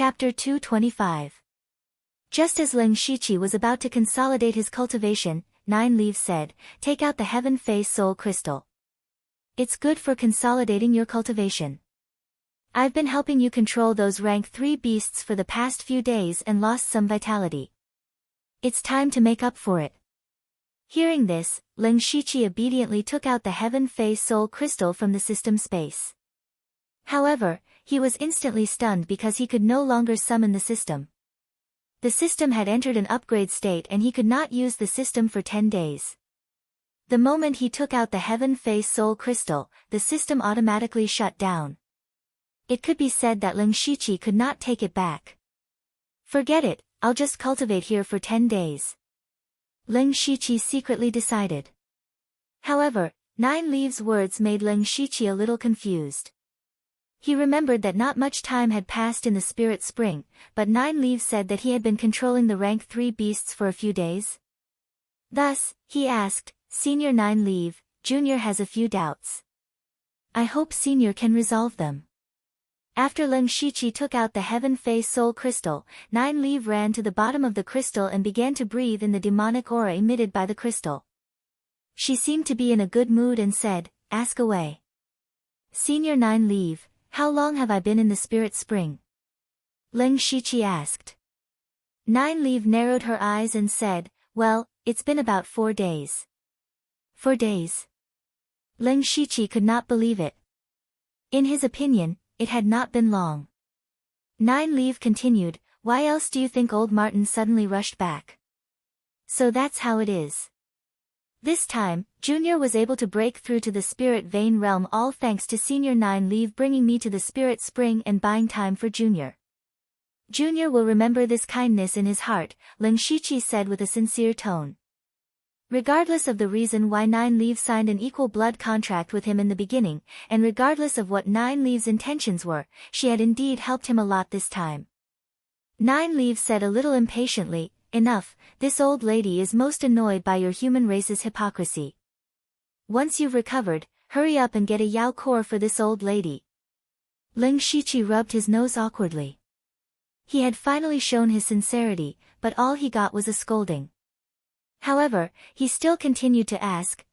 Chapter 225. Just as Ling Shiqi was about to consolidate his cultivation, Nine Leaves said, "Take out the Heaven Face Soul Crystal. It's good for consolidating your cultivation. I've been helping you control those rank 3 beasts for the past few days and lost some vitality. It's time to make up for it." Hearing this, Ling Shiqi obediently took out the Heaven Face Soul Crystal from the system space. However, he was instantly stunned because he could no longer summon the system. The system had entered an upgrade state and he could not use the system for 10 days. The moment he took out the Heaven Face Soul Crystal, the system automatically shut down. It could be said that Ling Shiqi could not take it back. "Forget it, I'll just cultivate here for 10 days. Ling Shiqi secretly decided. However, Nine Leaves' words made Ling Shiqi a little confused. He remembered that not much time had passed in the Spirit Spring, but Nine Leaves said that he had been controlling the rank 3 beasts for a few days. Thus, he asked, "Senior Nine Leaf, Junior has a few doubts. I hope Senior can resolve them." After Ling Shiqi took out the Heaven Face Soul Crystal, Nine Leaf ran to the bottom of the crystal and began to breathe in the demonic aura emitted by the crystal. She seemed to be in a good mood and said, "Ask away." "Senior Nine Leaf, how long have I been in the Spirit Spring?" Ling Shiqi asked. Nine Leaf narrowed her eyes and said, "Well, it's been about 4 days. 4 days?" Ling Shiqi could not believe it. In his opinion, it had not been long. Nine Leaf continued, "Why else do you think old Martin suddenly rushed back? So that's how it is. This time, Junior was able to break through to the Spirit Vein realm all thanks to Senior Nine Leaf bringing me to the Spirit Spring and buying time for Junior. Junior will remember this kindness in his heart," Ling Shiqi said with a sincere tone. Regardless of the reason why Nine Leaves signed an equal blood contract with him in the beginning, and regardless of what Nine Leaves' intentions were, she had indeed helped him a lot this time. Nine Leaves said a little impatiently, "Enough, this old lady is most annoyed by your human race's hypocrisy. Once you've recovered, hurry up and get a Yao core for this old lady." Ling Shiqi rubbed his nose awkwardly. He had finally shown his sincerity, but all he got was a scolding. However, he still continued to ask,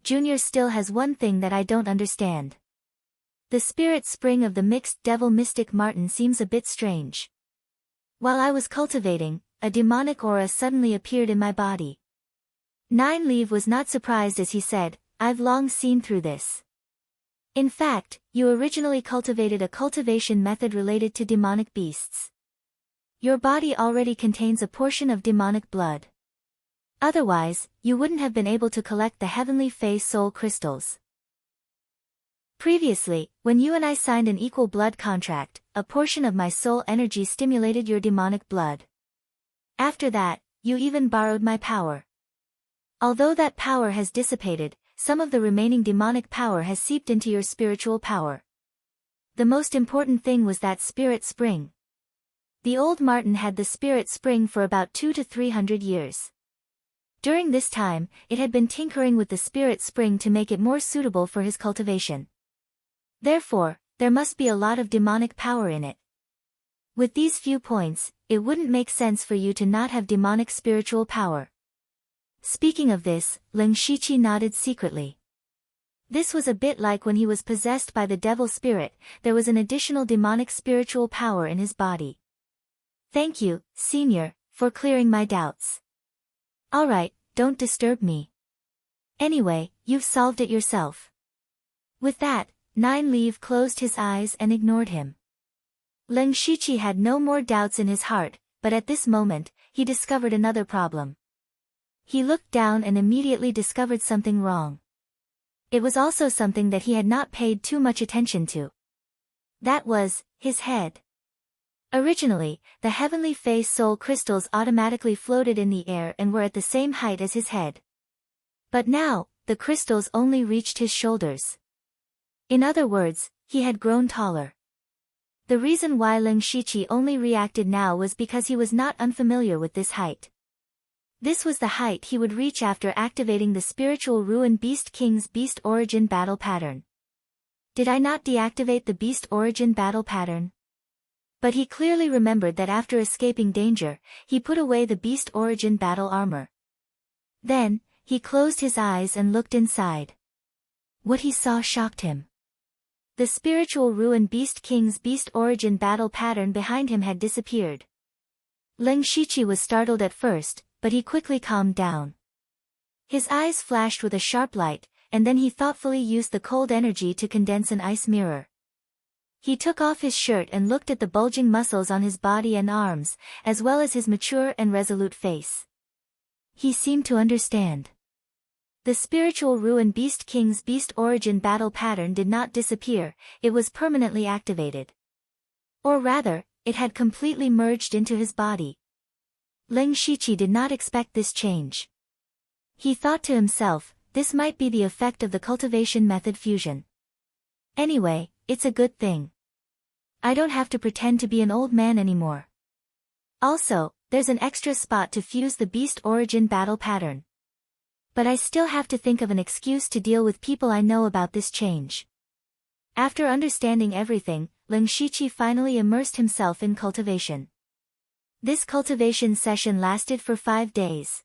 "Junior still has one thing that I don't understand. The Spirit Spring of the mixed devil mystic Martin seems a bit strange. While I was cultivating, a demonic aura suddenly appeared in my body." Nine Leaf was not surprised as he said, "I've long seen through this. In fact, you originally cultivated a cultivation method related to demonic beasts. Your body already contains a portion of demonic blood. Otherwise, you wouldn't have been able to collect the Heavenly Face Soul Crystals. Previously, when you and I signed an equal blood contract, a portion of my soul energy stimulated your demonic blood. After that, you even borrowed my power. Although that power has dissipated, some of the remaining demonic power has seeped into your spiritual power. The most important thing was that Spirit Spring. The old Martin had the Spirit Spring for about 200 to 300 years. During this time, it had been tinkering with the Spirit Spring to make it more suitable for his cultivation. Therefore, there must be a lot of demonic power in it. With these few points, it wouldn't make sense for you to not have demonic spiritual power." Speaking of this, Ling Shiqi nodded secretly. This was a bit like when he was possessed by the devil spirit, there was an additional demonic spiritual power in his body. "Thank you, Senior, for clearing my doubts. Alright, don't disturb me. Anyway, you've solved it yourself." With that, Nine Leaf closed his eyes and ignored him. Ling Shiqi had no more doubts in his heart, but at this moment, he discovered another problem. He looked down and immediately discovered something wrong. It was also something that he had not paid too much attention to. That was, his head. Originally, the Heavenly Face Soul Crystals automatically floated in the air and were at the same height as his head. But now, the crystals only reached his shoulders. In other words, he had grown taller. The reason why Ling Shiqi only reacted now was because he was not unfamiliar with this height. This was the height he would reach after activating the Spiritual Ruin Beast King's Beast Origin Battle Pattern. Did I not deactivate the Beast Origin Battle Pattern? But he clearly remembered that after escaping danger, he put away the beast origin battle armor. Then, he closed his eyes and looked inside. What he saw shocked him. The spiritual ruin Beast King's beast origin battle pattern behind him had disappeared. Lin Shiqi was startled at first, but he quickly calmed down. His eyes flashed with a sharp light, and then he thoughtfully used the cold energy to condense an ice mirror. He took off his shirt and looked at the bulging muscles on his body and arms, as well as his mature and resolute face. He seemed to understand. The spiritual ruin Beast King's beast origin battle pattern did not disappear, it was permanently activated. Or rather, it had completely merged into his body. Lin Shiqi did not expect this change. He thought to himself, this might be the effect of the cultivation method fusion. Anyway, it's a good thing. I don't have to pretend to be an old man anymore. Also, there's an extra spot to fuse the beast origin battle pattern. But I still have to think of an excuse to deal with people I know about this change. After understanding everything, Lin Shiqi finally immersed himself in cultivation. This cultivation session lasted for 5 days.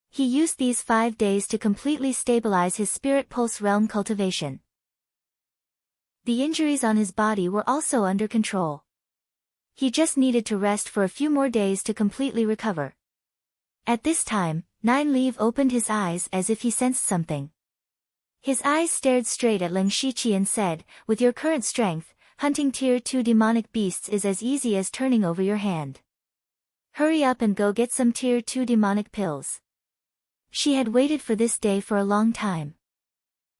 He used these 5 days to completely stabilize his spirit pulse realm cultivation. The injuries on his body were also under control. He just needed to rest for a few more days to completely recover. At this time, Nine Leaf opened his eyes as if he sensed something. His eyes stared straight at Lin Shiqi and said, with your current strength, hunting tier 2 demonic beasts is as easy as turning over your hand. Hurry up and go get some tier 2 demonic pills. She had waited for this day for a long time.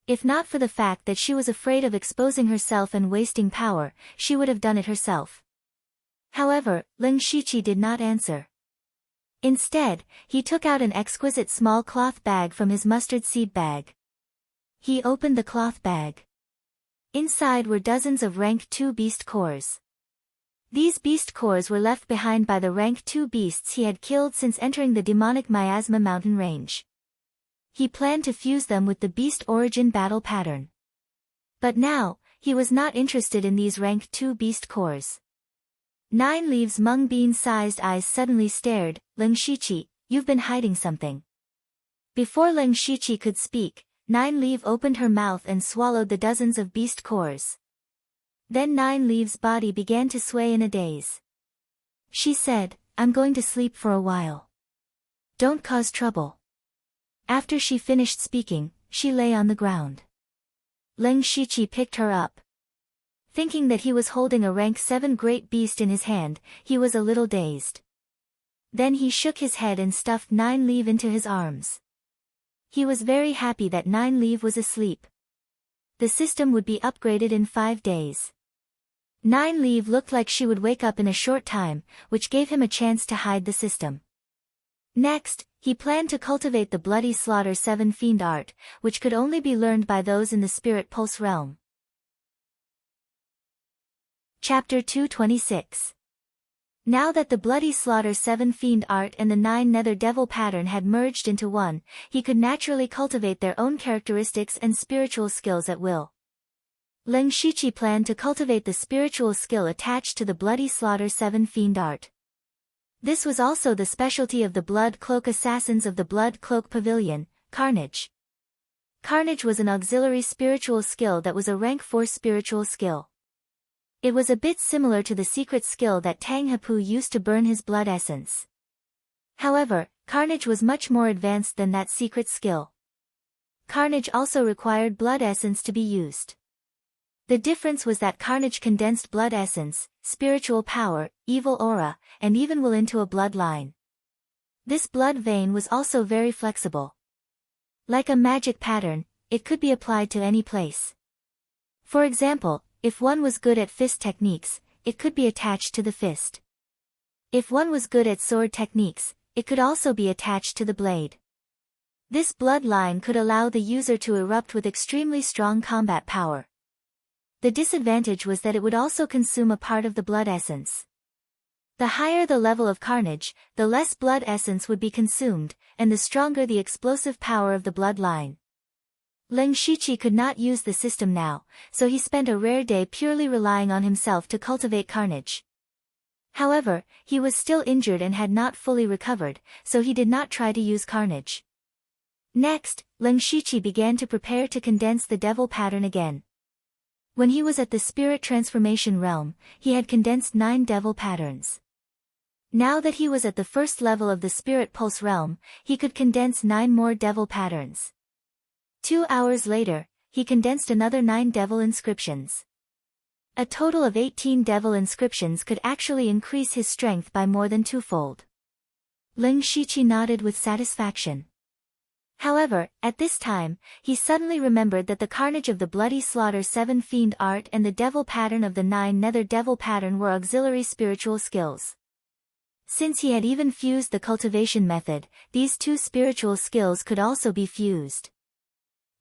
If not for the fact that she was afraid of exposing herself and wasting power, she would have done it herself. However, Lin Shiqi did not answer. Instead, he took out an exquisite small cloth bag from his mustard seed bag. He opened the cloth bag. Inside were dozens of rank 2 beast cores. These beast cores were left behind by the rank 2 beasts he had killed since entering the demonic Miasma mountain range. He planned to fuse them with the beast origin battle pattern. But now, he was not interested in these rank 2 beast cores. Nine Leaves' mung bean-sized eyes suddenly stared, Lin Shiqi, you've been hiding something. Before Lin Shiqi could speak, Nine Leaf opened her mouth and swallowed the dozens of beast cores. Then Nine Leaves' body began to sway in a daze. She said, I'm going to sleep for a while. Don't cause trouble. After she finished speaking, she lay on the ground. Lin Shiqi picked her up. Thinking that he was holding a rank 7 great beast in his hand, he was a little dazed. Then he shook his head and stuffed Nine Leaf into his arms. He was very happy that Nine Leaf was asleep. The system would be upgraded in 5 days. Nine Leaf looked like she would wake up in a short time, which gave him a chance to hide the system. Next, he planned to cultivate the Bloody Slaughter 7 Fiend art, which could only be learned by those in the Spirit Pulse realm. Chapter 226. Now that the Bloody Slaughter 7 Fiend art and the 9 Nether Devil pattern had merged into one, he could naturally cultivate their own characteristics and spiritual skills at will. Lin Shiqi planned to cultivate the spiritual skill attached to the Bloody Slaughter 7 Fiend art. This was also the specialty of the Blood Cloak Assassins of the Blood Cloak Pavilion, Carnage. Carnage was an auxiliary spiritual skill that was a rank 4 spiritual skill. It was a bit similar to the secret skill that Tang Hapu used to burn his blood essence. However, Carnage was much more advanced than that secret skill. Carnage also required blood essence to be used. The difference was that Carnage condensed blood essence, spiritual power, evil aura, and even will into a bloodline. This blood vein was also very flexible. Like a magic pattern, it could be applied to any place. For example, if one was good at fist techniques, it could be attached to the fist. If one was good at sword techniques, it could also be attached to the blade. This bloodline could allow the user to erupt with extremely strong combat power. The disadvantage was that it would also consume a part of the blood essence. The higher the level of Carnage, the less blood essence would be consumed, and the stronger the explosive power of the bloodline. Lin Shiqi could not use the system now, so he spent a rare day purely relying on himself to cultivate Carnage. However, he was still injured and had not fully recovered, so he did not try to use carnage. Next, Leng Shiqi began to prepare to condense the devil pattern again. When he was at the spirit transformation realm, he had condensed 9 devil patterns. Now that he was at the first level of the spirit pulse realm, he could condense 9 more devil patterns. 2 hours later, he condensed another 9 devil inscriptions. A total of 18 devil inscriptions could actually increase his strength by more than 2-fold. Leng Shiqi nodded with satisfaction. However, at this time, he suddenly remembered that the carnage of the bloody slaughter 7 fiend art and the devil pattern of the 9 nether devil pattern were auxiliary spiritual skills. Since he had even fused the cultivation method, these 2 spiritual skills could also be fused.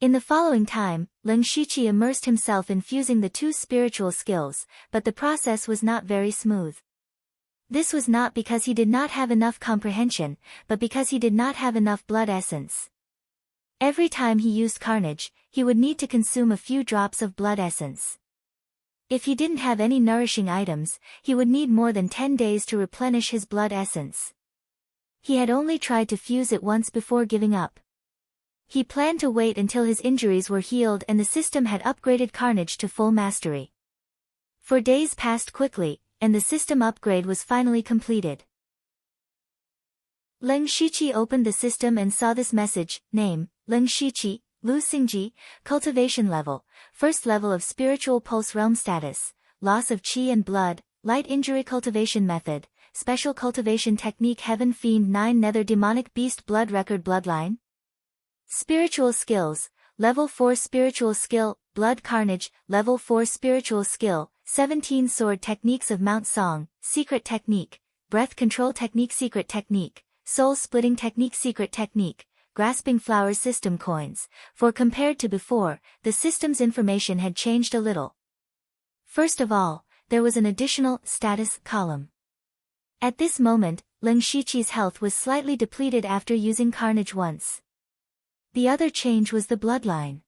In the following time, Leng Shiqi immersed himself in fusing the 2 spiritual skills, but the process was not very smooth. This was not because he did not have enough comprehension, but because he did not have enough blood essence. Every time he used carnage, he would need to consume a few drops of blood essence. If he didn't have any nourishing items, he would need more than 10 days to replenish his blood essence. He had only tried to fuse it once before giving up. He planned to wait until his injuries were healed and the system had upgraded carnage to full mastery. 4 days passed quickly, and the system upgrade was finally completed. Leng Shiqi opened the system and saw this message: name, Leng Shiqi, Lu Xingji, cultivation level, first level of spiritual pulse realm status, loss of qi and blood, light injury cultivation method, special cultivation technique heaven fiend 9 nether demonic beast blood record bloodline. Spiritual skills, level 4 spiritual skill, blood carnage, level 4 spiritual skill, 17 sword techniques of Mount Song, secret technique, breath control technique secret technique, soul splitting technique secret technique, grasping flowers system coins. For compared to before, the system's information had changed a little. First of all, there was an additional status column. At this moment, Leng Shiqi's health was slightly depleted after using carnage once. The other change was the bloodline.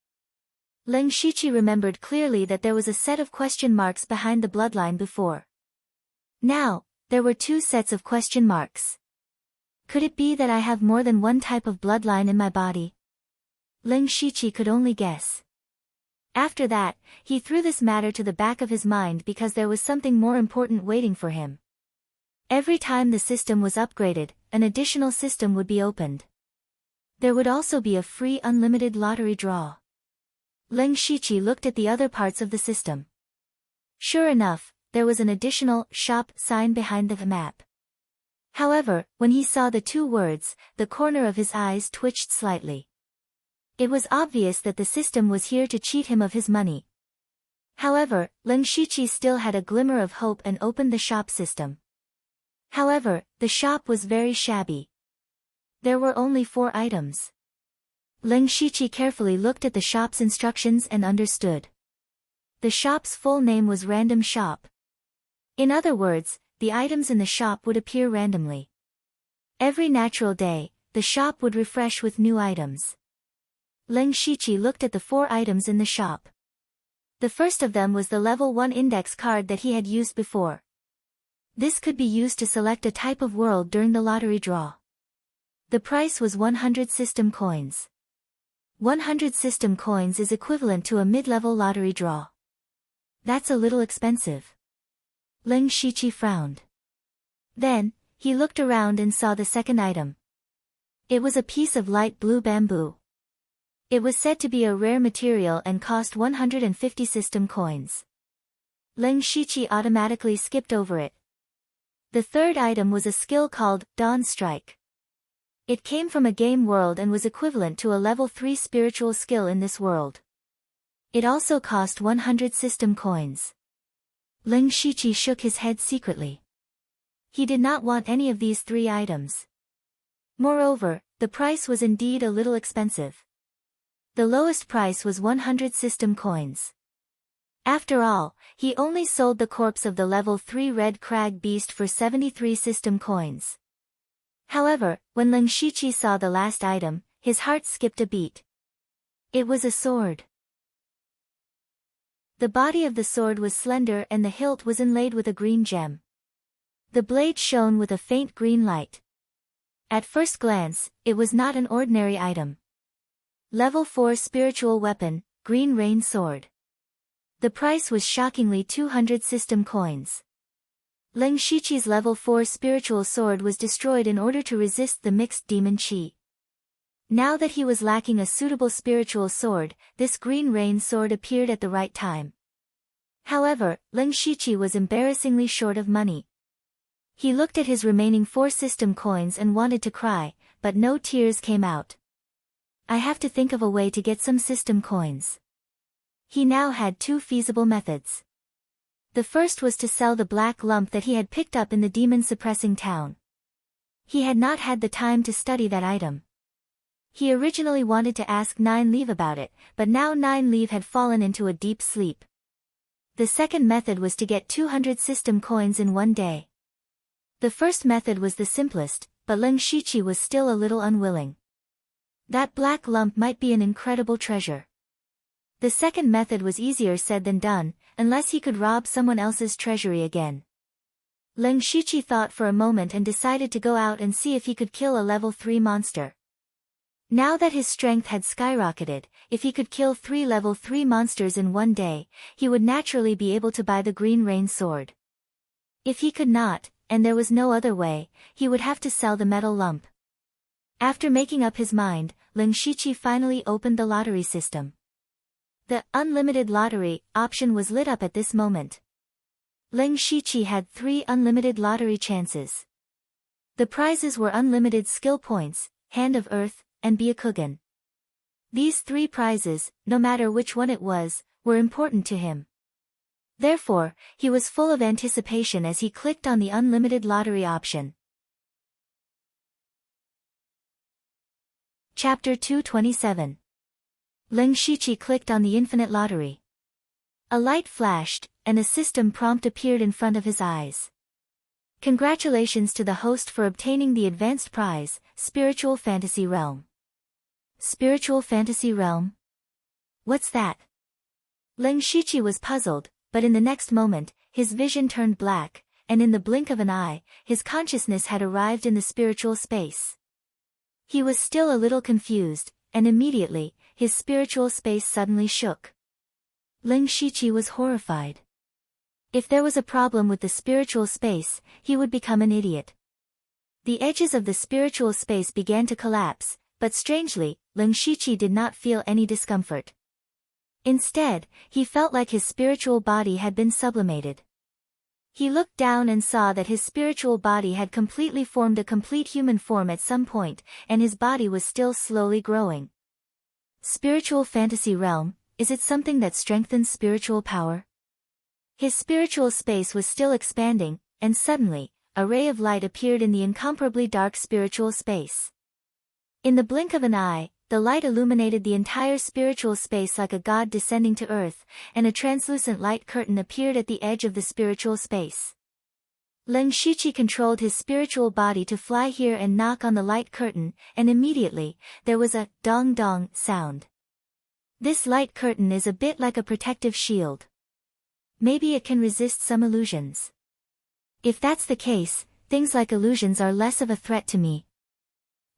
Leng Shiqi remembered clearly that there was a set of question marks behind the bloodline before. Now, there were 2 sets of question marks. Could it be that I have more than one type of bloodline in my body? Leng Shiqi could only guess. After that, he threw this matter to the back of his mind because there was something more important waiting for him. Every time the system was upgraded, an additional system would be opened. There would also be a free unlimited lottery draw. Leng Shiqi looked at the other parts of the system. Sure enough, there was an additional shop sign behind the map. However, when he saw the 2 words, the corner of his eyes twitched slightly. It was obvious that the system was here to cheat him of his money. However, Leng Shiqi still had a glimmer of hope and opened the shop system. However, the shop was very shabby. There were only 4 items. Leng Shiqi carefully looked at the shop's instructions and understood. The shop's full name was Random Shop. In other words, the items in the shop would appear randomly. Every natural day, the shop would refresh with new items. Leng Shiqi looked at the 4 items in the shop. The first of them was the level 1 index card that he had used before. This could be used to select a type of world during the lottery draw. The price was 100 system coins. 100 system coins is equivalent to a mid-level lottery draw. That's a little expensive. Leng Shiqi frowned. Then, he looked around and saw the second item. It was a piece of light blue bamboo. It was said to be a rare material and cost 150 system coins. Leng Shiqi automatically skipped over it. The third item was a skill called Dawn Strike. It came from a game world and was equivalent to a level 3 spiritual skill in this world. It also cost 100 system coins. Leng Shiqi shook his head secretly. He did not want any of these 3 items. Moreover, the price was indeed a little expensive. The lowest price was 100 system coins. After all, he only sold the corpse of the level 3 red crag beast for 73 system coins. However, when Leng Shiqi saw the last item, his heart skipped a beat. It was a sword. The body of the sword was slender and the hilt was inlaid with a green gem. The blade shone with a faint green light. At first glance, it was not an ordinary item. Level 4 spiritual weapon, Green Rain Sword. The price was shockingly 200 system coins. Lin Shiqi's level 4 spiritual sword was destroyed in order to resist the mixed demon chi. Now that he was lacking a suitable spiritual sword, this Green Rain Sword appeared at the right time. However, Lin Shiqi was embarrassingly short of money. He looked at his remaining 4 system coins and wanted to cry, but no tears came out. I have to think of a way to get some system coins. He now had 2 feasible methods. The first was to sell the black lump that he had picked up in the demon-suppressing town. He had not had the time to study that item. He originally wanted to ask Nine Leaf about it, but now Nine Leaf had fallen into a deep sleep. The second method was to get 200 system coins in one day. The first method was the simplest, but Lin Shiqi was still a little unwilling. That black lump might be an incredible treasure. The second method was easier said than done, unless he could rob someone else's treasury again. Lin Shiqi thought for a moment and decided to go out and see if he could kill a level 3 monster. Now that his strength had skyrocketed, if he could kill 3 level 3 monsters in one day, he would naturally be able to buy the Green Rain Sword. If he could not, and there was no other way, he would have to sell the metal lump. After making up his mind, Lin Shiqi finally opened the lottery system. The unlimited lottery option was lit up at this moment. Lin Shiqi had 3 unlimited lottery chances. The prizes were unlimited skill points, Hand of Earth, and Byakugan. These 3 prizes, no matter which one it was, were important to him. Therefore, he was full of anticipation as he clicked on the unlimited lottery option. Chapter 227. Lin Shiqi clicked on the infinite lottery. A light flashed, and a system prompt appeared in front of his eyes. Congratulations to the host for obtaining the advanced prize, Spiritual Fantasy Realm. Spiritual Fantasy Realm? What's that? Lin Shiqi was puzzled, but in the next moment, his vision turned black, and in the blink of an eye, his consciousness had arrived in the spiritual space. He was still a little confused, and immediately, his spiritual space suddenly shook. Lin Shiqi was horrified. If there was a problem with the spiritual space, he would become an idiot. The edges of the spiritual space began to collapse, but strangely, Lin Shiqi did not feel any discomfort. Instead, he felt like his spiritual body had been sublimated. He looked down and saw that his spiritual body had completely formed a complete human form at some point, and his body was still slowly growing. Spiritual Fantasy Realm, is it something that strengthens spiritual power? His spiritual space was still expanding, and suddenly, a ray of light appeared in the incomparably dark spiritual space. In the blink of an eye, the light illuminated the entire spiritual space like a god descending to earth, and a translucent light curtain appeared at the edge of the spiritual space. Lin Shiqi controlled his spiritual body to fly here and knock on the light curtain, and immediately, there was a dong-dong sound. This light curtain is a bit like a protective shield. Maybe it can resist some illusions. If that's the case, things like illusions are less of a threat to me.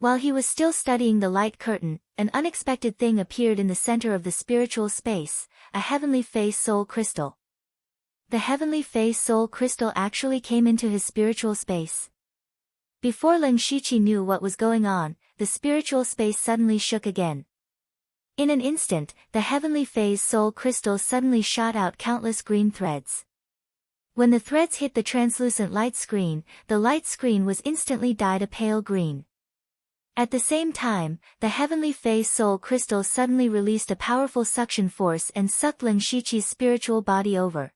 While he was still studying the light curtain, an unexpected thing appeared in the center of the spiritual space, a heavenly face soul crystal. The heavenly face soul crystal actually came into his spiritual space. Before Lin Shiqi knew what was going on, the spiritual space suddenly shook again. In an instant, the heavenly phase soul crystal suddenly shot out countless green threads. When the threads hit the translucent light screen, the light screen was instantly dyed a pale green. At the same time, the heavenly phase soul crystal suddenly released a powerful suction force and sucked Lin Shiqi's spiritual body over.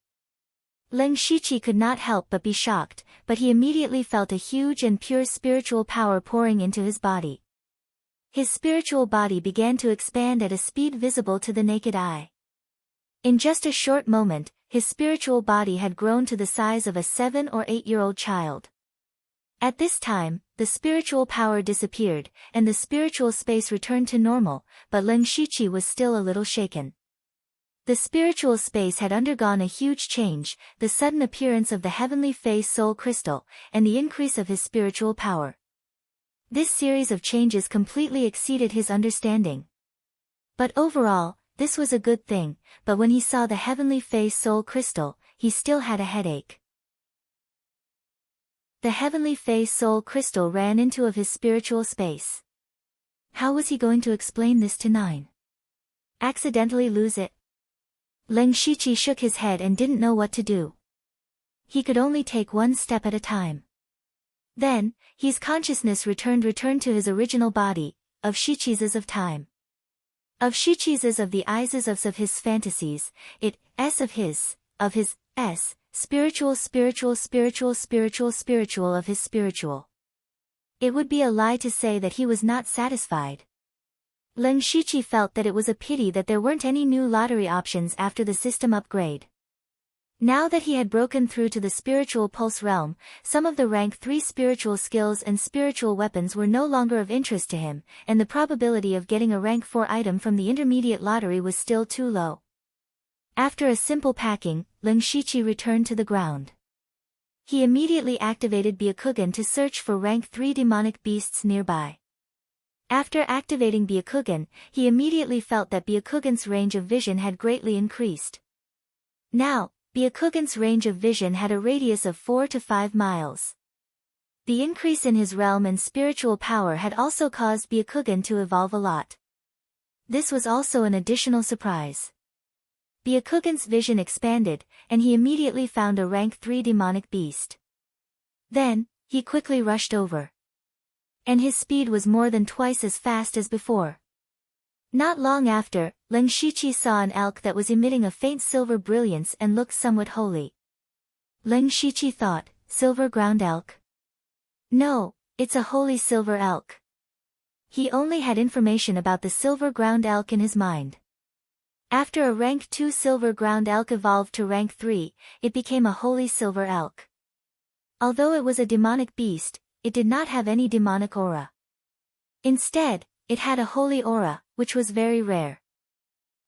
Lin Shiqi could not help but be shocked, but he immediately felt a huge and pure spiritual power pouring into his body. His spiritual body began to expand at a speed visible to the naked eye. In just a short moment, his spiritual body had grown to the size of a 7 or 8-year-old child. At this time, the spiritual power disappeared, and the spiritual space returned to normal, but Lin Shiqi was still a little shaken. The spiritual space had undergone a huge change, the sudden appearance of the heavenly phase soul crystal, and the increase of his spiritual power. This series of changes completely exceeded his understanding. But overall, this was a good thing, but when he saw the heavenly phase soul crystal, he still had a headache. The heavenly phase soul crystal ran into of his spiritual space. How was he going to explain this to Nine? Accidentally lose it? Leng Shiqi shook his head and didn't know what to do. He could only take one step at a time. Then, his consciousness returned to his original body, of Shiqi's of time. Of Shiqi's of the I's of his fantasies, s of his s, spiritual of his spiritual. It would be a lie to say that he was not satisfied. Leng Shiqi felt that it was a pity that there weren't any new lottery options after the system upgrade. Now that he had broken through to the spiritual pulse realm, some of the rank 3 spiritual skills and spiritual weapons were no longer of interest to him, and the probability of getting a rank 4 item from the intermediate lottery was still too low. After a simple packing, Leng Shiqi returned to the ground. He immediately activated Byakugan to search for rank 3 demonic beasts nearby. After activating Byakugan, he immediately felt that Byakugan's range of vision had greatly increased. Now, Byakugan's range of vision had a radius of 4 to 5 miles. The increase in his realm and spiritual power had also caused Byakugan to evolve a lot. This was also an additional surprise. Byakugan's vision expanded, and he immediately found a rank 3 demonic beast. Then, he quickly rushed over. And his speed was more than twice as fast as before. Not long after, Leng Shiqi saw an elk that was emitting a faint silver brilliance and looked somewhat holy. Leng Shiqi thought, silver ground elk? No, it's a holy silver elk. He only had information about the silver ground elk in his mind. After a rank 2 silver ground elk evolved to rank 3, it became a holy silver elk. Although it was a demonic beast, it did not have any demonic aura. Instead, it had a holy aura, which was very rare.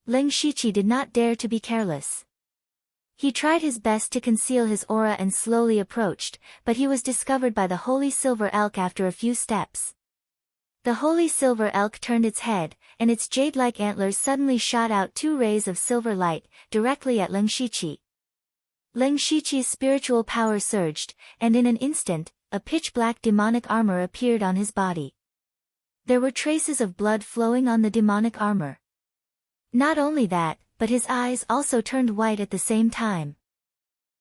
Leng Shiqi did not dare to be careless. He tried his best to conceal his aura and slowly approached, but he was discovered by the holy silver elk after a few steps. The holy silver elk turned its head, and its jade-like antlers suddenly shot out 2 rays of silver light, directly at Leng Shiqi. Leng Shiqi's spiritual power surged, and in an instant, a pitch-black demonic armor appeared on his body. There were traces of blood flowing on the demonic armor. Not only that, but his eyes also turned white at the same time.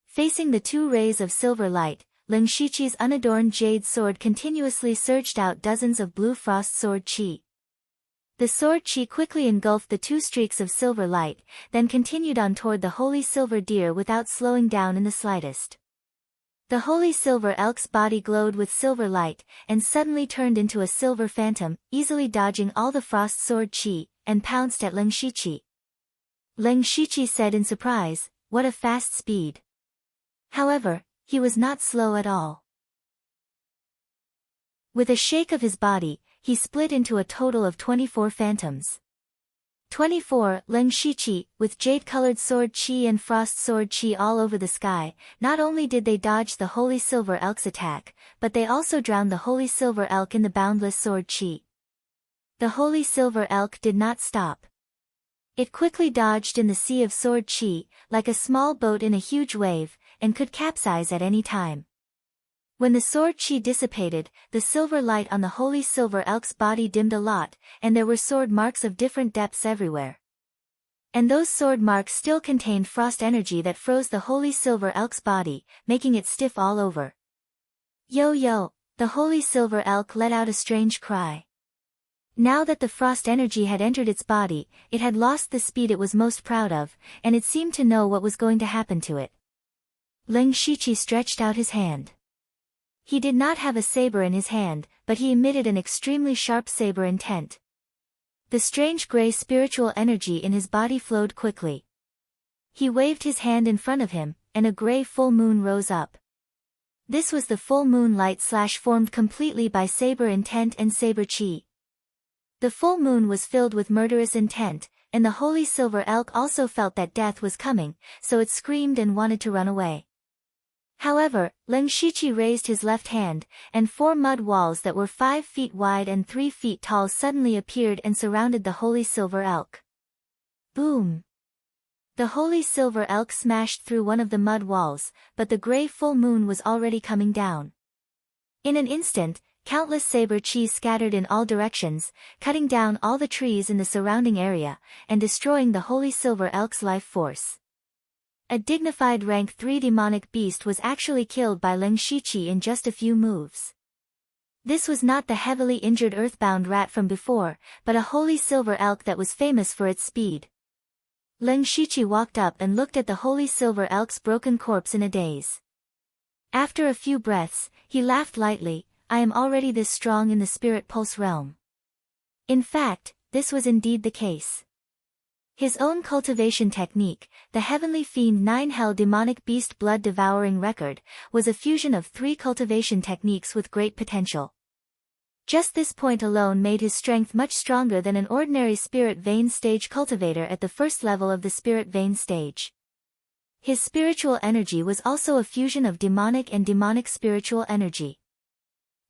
Facing the 2 rays of silver light, Leng Shiqi's unadorned jade sword continuously surged out dozens of blue frost sword chi. The sword chi quickly engulfed the 2 streaks of silver light, then continued on toward the holy silver deer without slowing down in the slightest. The holy silver elk's body glowed with silver light, and suddenly turned into a silver phantom, easily dodging all the frost sword chi, and pounced at Leng Shiqi. Leng Shiqi said in surprise, "What a fast speed." However, he was not slow at all. With a shake of his body, he split into a total of 24 phantoms. 24, Leng Shiqi, with jade-colored sword chi and frost sword chi all over the sky, not only did they dodge the holy silver elk's attack, but they also drowned the holy silver elk in the boundless sword chi. The holy silver elk did not stop. It quickly dodged in the sea of sword chi, like a small boat in a huge wave, and could capsize at any time. When the sword chi dissipated, the silver light on the holy silver elk's body dimmed a lot, and there were sword marks of different depths everywhere. And those sword marks still contained frost energy that froze the holy silver elk's body, making it stiff all over. Yo yo, the holy silver elk let out a strange cry. Now that the frost energy had entered its body, it had lost the speed it was most proud of, and it seemed to know what was going to happen to it. Leng Shiqi stretched out his hand. He did not have a saber in his hand, but he emitted an extremely sharp saber intent. The strange gray spiritual energy in his body flowed quickly. He waved his hand in front of him, and a gray full moon rose up. This was the full moon light formed completely by saber intent and saber chi. The full moon was filled with murderous intent, and the holy silver elk also felt that death was coming, so it screamed and wanted to run away. However, Leng Shiqi raised his left hand, and 4 mud walls that were 5 feet wide and 3 feet tall suddenly appeared and surrounded the holy silver elk. Boom! The holy silver elk smashed through one of the mud walls, but the gray full moon was already coming down. In an instant, countless saber cheese scattered in all directions, cutting down all the trees in the surrounding area, and destroying the holy silver elk's life force. A dignified rank 3 demonic beast was actually killed by Leng Shiqi in just a few moves. This was not the heavily injured earthbound rat from before, but a holy silver elk that was famous for its speed. Leng Shiqi walked up and looked at the holy silver elk's broken corpse in a daze. After a few breaths, he laughed lightly. I am already this strong in the spirit pulse realm. In fact, this was indeed the case. His own cultivation technique, the Heavenly Fiend 9 Hell Demonic Beast Blood Devouring Record, was a fusion of 3 cultivation techniques with great potential. Just this point alone made his strength much stronger than an ordinary spirit vein stage cultivator at the first level of the spirit vein stage. His spiritual energy was also a fusion of demonic and demonic spiritual energy.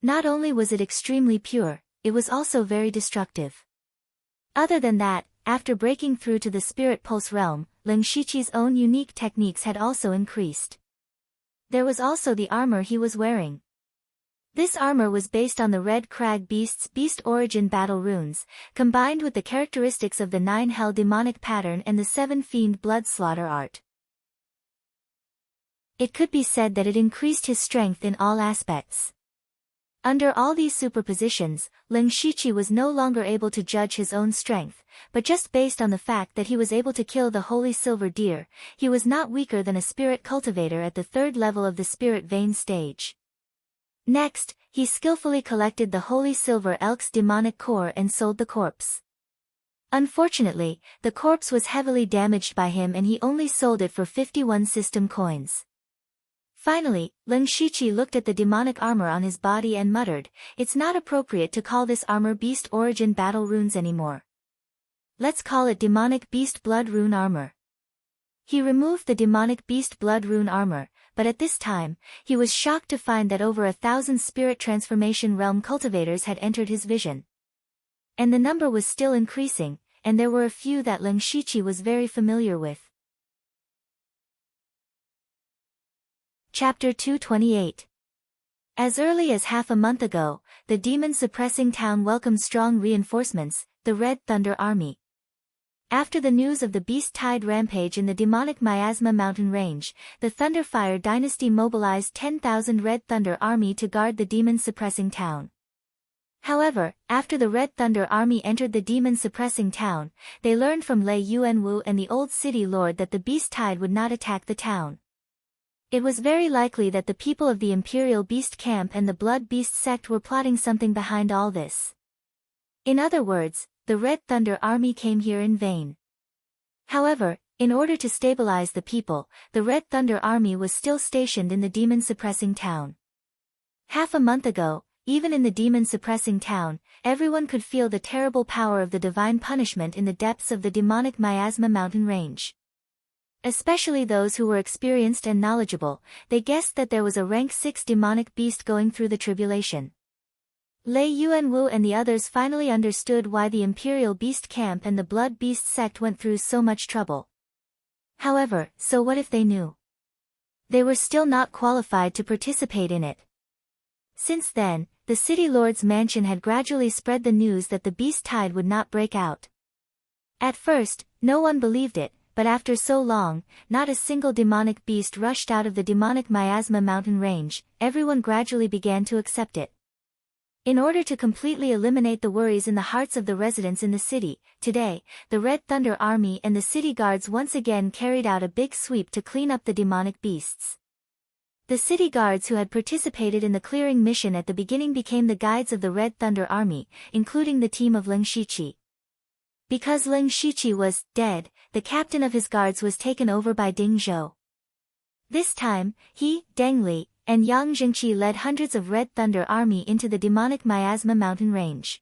Not only was it extremely pure, it was also very destructive. Other than that, after breaking through to the spirit pulse realm, Leng Shiqi's own unique techniques had also increased. There was also the armor he was wearing. This armor was based on the Red Crag Beast's Beast Origin battle runes, combined with the characteristics of the 9 Hell demonic pattern and the 7 Fiend blood slaughter art. It could be said that it increased his strength in all aspects. Under all these superpositions, Leng Shiqi was no longer able to judge his own strength, but just based on the fact that he was able to kill the holy silver deer, he was not weaker than a spirit cultivator at the 3rd level of the spirit vein stage. Next, he skillfully collected the holy silver elk's demonic core and sold the corpse. Unfortunately, the corpse was heavily damaged by him and he only sold it for 51 system coins. Finally, Leng Shiqi looked at the demonic armor on his body and muttered, "It's not appropriate to call this armor Beast Origin battle runes anymore. Let's call it Demonic Beast Blood Rune Armor." He removed the Demonic Beast Blood Rune Armor, but at this time, he was shocked to find that over 1,000 spirit transformation realm cultivators had entered his vision. And the number was still increasing, and there were a few that Leng Shiqi was very familiar with. Chapter 228. As early as half a month ago, the demon-suppressing town welcomed strong reinforcements, the Red Thunder Army. After the news of the Beast Tide rampage in the demonic Miasma mountain range, the Thunderfire dynasty mobilized 10,000 Red Thunder Army to guard the demon-suppressing town. However, after the Red Thunder Army entered the demon-suppressing town, they learned from Lei Yuanwu and the old city lord that the Beast Tide would not attack the town. It was very likely that the people of the Imperial Beast Camp and the Blood Beast sect were plotting something behind all this. In other words, the Red Thunder Army came here in vain. However, in order to stabilize the people, the Red Thunder Army was still stationed in the demon-suppressing town. Half a month ago, even in the demon-suppressing town, everyone could feel the terrible power of the divine punishment in the depths of the demonic Miasma mountain range. Especially those who were experienced and knowledgeable, they guessed that there was a rank 6 demonic beast going through the tribulation. Lei Yuanwu and the others finally understood why the Imperial Beast Camp and the Blood Beast sect went through so much trouble. However, so what if they knew? They were still not qualified to participate in it. Since then, the city lord's mansion had gradually spread the news that the Beast Tide would not break out. At first, no one believed it, but after so long, not a single demonic beast rushed out of the demonic Miasma mountain range, everyone gradually began to accept it. In order to completely eliminate the worries in the hearts of the residents in the city, today, the Red Thunder Army and the city guards once again carried out a big sweep to clean up the demonic beasts. The city guards who had participated in the clearing mission at the beginning became the guides of the Red Thunder Army, including the team of Leng Shiqi. Because Leng Shiqi was dead, the captain of his guards was taken over by Ding Zhou. This time, he, Deng Li, and Yang Jingqi led hundreds of Red Thunder Army into the demonic Miasma mountain range.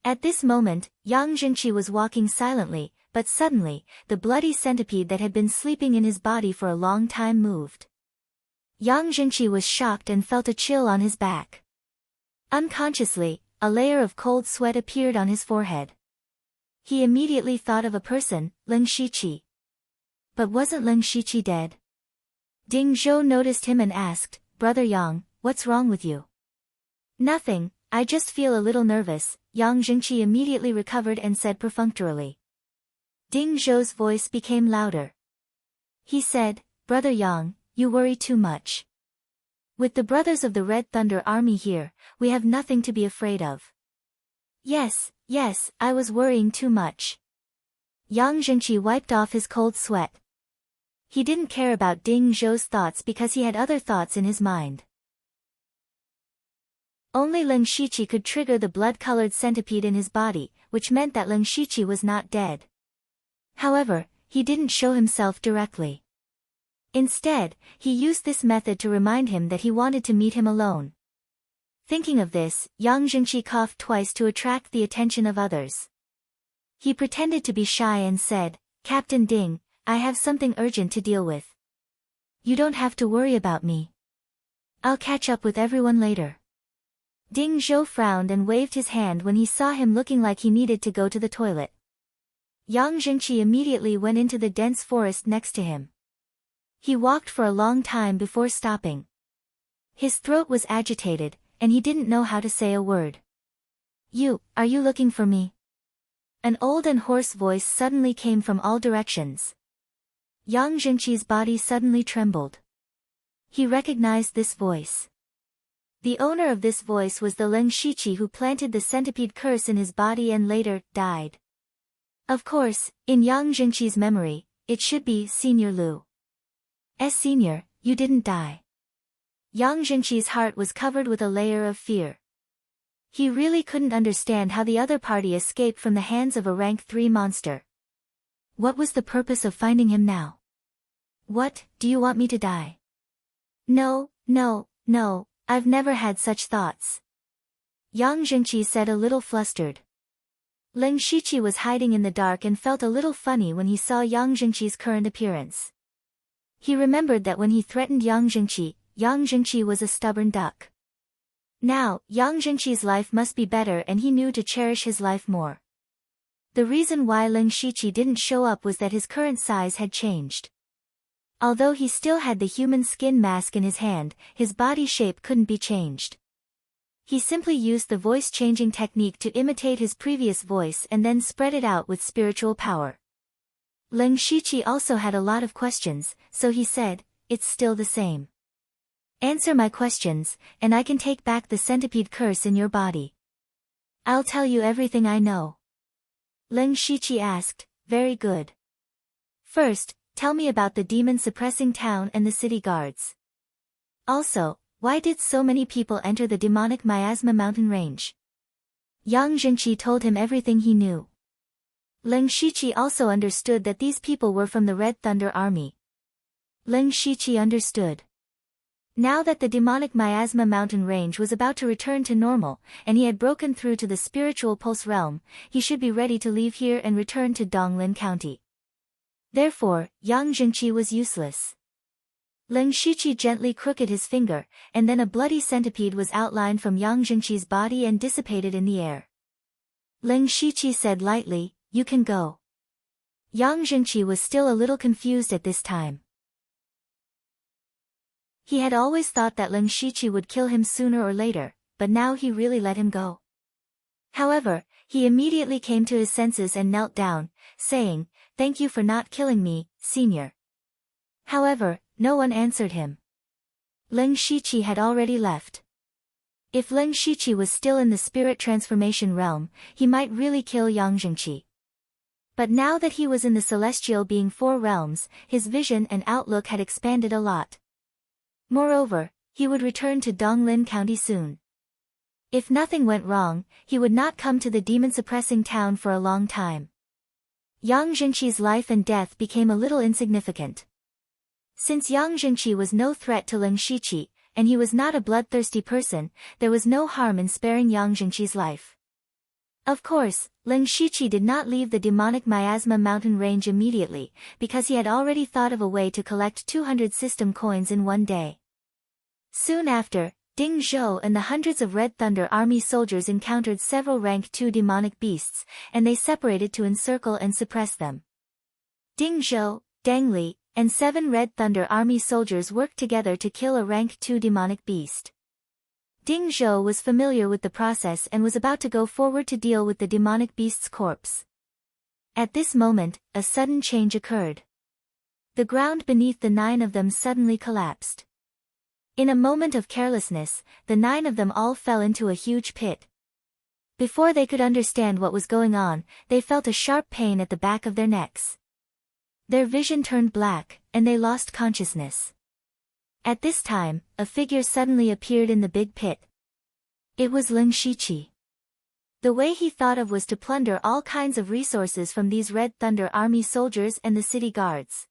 At this moment, Yang Jingqi was walking silently, but suddenly, the bloody centipede that had been sleeping in his body for a long time moved. Yang Jingqi was shocked and felt a chill on his back. Unconsciously, a layer of cold sweat appeared on his forehead. He immediately thought of a person, Ling Shiqi. But wasn't Ling Shiqi dead? Ding Zhou noticed him and asked, "Brother Yang, what's wrong with you?" "Nothing, I just feel a little nervous," Yang Jingqi immediately recovered and said perfunctorily. Ding Zhou's voice became louder. He said, "Brother Yang, you worry too much. With the brothers of the Red Thunder Army here, we have nothing to be afraid of." Yes, I was worrying too much." Yang Jingqi wiped off his cold sweat. He didn't care about Ding Zhou's thoughts because he had other thoughts in his mind. Only Ling Shiqi could trigger the blood-colored centipede in his body, which meant that Ling Shiqi was not dead. However, he didn't show himself directly. Instead, he used this method to remind him that he wanted to meet him alone. Thinking of this, Yang Jingqi coughed twice to attract the attention of others. He pretended to be shy and said, "Captain Ding, I have something urgent to deal with. You don't have to worry about me. I'll catch up with everyone later." Ding Zhou frowned and waved his hand when he saw him looking like he needed to go to the toilet. Yang Jingqi immediately went into the dense forest next to him. He walked for a long time before stopping. His throat was agitated, and he didn't know how to say a word. Are you looking for me?" An old and hoarse voice suddenly came from all directions. Yang Jingqi's body suddenly trembled. He recognized this voice. The owner of this voice was the Ling Shiqi who planted the centipede curse in his body and later died. Of course, in Yang Jingqi's memory, it should be Senior Lu. Senior, you didn't die." Yang Jingqi's heart was covered with a layer of fear. He really couldn't understand how the other party escaped from the hands of a rank 3 monster. What was the purpose of finding him now? "What, do you want me to die?" No, I've never had such thoughts," Yang Jingqi said a little flustered. Ling Shiqi was hiding in the dark and felt a little funny when he saw Yang Jingqi's current appearance. He remembered that when he threatened Yang Jingqi was a stubborn duck. Now, Yang Jingqi's life must be better and he knew to cherish his life more. The reason why Ling Shiqi didn't show up was that his current size had changed. Although he still had the human skin mask in his hand, his body shape couldn't be changed. He simply used the voice-changing technique to imitate his previous voice and then spread it out with spiritual power. Ling Shiqi also had a lot of questions, so he said, "It's still the same. Answer my questions, and I can take back the centipede curse in your body." "I'll tell you everything I know." Ling Shiqi asked, "Very good. First, tell me about the demon-suppressing town and the city guards. Also, why did so many people enter the demonic miasma mountain range?" Yang Jingqi told him everything he knew. Ling Shiqi also understood that these people were from the Red Thunder Army. Ling Shiqi understood. Now that the demonic miasma mountain range was about to return to normal, and he had broken through to the spiritual pulse realm, he should be ready to leave here and return to Donglin County. Therefore, Yang Jingqi was useless. Ling Shiqi gently crooked his finger, and then a bloody centipede was outlined from Yang Jingqi's body and dissipated in the air. Ling Shiqi said lightly, "You can go." Yang Jingqi was still a little confused at this time. He had always thought that Ling Shiqi would kill him sooner or later, but now he really let him go. However, he immediately came to his senses and knelt down, saying, "Thank you for not killing me, Senior." However, no one answered him. Ling Shiqi had already left. If Ling Shiqi was still in the spirit transformation realm, he might really kill Yang Jingqi. But now that he was in the celestial being 4 realms, his vision and outlook had expanded a lot. Moreover, he would return to Donglin County soon. If nothing went wrong, he would not come to the demon-suppressing town for a long time. Yang Jingqi's life and death became a little insignificant. Since Yang Jingqi was no threat to Ling Shiqi, and he was not a bloodthirsty person, there was no harm in sparing Yang Jingqi's life. Of course, Ling Shiqi did not leave the demonic miasma mountain range immediately, because he had already thought of a way to collect 200 system coins in one day. Soon after, Ding Zhou and the hundreds of Red Thunder Army soldiers encountered several rank 2 demonic beasts, and they separated to encircle and suppress them. Ding Zhou, Deng Li, and 7 Red Thunder Army soldiers worked together to kill a rank 2 demonic beast. Ding Zhou was familiar with the process and was about to go forward to deal with the demonic beast's corpse. At this moment, a sudden change occurred. The ground beneath the 9 of them suddenly collapsed. In a moment of carelessness, the 9 of them all fell into a huge pit. Before they could understand what was going on, they felt a sharp pain at the back of their necks. Their vision turned black, and they lost consciousness. At this time, a figure suddenly appeared in the big pit. It was Ling Shiqi. The way he thought of was to plunder all kinds of resources from these Red Thunder Army soldiers and the city guards.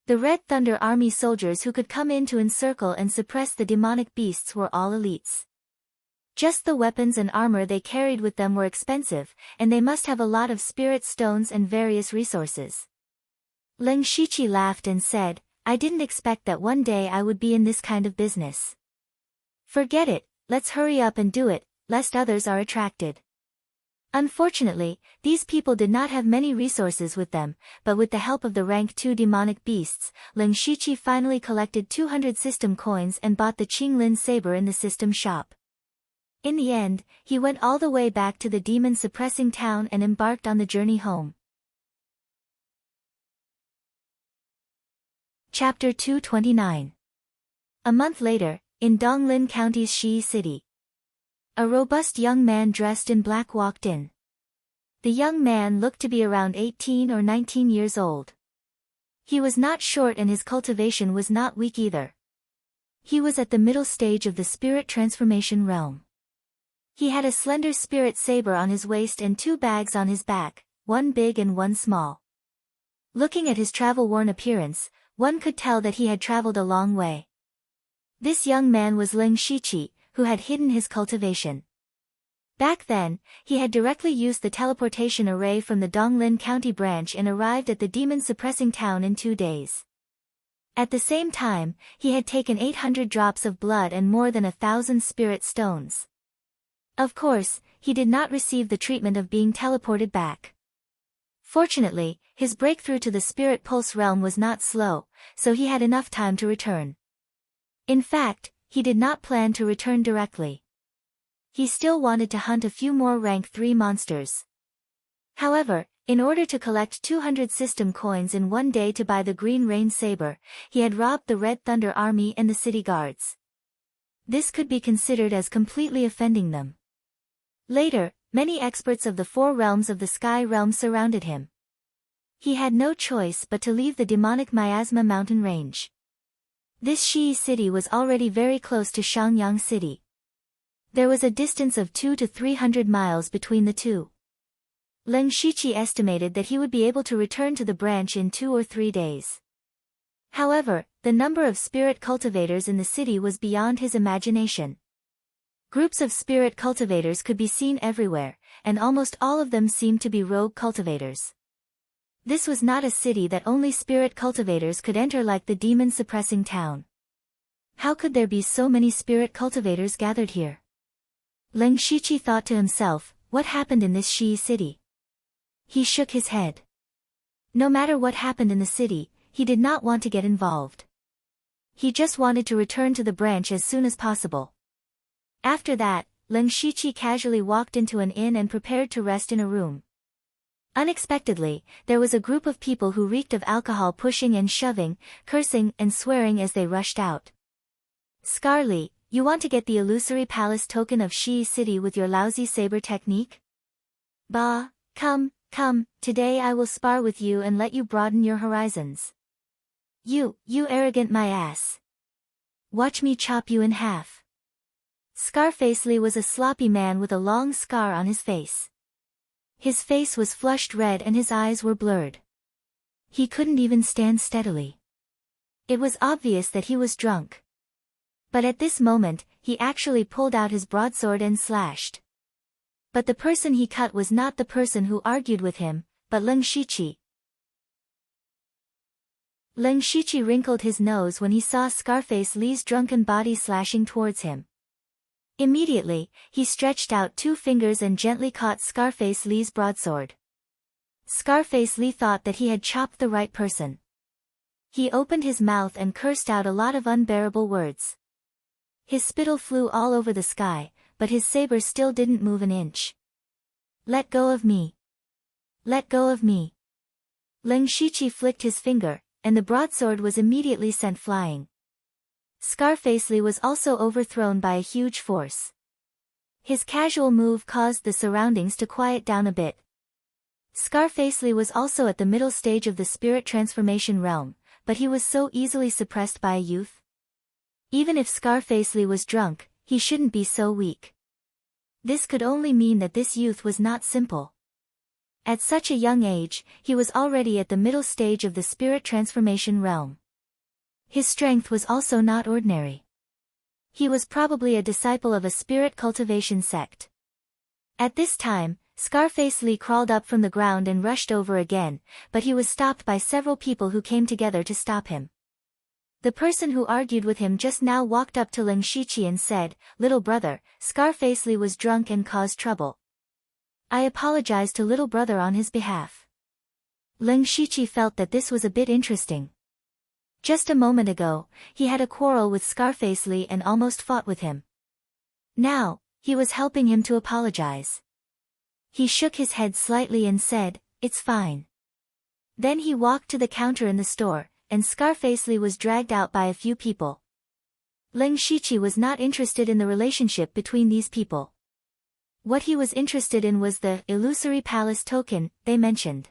The Red Thunder Army soldiers who could come in to encircle and suppress the demonic beasts were all elites. Just the weapons and armor they carried with them were expensive, and they must have a lot of spirit stones and various resources. Ling Shiqi laughed and said, "I didn't expect that one day I would be in this kind of business. Forget it, let's hurry up and do it, lest others are attracted." Unfortunately, these people did not have many resources with them, but with the help of the rank 2 demonic beasts, Ling Shiqi finally collected 200 system coins and bought the Qinglin saber in the system shop. In the end, he went all the way back to the demon-suppressing town and embarked on the journey home. Chapter 229. A month later, in Donglin County's Shi City, a robust young man dressed in black walked in. The young man looked to be around 18 or 19 years old. He was not short and his cultivation was not weak either. He was at the middle stage of the spirit transformation realm. He had a slender spirit saber on his waist and 2 bags on his back, one big and one small. Looking at his travel-worn appearance, one could tell that he had traveled a long way. This young man was Ling Shiqi, who had hidden his cultivation. Back then, he had directly used the teleportation array from the Donglin County branch and arrived at the demon-suppressing town in 2 days. At the same time, he had taken 800 drops of blood and more than 1,000 spirit stones. Of course, he did not receive the treatment of being teleported back. Fortunately, his breakthrough to the spirit pulse realm was not slow, so he had enough time to return. In fact, he did not plan to return directly. He still wanted to hunt a few more rank 3 monsters. However, in order to collect 200 system coins in one day to buy the Green Rain Saber, he had robbed the Red Thunder Army and the city guards. This could be considered as completely offending them. Later, many experts of the 4 realms of the Sky Realm surrounded him. He had no choice but to leave the demonic miasma mountain range. This Shi city was already very close to Shangyang City. There was a distance of 200 to 300 miles between the two. Ling Shiqi estimated that he would be able to return to the branch in 2 or 3 days. However, the number of spirit cultivators in the city was beyond his imagination. Groups of spirit cultivators could be seen everywhere, and almost all of them seemed to be rogue cultivators. This was not a city that only spirit cultivators could enter like the demon-suppressing town. How could there be so many spirit cultivators gathered here? Ling Shiqi thought to himself, what happened in this Shi city? He shook his head. No matter what happened in the city, he did not want to get involved. He just wanted to return to the branch as soon as possible. After that, Ling Shiqi casually walked into an inn and prepared to rest in a room. Unexpectedly, there was a group of people who reeked of alcohol pushing and shoving, cursing and swearing as they rushed out. "Scarly, you want to get the illusory palace token of Shi City with your lousy saber technique? Bah, come, today I will spar with you and let you broaden your horizons. You arrogant my ass. Watch me chop you in half." Scarfacely was a sloppy man with a long scar on his face. His face was flushed red and his eyes were blurred. He couldn't even stand steadily. It was obvious that he was drunk. But at this moment, he actually pulled out his broadsword and slashed. But the person he cut was not the person who argued with him, but Leng Shiqi. Leng Shiqi wrinkled his nose when he saw Scarface Li's drunken body slashing towards him. Immediately, he stretched out 2 fingers and gently caught Scarface Li's broadsword. Scarface Li thought that he had chopped the right person. He opened his mouth and cursed out a lot of unbearable words. His spittle flew all over the sky, but his saber still didn't move an inch. "Let go of me! Let go of me!" Leng Shiqi flicked his finger, and the broadsword was immediately sent flying. Scarface Li was also overthrown by a huge force. His casual move caused the surroundings to quiet down a bit. Scarface Li was also at the middle stage of the spirit transformation realm, but he was so easily suppressed by a youth. Even if Scarface Li was drunk, he shouldn't be so weak. This could only mean that this youth was not simple. At such a young age, he was already at the middle stage of the spirit transformation realm. His strength was also not ordinary. He was probably a disciple of a spirit cultivation sect. At this time, Scarface Li crawled up from the ground and rushed over again, but he was stopped by several people who came together to stop him. The person who argued with him just now walked up to Leng Shiqi and said, "Little brother, Scarface Li was drunk and caused trouble. I apologize to little brother on his behalf." Leng Shiqi felt that this was a bit interesting. Just a moment ago, he had a quarrel with Scarface Li and almost fought with him. Now, he was helping him to apologize. He shook his head slightly and said, "It's fine." Then he walked to the counter in the store, and Scarface Li was dragged out by a few people. Leng Shiqi was not interested in the relationship between these people. What he was interested in was the illusory palace token they mentioned.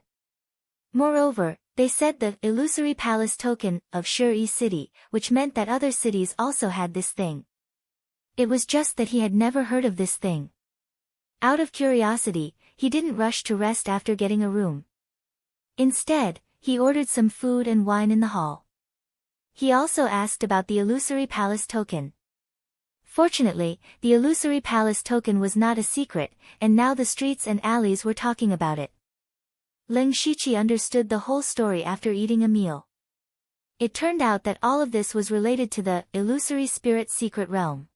Moreover, they said the illusory palace token of Shi City, which meant that other cities also had this thing. It was just that he had never heard of this thing. Out of curiosity, he didn't rush to rest after getting a room. Instead, he ordered some food and wine in the hall. He also asked about the illusory palace token. Fortunately, the illusory palace token was not a secret, and now the streets and alleys were talking about it. Leng Shiqi understood the whole story after eating a meal. It turned out that all of this was related to the illusory spirit secret realm.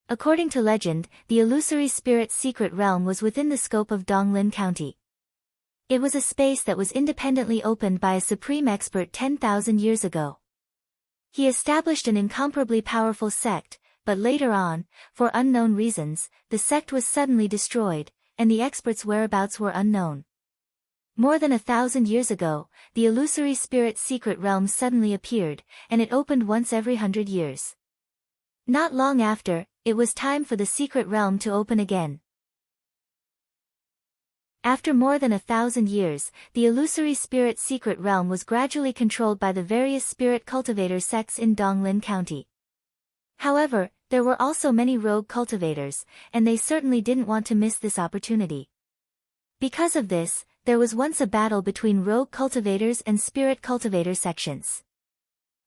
According to legend, the illusory spirit secret realm was within the scope of Donglin County. It was a space that was independently opened by a supreme expert 10,000 years ago. He established an incomparably powerful sect, but later on, for unknown reasons, the sect was suddenly destroyed, and the expert's whereabouts were unknown. More than 1,000 years ago, the illusory spirit secret realm suddenly appeared, and it opened once every 100 years. Not long after, it was time for the secret realm to open again. After more than 1,000 years, the illusory spirit secret realm was gradually controlled by the various spirit cultivator sects in Donglin County. However, there were also many rogue cultivators, and they certainly didn't want to miss this opportunity. Because of this, there was once a battle between rogue cultivators and spirit cultivator sections.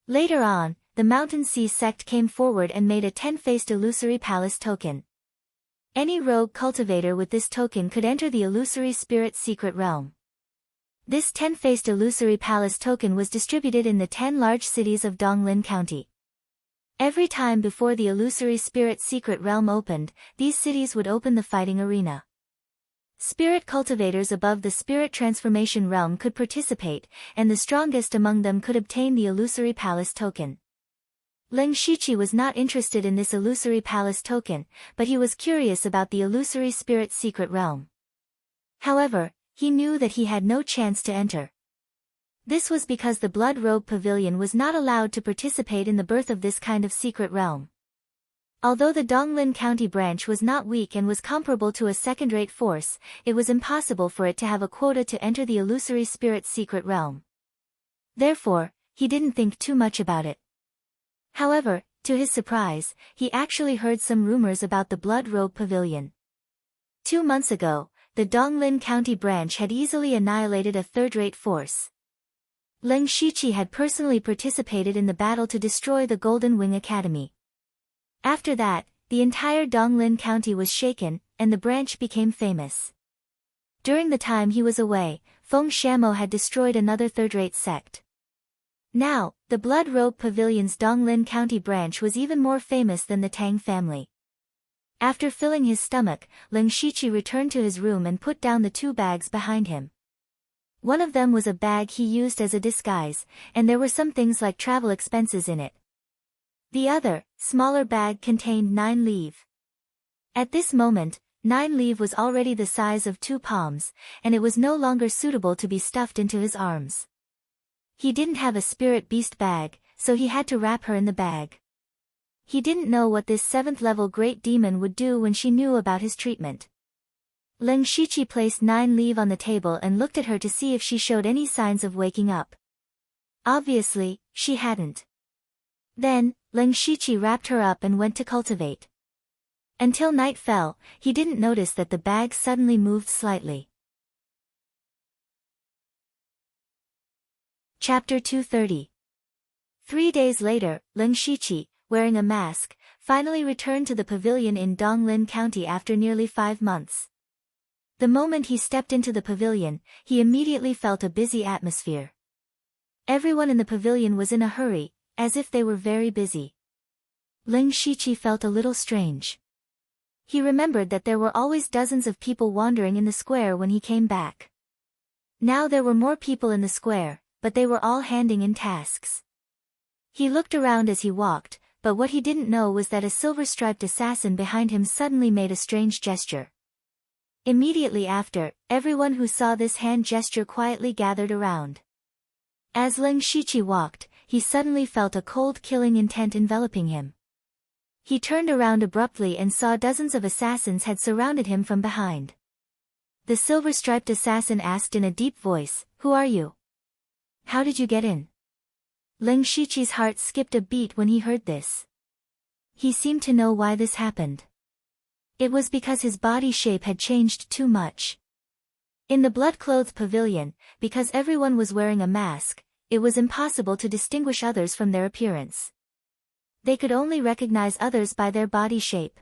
Later on, the Mountain Sea sect came forward and made a 10-faced illusory palace token. Any rogue cultivator with this token could enter the illusory spirit secret realm. This 10-faced illusory palace token was distributed in the 10 large cities of Donglin County. Every time before the illusory spirit secret realm opened, these cities would open the fighting arena. Spirit cultivators above the spirit transformation realm could participate, and the strongest among them could obtain the illusory palace token. Leng Shiqi was not interested in this illusory palace token, but he was curious about the illusory spirit secret realm. However, he knew that he had no chance to enter. This was because the Blood Robe Pavilion was not allowed to participate in the birth of this kind of secret realm. Although the Donglin County branch was not weak and was comparable to a second-rate force, it was impossible for it to have a quota to enter the illusory spirit secret realm. Therefore, he didn't think too much about it. However, to his surprise, he actually heard some rumors about the Blood Robe Pavilion. 2 months ago, the Donglin County branch had easily annihilated a third-rate force. Leng Shiqi had personally participated in the battle to destroy the Golden Wing Academy. After that, the entire Donglin County was shaken, and the branch became famous. During the time he was away, Feng Shamo had destroyed another third-rate sect. Now, the Blood Robe Pavilion's Donglin County branch was even more famous than the Tang family. After filling his stomach, Ling Shiqi returned to his room and put down the 2 bags behind him. One of them was a bag he used as a disguise, and there were some things like travel expenses in it. The other, smaller bag contained 9 leaf. At this moment, 9 leaf was already the size of 2 palms, and it was no longer suitable to be stuffed into his arms. He didn't have a spirit beast bag, so he had to wrap her in the bag. He didn't know what this 7th-level great demon would do when she knew about his treatment. Ling Shiqi placed 9 leaf on the table and looked at her to see if she showed any signs of waking up. Obviously, she hadn't. Then, Ling Shiqi wrapped her up and went to cultivate. Until night fell, he didn't notice that the bag suddenly moved slightly. Chapter 230. 3 days later, Ling Shiqi, wearing a mask, finally returned to the pavilion in Donglin County after nearly 5 months. The moment he stepped into the pavilion, he immediately felt a busy atmosphere. Everyone in the pavilion was in a hurry, as if they were very busy. Ling Shiqi felt a little strange. He remembered that there were always dozens of people wandering in the square when he came back. Now there were more people in the square, but they were all handing in tasks. He looked around as he walked, but what he didn't know was that a silver-striped assassin behind him suddenly made a strange gesture. Immediately after, everyone who saw this hand gesture quietly gathered around. As Ling Shiqi walked, he suddenly felt a cold killing intent enveloping him. He turned around abruptly and saw dozens of assassins had surrounded him from behind. The silver-striped assassin asked in a deep voice, "Who are you? How did you get in?" Ling Shiqi's heart skipped a beat when he heard this. He seemed to know why this happened. It was because his body shape had changed too much. In the blood-clothed pavilion, because everyone was wearing a mask, it was impossible to distinguish others from their appearance. They could only recognize others by their body shape.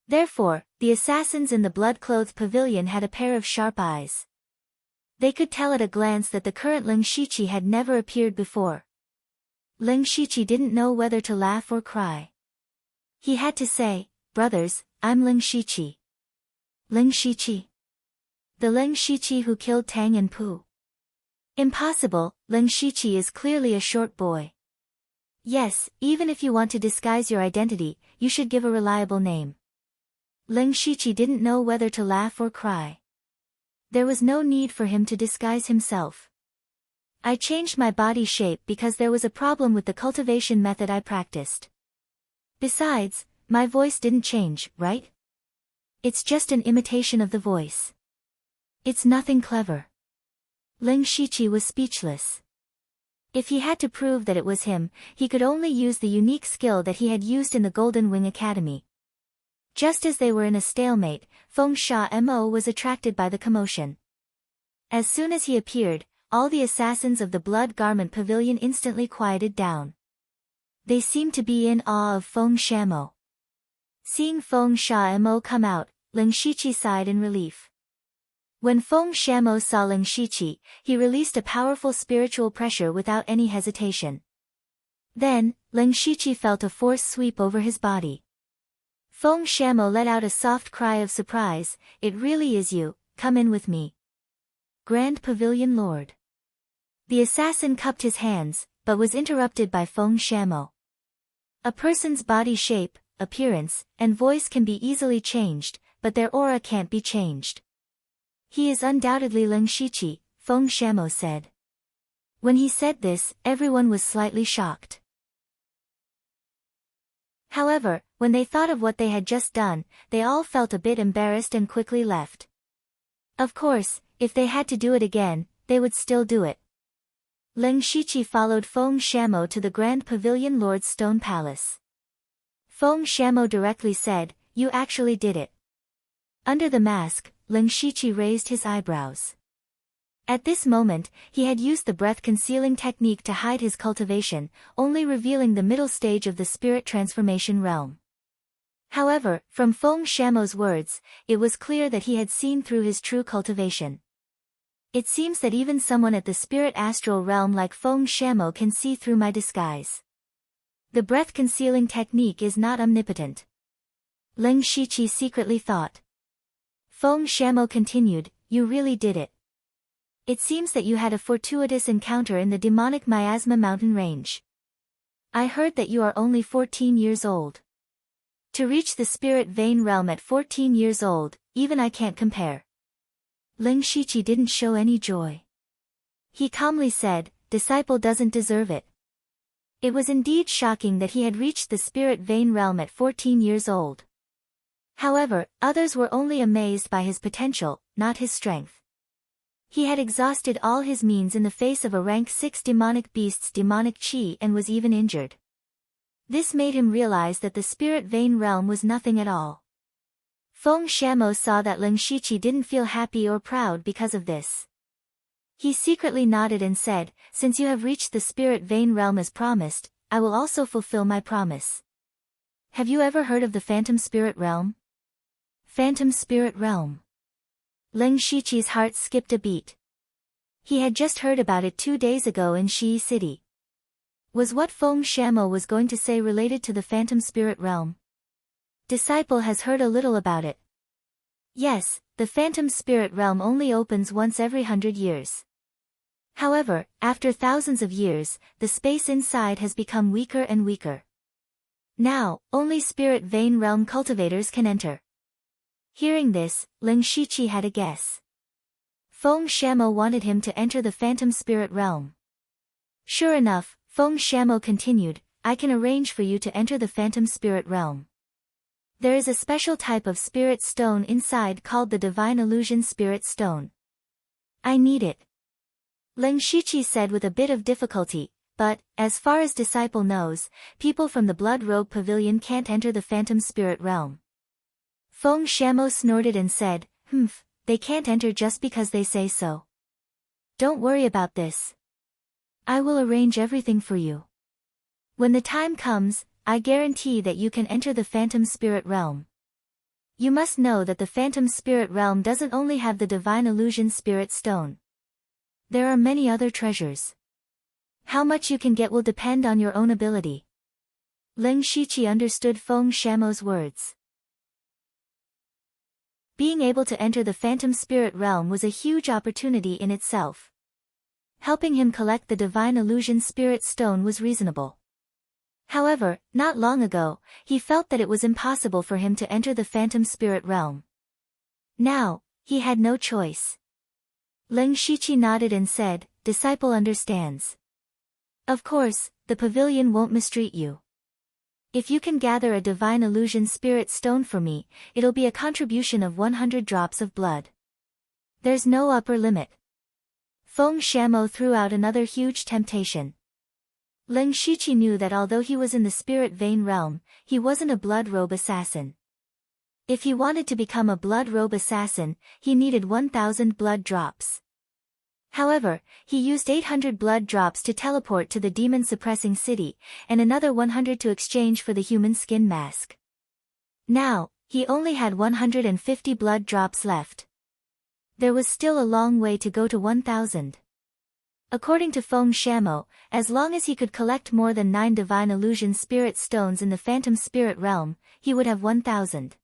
Therefore, the assassins in the blood-clothed pavilion had a pair of sharp eyes. They could tell at a glance that the current Ling Shiqi had never appeared before. Ling Shiqi didn't know whether to laugh or cry. He had to say, "Brothers, I'm Ling Shiqi." Ling Shiqi? The Ling Shiqi who killed Tang and Pu? Impossible, Ling Shiqi is clearly a short boy. Yes, even if you want to disguise your identity, you should give a reliable name. Ling Shiqi didn't know whether to laugh or cry. There was no need for him to disguise himself. I changed my body shape because there was a problem with the cultivation method I practiced. Besides, my voice didn't change, right? It's just an imitation of the voice. It's nothing clever. Ling Shiqi was speechless. If he had to prove that it was him, he could only use the unique skill that he had used in the Golden Wing Academy. Just as they were in a stalemate, Feng Shamo was attracted by the commotion. As soon as he appeared, all the assassins of the Blood Garment Pavilion instantly quieted down. They seemed to be in awe of Feng Shamo. Seeing Feng Shamo come out, Ling Shiqi sighed in relief. When Feng Shamo saw Ling Shiqi, he released a powerful spiritual pressure without any hesitation. Then, Ling Shiqi felt a force sweep over his body. Feng Shamo let out a soft cry of surprise. "It really is you, come in with me." Grand Pavilion Lord. The assassin cupped his hands, but was interrupted by Feng Shamo. A person's body shape, appearance, and voice can be easily changed, but their aura can't be changed. He is undoubtedly Ling Shiqi, Feng Shamo said. When he said this, everyone was slightly shocked. However, when they thought of what they had just done, they all felt a bit embarrassed and quickly left. Of course, if they had to do it again, they would still do it. Ling Shiqi followed Feng Shamo to the Grand Pavilion Lord's stone palace. Feng Shamo directly said, "You actually did it." Under the mask, Ling Shiqi raised his eyebrows. At this moment, he had used the breath-concealing technique to hide his cultivation, only revealing the middle stage of the spirit transformation realm. However, from Feng Shamo's words, it was clear that he had seen through his true cultivation. It seems that even someone at the spirit astral realm like Feng Shamo can see through my disguise. The breath-concealing technique is not omnipotent. Ling Shiqi secretly thought. Feng Shamo continued, you really did it. It seems that you had a fortuitous encounter in the demonic miasma mountain range. I heard that you are only 14 years old. To reach the spirit vein realm at 14 years old, even I can't compare. Ling Shiqi didn't show any joy. He calmly said, disciple doesn't deserve it. It was indeed shocking that he had reached the spirit vein realm at 14 years old. However, others were only amazed by his potential, not his strength. He had exhausted all his means in the face of a rank 6 demonic beast's demonic chi and was even injured. This made him realize that the spirit vein realm was nothing at all. Feng Shamo saw that Ling Shiqi didn't feel happy or proud because of this. He secretly nodded and said, since you have reached the spirit vein realm as promised, I will also fulfill my promise. Have you ever heard of the phantom spirit realm? Phantom spirit realm. Ling Shiqi's heart skipped a beat. He had just heard about it 2 days ago in Shi City. Was what Feng Shamo was going to say related to the phantom spirit realm? Disciple has heard a little about it. Yes, the phantom spirit realm only opens once every 100 years. However, after thousands of years, the space inside has become weaker and weaker. Now, only spirit vein realm cultivators can enter. Hearing this, Ling Shiqi had a guess. Feng Shamo wanted him to enter the phantom spirit realm. Sure enough, Feng Shamo continued, I can arrange for you to enter the phantom spirit realm. There is a special type of spirit stone inside called the Divine Illusion Spirit Stone. I need it. Ling Shiqi said with a bit of difficulty, but, as far as disciple knows, people from the Blood Robe Pavilion can't enter the phantom spirit realm. Feng Shamo snorted and said, they can't enter just because they say so. Don't worry about this. I will arrange everything for you. When the time comes, I guarantee that you can enter the phantom spirit realm. You must know that the phantom spirit realm doesn't only have the Divine Illusion Spirit Stone. There are many other treasures. How much you can get will depend on your own ability. Ling Shiqi understood Feng Shamo's words. Being able to enter the phantom spirit realm was a huge opportunity in itself. Helping him collect the Divine Illusion Spirit Stone was reasonable. However, not long ago, he felt that it was impossible for him to enter the phantom spirit realm. Now, he had no choice. Ling Shiqi nodded and said, disciple understands. Of course, the pavilion won't mistreat you. If you can gather a Divine Illusion Spirit Stone for me, it'll be a contribution of 100 drops of blood. There's no upper limit. Feng Shamo threw out another huge temptation. Ling Shiqi knew that although he was in the spirit vein realm, he wasn't a blood robe assassin. If he wanted to become a blood robe assassin, he needed 1,000 blood drops. However, he used 800 blood drops to teleport to the demon-suppressing city, and another 100 to exchange for the human skin mask. Now, he only had 150 blood drops left. There was still a long way to go to 1,000. According to Feng Shamo, as long as he could collect more than 9 Divine Illusion Spirit Stones in the Phantom Spirit Realm, he would have 1,000.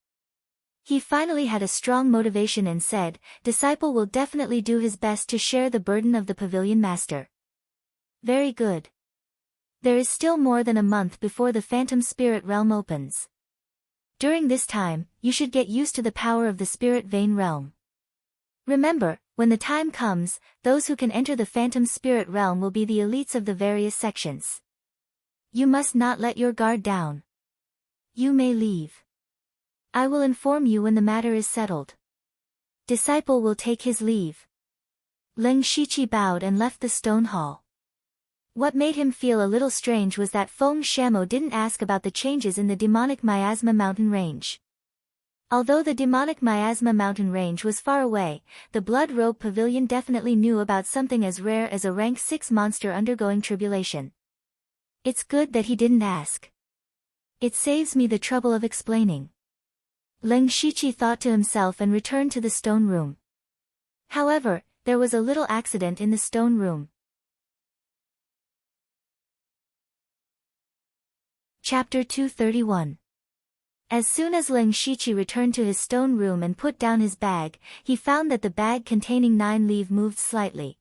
He finally had a strong motivation and said, disciple will definitely do his best to share the burden of the Pavilion Master. Very good. There is still more than a month before the Phantom Spirit Realm opens. During this time, you should get used to the power of the Spirit Vein Realm. Remember, when the time comes, those who can enter the Phantom Spirit Realm will be the elites of the various sections. You must not let your guard down. You may leave. I will inform you when the matter is settled. Disciple will take his leave. Ling Shiqi bowed and left the stone hall. What made him feel a little strange was that Feng Shamo didn't ask about the changes in the demonic miasma mountain range. Although the demonic miasma mountain range was far away, the Blood Robe Pavilion definitely knew about something as rare as a rank 6 monster undergoing tribulation. It's good that he didn't ask. It saves me the trouble of explaining. Ling Shiqi thought to himself and returned to the stone room. However, there was a little accident in the stone room. Chapter 231. As soon as Ling Shiqi returned to his stone room and put down his bag, he found that the bag containing 9 leaves moved slightly.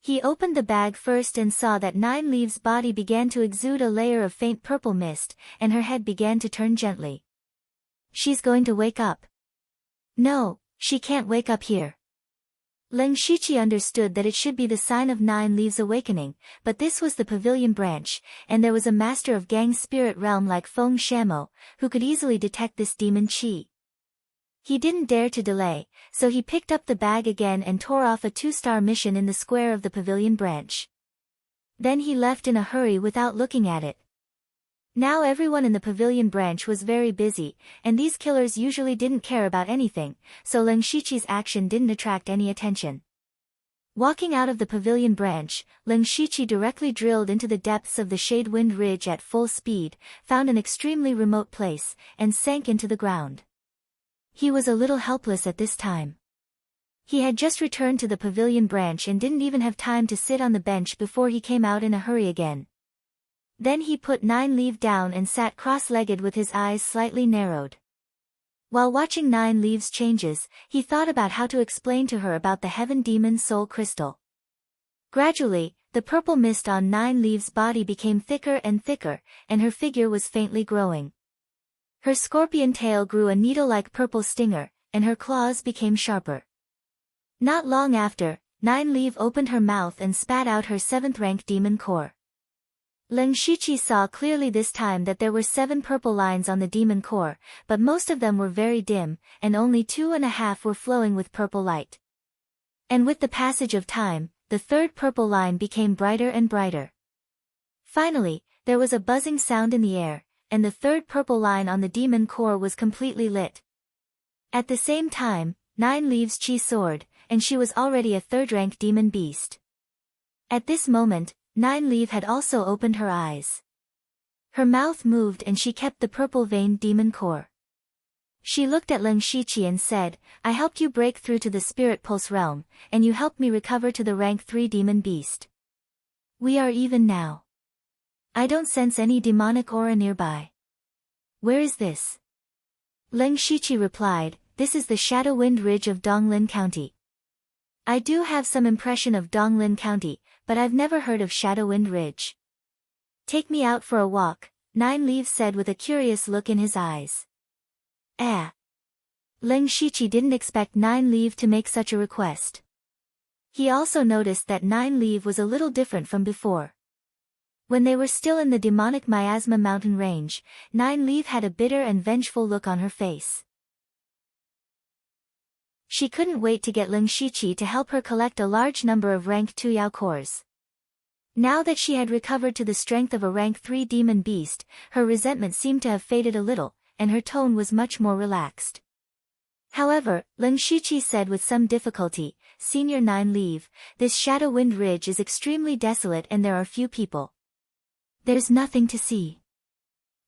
He opened the bag first and saw that 9 leaves' body began to exude a layer of faint purple mist, and her head began to turn gently. She's going to wake up. No, she can't wake up here. Ling Shiqi understood that it should be the sign of 9 leaves awakening, but this was the pavilion branch, and there was a master of Gang's spirit realm like Feng Shamo, who could easily detect this demon qi. He didn't dare to delay, so he picked up the bag again and tore off a 2-star mission in the square of the pavilion branch. Then he left in a hurry without looking at it. Now everyone in the pavilion branch was very busy, and these killers usually didn't care about anything, so Ling Shiqi's action didn't attract any attention. Walking out of the pavilion branch, Ling Shiqi directly drilled into the depths of the Shadewind Ridge at full speed, found an extremely remote place, and sank into the ground. He was a little helpless at this time. He had just returned to the pavilion branch and didn't even have time to sit on the bench before he came out in a hurry again. Then he put 9 leaves down and sat cross-legged with his eyes slightly narrowed. While watching 9 leaves changes, he thought about how to explain to her about the Heaven Demon Soul Crystal. Gradually, the purple mist on 9 leaves' body became thicker and thicker, and her figure was faintly growing. Her scorpion tail grew a needle-like purple stinger, and her claws became sharper. Not long after, 9 leaves opened her mouth and spat out her 7th-rank demon core. Ling Shiqi saw clearly this time that there were 7 purple lines on the demon core, but most of them were very dim, and only 2.5 were flowing with purple light. And with the passage of time, the 3rd purple line became brighter and brighter. Finally, there was a buzzing sound in the air, and the 3rd purple line on the demon core was completely lit. At the same time, 9 leaves chi soared, and she was already a 3rd-rank demon beast. At this moment, 9 leaves had also opened her eyes. Her mouth moved and she kept the purple-veined demon core. She looked at Ling Shiqi and said, "I helped you break through to the spirit pulse realm, and you helped me recover to the rank 3 demon beast. We are even now. I don't sense any demonic aura nearby. Where is this?" Ling Shiqi replied, "This is the Shadowwind Ridge of Donglin County. I do have some impression of Donglin County, but I've never heard of Shadowwind Ridge." "Take me out for a walk," 9 leaves said with a curious look in his eyes. Ling Shiqi didn't expect 9 leaves to make such a request. He also noticed that 9 leaves was a little different from before. When they were still in the demonic miasma mountain range, 9 leaves had a bitter and vengeful look on her face. She couldn't wait to get Ling Shiqi to help her collect a large number of rank 2 Yao cores. Now that she had recovered to the strength of a rank 3 demon beast, her resentment seemed to have faded a little, and her tone was much more relaxed. However, Ling Shiqi said with some difficulty, "Senior 9 leaves, this Shadowwind Ridge is extremely desolate and there are few people. There's nothing to see."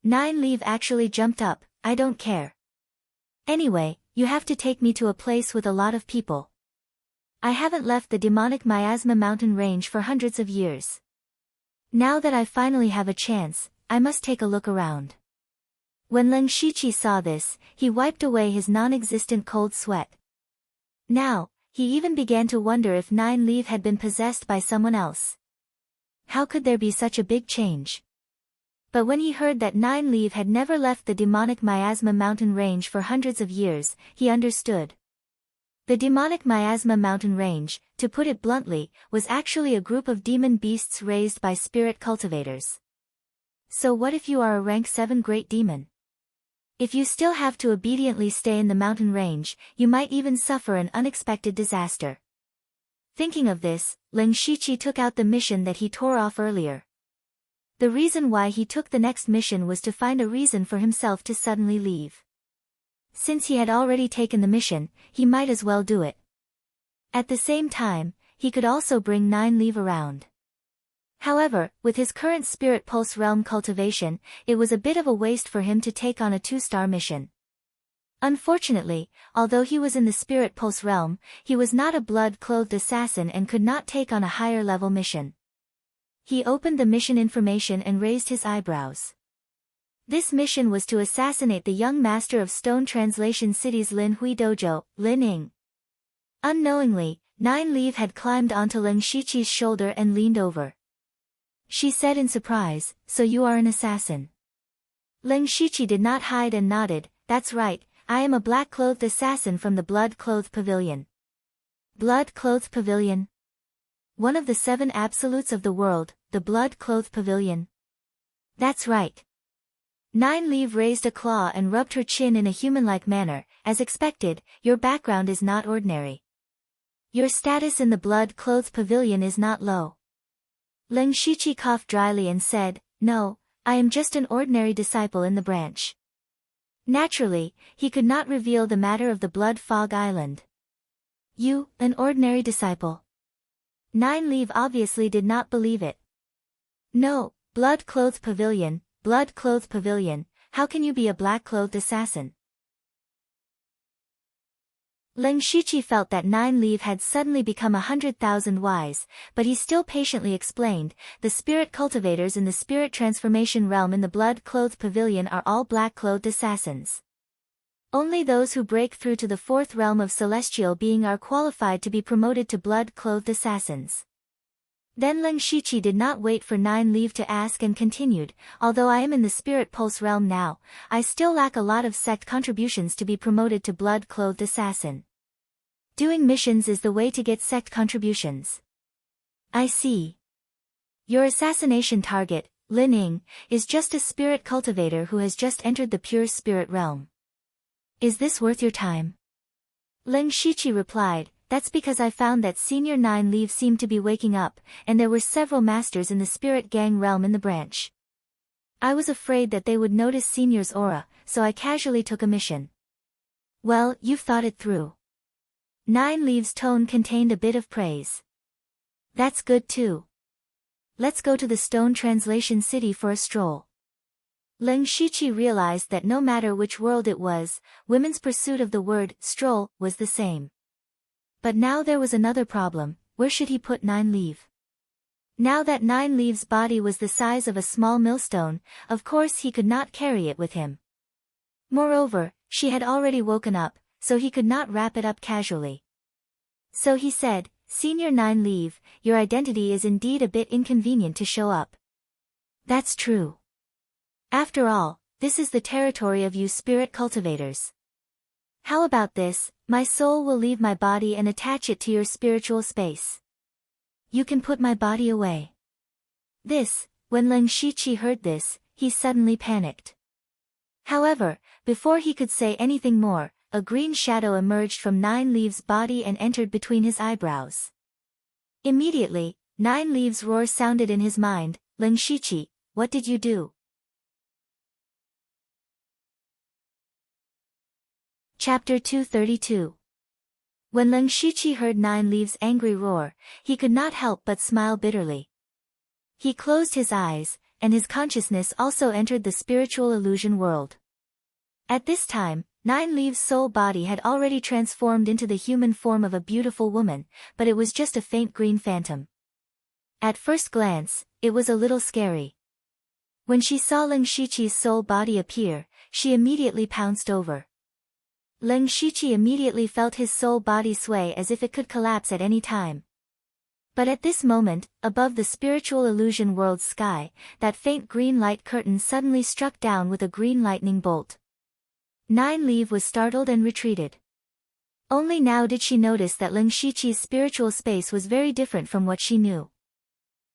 9 leaves actually jumped up, "I don't care. Anyway, you have to take me to a place with a lot of people. I haven't left the demonic miasma mountain range for hundreds of years. Now that I finally have a chance, I must take a look around." When Ling Shiqi saw this, he wiped away his non-existent cold sweat. Now, he even began to wonder if 9 leaves had been possessed by someone else. How could there be such a big change? But when he heard that 9 leaves had never left the demonic miasma mountain range for hundreds of years, he understood. The demonic miasma mountain range, to put it bluntly, was actually a group of demon beasts raised by spirit cultivators. So what if you are a rank 7 great demon? If you still have to obediently stay in the mountain range, you might even suffer an unexpected disaster. Thinking of this, Ling Shiqi took out the mission that he tore off earlier. The reason why he took the next mission was to find a reason for himself to suddenly leave. Since he had already taken the mission, he might as well do it. At the same time, he could also bring 9 leaves around. However, with his current Spirit Pulse realm cultivation, it was a bit of a waste for him to take on a 2-star mission. Unfortunately, although he was in the spirit pulse realm, he was not a blood-clothed assassin and could not take on a higher-level mission. He opened the mission information and raised his eyebrows. This mission was to assassinate the young master of Stone Translation City's Lin Hui Dojo, Lin Ying. Unknowingly, Nine Leaf had climbed onto Ling Shiqi's shoulder and leaned over. She said in surprise, "So you are an assassin." Ling Shiqi did not hide and nodded, "That's right, I am a black-clothed assassin from the Blood-Clothed Pavilion." Blood-Clothed Pavilion? One of the 7 absolutes of the world, the Blood-Clothed Pavilion. That's right. Nine Leaf raised a claw and rubbed her chin in a human-like manner. As expected, your background is not ordinary. Your status in the Blood-Clothed Pavilion is not low. Ling Shiqi coughed dryly and said, "No, I am just an ordinary disciple in the branch." Naturally, he could not reveal the matter of the Blood Fog Island. "You, an ordinary disciple?" Nine Leaf obviously did not believe it. "No, Blood-Clothed Pavilion, Blood-Clothed Pavilion, how can you be a black-clothed assassin?" Ling Shiqi felt that Nine Leaf had suddenly become 100,000 wise, but he still patiently explained, "The spirit cultivators in the spirit transformation realm in the Blood-Clothed Pavilion are all black-clothed assassins. Only those who break through to the 4th realm of celestial being are qualified to be promoted to blood-clothed assassins." Then Ling Shiqi did not wait for Nine Leaf to ask and continued, "Although I am in the spirit pulse realm now, I still lack a lot of sect contributions to be promoted to blood-clothed assassin. Doing missions is the way to get sect contributions." "I see. Your assassination target, Lin Ying, is just a spirit cultivator who has just entered the pure spirit realm. Is this worth your time?" Ling Shiqi replied, "That's because I found that Senior Nine Leaf seemed to be waking up, and there were several masters in the spirit gang realm in the branch. I was afraid that they would notice Senior's aura, so I casually took a mission." "Well, you've thought it through." Nine Leaf's tone contained a bit of praise. "That's good too. Let's go to the Stone Translation City for a stroll." Ling Shiqi realized that no matter which world it was, women's pursuit of the word stroll was the same. But now there was another problem: where should he put Nine Leaf? Now that Nine Leaf's body was the size of a small millstone, of course he could not carry it with him. Moreover, she had already woken up, so he could not wrap it up casually. So he said, "Senior Nine Leaf, your identity is indeed a bit inconvenient to show up." "That's true. After all, this is the territory of you spirit cultivators. How about this, my soul will leave my body and attach it to your spiritual space. You can put my body away." When Ling Shiqi heard this, he suddenly panicked. However, before he could say anything more, a green shadow emerged from Nine Leaf's body and entered between his eyebrows. Immediately, Nine Leaf's roar sounded in his mind, "Ling Shiqi, what did you do?" Chapter 232. When Ling Shiqi heard Nine Leaf's angry roar, he could not help but smile bitterly. He closed his eyes, and his consciousness also entered the spiritual illusion world. At this time, Nine Leaf's soul body had already transformed into the human form of a beautiful woman, but it was just a faint green phantom. At first glance, it was a little scary. When she saw Ling Shiqi's soul body appear, she immediately pounced over. Ling Shiqi immediately felt his soul body sway as if it could collapse at any time. But at this moment, above the spiritual illusion world's sky, that faint green light curtain suddenly struck down with a green lightning bolt. Nine Leaf was startled and retreated. Only now did she notice that Ling Shiqi's spiritual space was very different from what she knew.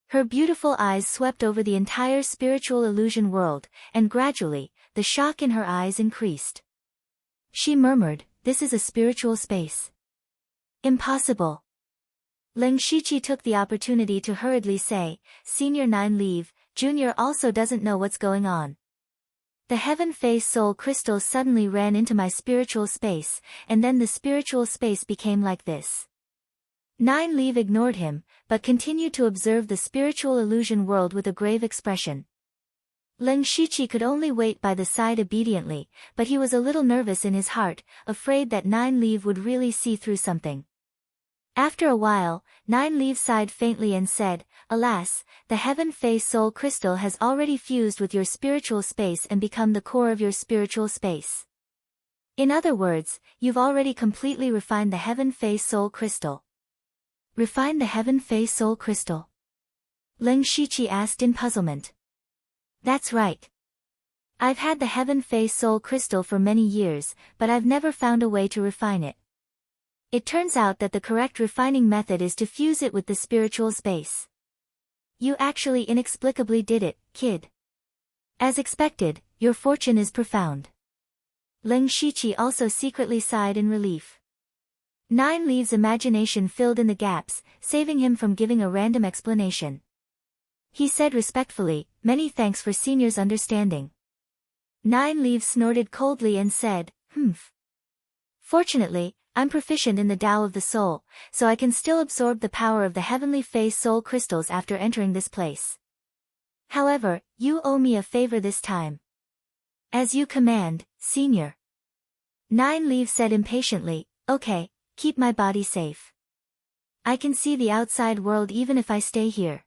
Her beautiful eyes swept over the entire spiritual illusion world, and gradually, the shock in her eyes increased. She murmured, "This is a spiritual space. Impossible." Ling Shiqi took the opportunity to hurriedly say, "Senior Nine Leaf, Junior also doesn't know what's going on. The Heaven Face Soul Crystal suddenly ran into my spiritual space, and then the spiritual space became like this." Nine Leaf ignored him, but continued to observe the spiritual illusion world with a grave expression. Leng Shiqi could only wait by the side obediently, but he was a little nervous in his heart, afraid that Nine Leaf would really see through something. After a while, Nine Leaf sighed faintly and said, "Alas, the Heaven Face Soul Crystal has already fused with your spiritual space and become the core of your spiritual space. In other words, you've already completely refined the Heaven Face Soul Crystal." "Refined the Heaven Face Soul Crystal?" Leng Shiqi asked in puzzlement. "That's right. I've had the Heaven Face Soul Crystal for many years, but I've never found a way to refine it. It turns out that the correct refining method is to fuse it with the spiritual space. You actually inexplicably did it, kid. As expected, your fortune is profound." Leng Shiqi also secretly sighed in relief. Nine Leaves' imagination filled in the gaps, saving him from giving a random explanation. He said respectfully, "Many thanks for Senior's understanding." Nine Leaves snorted coldly and said, "Humph. Fortunately, I'm proficient in the Tao of the Soul, so I can still absorb the power of the Heavenly Face Soul Crystals after entering this place. However, you owe me a favor this time." "As you command, Senior." Nine Leaves said impatiently, "Okay, keep my body safe. I can see the outside world even if I stay here.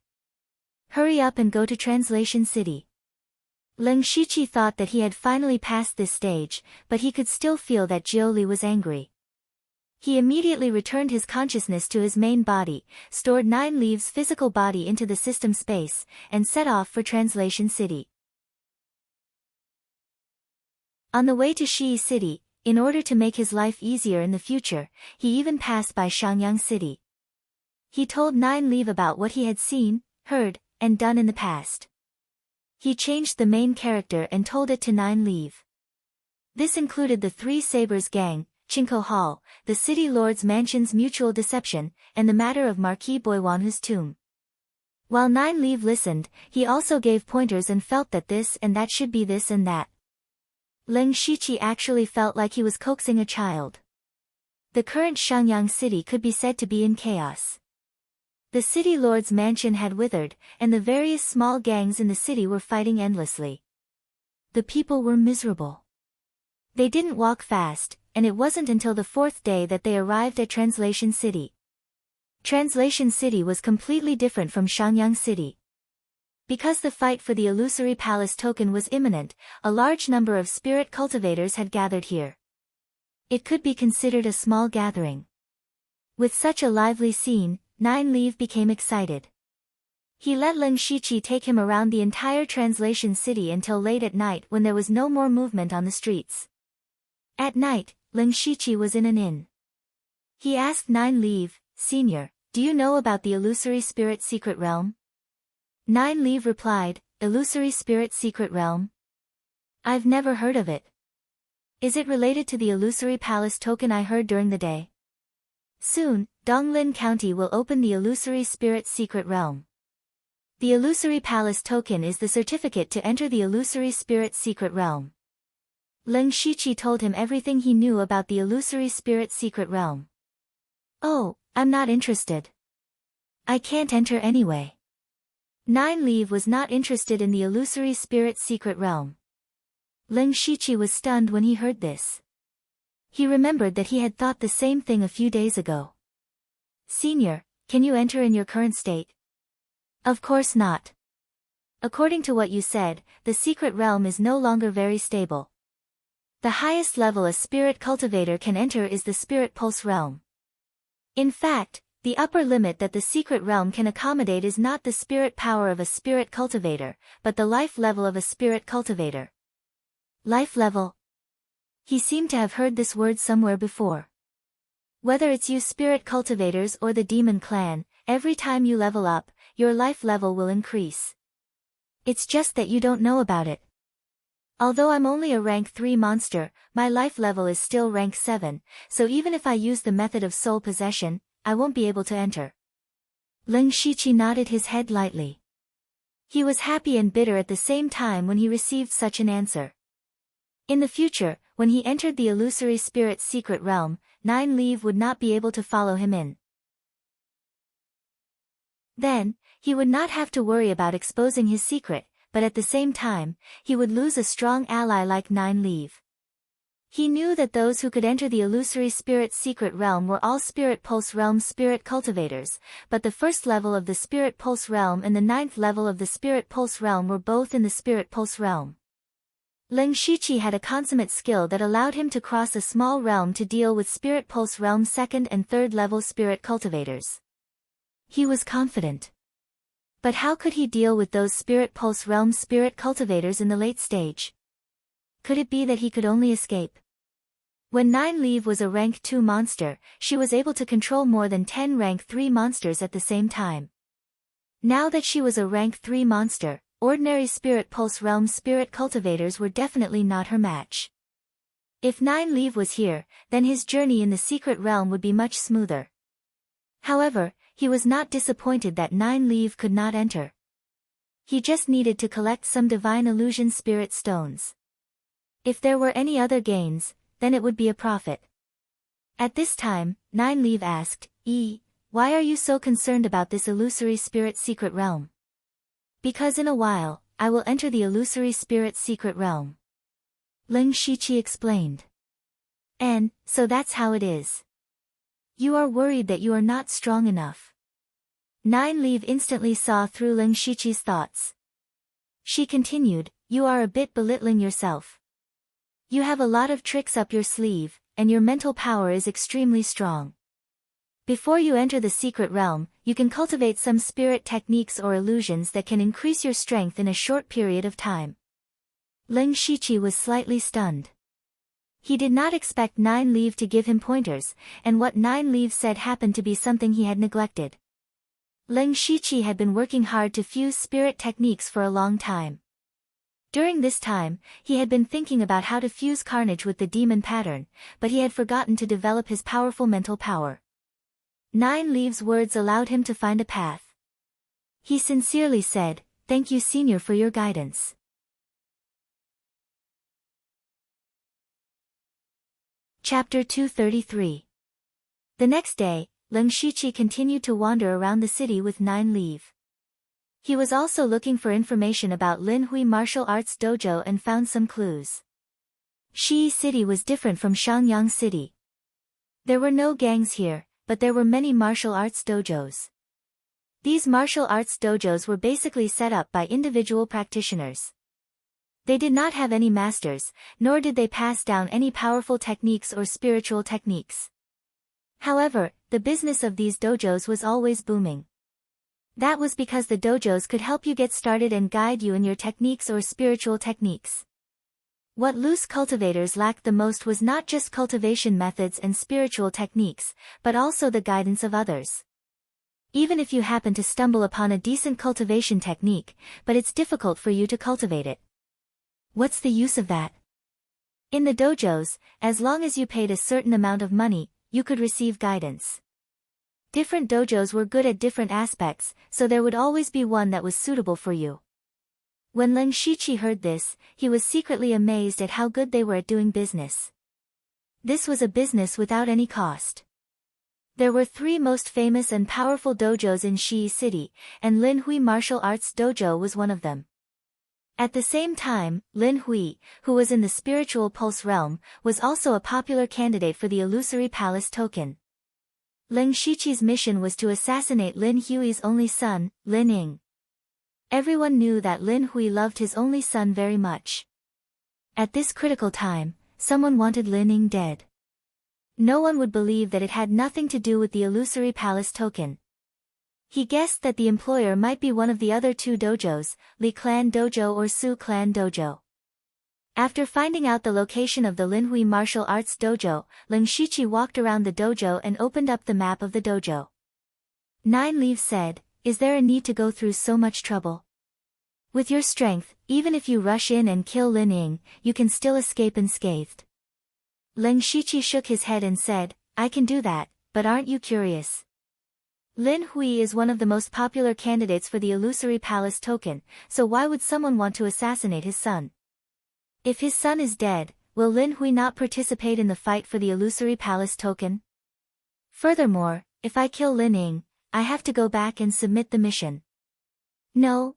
Hurry up and go to Translation City." Leng Shiqi thought that he had finally passed this stage, but he could still feel that Jiuli was angry. He immediately returned his consciousness to his main body, stored Nine Leaves' physical body into the system space, and set off for Translation City. On the way to Shi City, in order to make his life easier in the future, he even passed by Shangyang City. He told Nine Leaf about what he had seen, heard, and done in the past. He changed the main character and told it to Nine Leaf. This included the Three Sabers gang, Chinko Hall, the City Lord's Mansion's mutual deception, and the matter of Marquis Boiwanhu's tomb. While Nine Leaf listened, he also gave pointers and felt that this and that should be this and that. Leng Shiqi actually felt like he was coaxing a child. The current Shangyang City could be said to be in chaos. The City Lord's mansion had withered, and the various small gangs in the city were fighting endlessly. The people were miserable. They didn't walk fast, and it wasn't until the fourth day that they arrived at Translation City. Translation City was completely different from Shangyang City. Because the fight for the illusory palace token was imminent, a large number of spirit cultivators had gathered here. It could be considered a small gathering. With such a lively scene, Nine Leaf became excited. He let Leng Shiqi take him around the entire Translation City until late at night when there was no more movement on the streets. At night, Leng Shiqi was in an inn. He asked Nine Leaf, "Senior, do you know about the illusory spirit secret realm?" Nine Leaf replied, "Illusory spirit secret realm? I've never heard of it. Is it related to the illusory palace token I heard during the day?" Soon, Donglin County will open the illusory spirit secret realm. The illusory palace token is the certificate to enter the illusory spirit secret realm. Leng Shiqi told him everything he knew about the illusory spirit secret realm. "Oh, I'm not interested. I can't enter anyway." Nine Leaf was not interested in the illusory spirit secret realm. Leng Shiqi was stunned when he heard this. He remembered that he had thought the same thing a few days ago. "Senior, can you enter in your current state?" "Of course not. According to what you said, the secret realm is no longer very stable. The highest level a spirit cultivator can enter is the spirit pulse realm. In fact, the upper limit that the secret realm can accommodate is not the spirit power of a spirit cultivator, but the life level of a spirit cultivator." Life level? He seemed to have heard this word somewhere before. Whether it's you spirit cultivators or the demon clan, every time you level up, your life level will increase. It's just that you don't know about it. Although I'm only a rank 3 monster, my life level is still rank 7, so even if I use the method of soul possession, I won't be able to enter. Leng Shiqi nodded his head lightly. He was happy and bitter at the same time when he received such an answer. In the future, when he entered the illusory spirit's secret realm, Nine Leaf would not be able to follow him in. Then, he would not have to worry about exposing his secret, but at the same time, he would lose a strong ally like Nine Leaf. He knew that those who could enter the illusory spirit secret realm were all Spirit Pulse Realm spirit cultivators, but the first level of the Spirit Pulse Realm and the 9th level of the Spirit Pulse Realm were both in the Spirit Pulse Realm. Ling Shiqi had a consummate skill that allowed him to cross a small realm to deal with Spirit Pulse Realm 2nd and 3rd level spirit cultivators. He was confident. But how could he deal with those Spirit Pulse Realm spirit cultivators in the late stage? Could it be that he could only escape? When Nine Leaf was a rank 2 monster, she was able to control more than 10 rank 3 monsters at the same time. Now that she was a rank 3 monster, ordinary Spirit Pulse Realm spirit cultivators were definitely not her match. If Nine Leaf was here, then his journey in the secret realm would be much smoother. However, he was not disappointed that Nine Leaf could not enter. He just needed to collect some divine illusion spirit stones. If there were any other gains, then it would be a profit. At this time, Nine Leaf asked, why are you so concerned about this illusory spirit secret realm? Because in a while, I will enter the illusory spirit secret realm. Ling Shiqi explained. And, so that's how it is. You are worried that you are not strong enough. Nine Leaf instantly saw through Ling Shiqi's thoughts. She continued, you are a bit belittling yourself. You have a lot of tricks up your sleeve, and your mental power is extremely strong. Before you enter the secret realm, you can cultivate some spirit techniques or illusions that can increase your strength in a short period of time. Ling Shiqi was slightly stunned. He did not expect Nine Leaf to give him pointers, and what Nine Leaf said happened to be something he had neglected. Ling Shiqi had been working hard to fuse spirit techniques for a long time. During this time, he had been thinking about how to fuse carnage with the demon pattern, but he had forgotten to develop his powerful mental power. Nine Leaf's words allowed him to find a path. He sincerely said, "Thank you, Senior, for your guidance." Chapter 233. The next day, Ling Shiqi continued to wander around the city with Nine Leaf. He was also looking for information about Lin Hui Martial Arts Dojo and found some clues. Shi City was different from Shangyang City. There were no gangs here, but there were many martial arts dojos. These martial arts dojos were basically set up by individual practitioners. They did not have any masters, nor did they pass down any powerful techniques or spiritual techniques. However, the business of these dojos was always booming. That was because the dojos could help you get started and guide you in your techniques or spiritual techniques. What loose cultivators lacked the most was not just cultivation methods and spiritual techniques, but also the guidance of others. Even if you happen to stumble upon a decent cultivation technique, but it's difficult for you to cultivate it. What's the use of that? In the dojos, as long as you paid a certain amount of money, you could receive guidance. Different dojos were good at different aspects, so there would always be one that was suitable for you. When Ling Shiqi heard this, he was secretly amazed at how good they were at doing business. This was a business without any cost. There were 3 most famous and powerful dojos in Shi City, and Lin Hui Martial Arts Dojo was one of them. At the same time, Lin Hui, who was in the spiritual pulse realm, was also a popular candidate for the illusory palace token. Ling Shiqi's mission was to assassinate Lin Hui's only son, Lin Ying. Everyone knew that Lin Hui loved his only son very much. At this critical time, someone wanted Lin Ying dead. No one would believe that it had nothing to do with the illusory palace token. He guessed that the employer might be one of the other 2 dojos, Li Clan Dojo or Su Clan Dojo. After finding out the location of the Lin Hui Martial Arts Dojo, Ling Shiqi walked around the dojo and opened up the map of the dojo. Nine Leaf said, "Is there a need to go through so much trouble? With your strength, even if you rush in and kill Lin Ying, you can still escape unscathed." Ling Shiqi shook his head and said, "I can do that, but aren't you curious? Lin Hui is one of the most popular candidates for the illusory palace token, so why would someone want to assassinate his son? If his son is dead, will Lin Hui not participate in the fight for the illusory palace token? Furthermore, if I kill Lin Ying, I have to go back and submit the mission." No,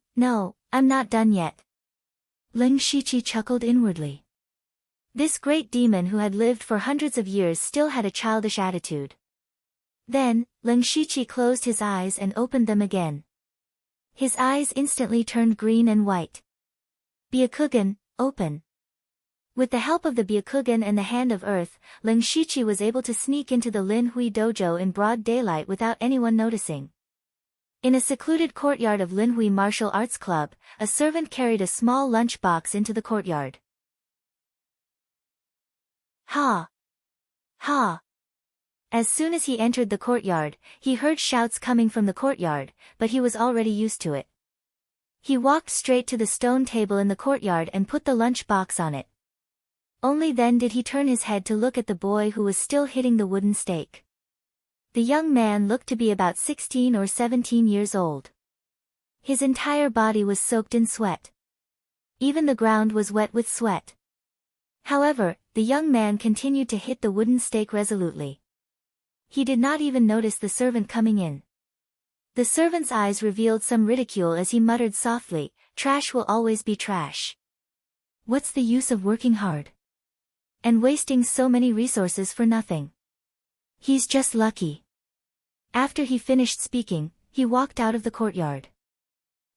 I'm not done yet," Ling Shiqi chuckled inwardly. This great demon who had lived for hundreds of years still had a childish attitude. Then, Ling Shiqi closed his eyes and opened them again. His eyes instantly turned green and white. Byakugan, open. With the help of the Byakugan and the Hand of Earth, Ling Shiqi was able to sneak into the Lin Hui dojo in broad daylight without anyone noticing. In a secluded courtyard of Lin Hui Martial Arts Club, a servant carried a small lunch box into the courtyard. Ha! Ha! As soon as he entered the courtyard, he heard shouts coming from the courtyard, but he was already used to it. He walked straight to the stone table in the courtyard and put the lunch box on it. Only then did he turn his head to look at the boy who was still hitting the wooden stake. The young man looked to be about 16 or 17 years old. His entire body was soaked in sweat. Even the ground was wet with sweat. However, the young man continued to hit the wooden stake resolutely. He did not even notice the servant coming in. The servant's eyes revealed some ridicule as he muttered softly, "Trash will always be trash. What's the use of working hard? And wasting so many resources for nothing? He's just lucky." After he finished speaking, he walked out of the courtyard.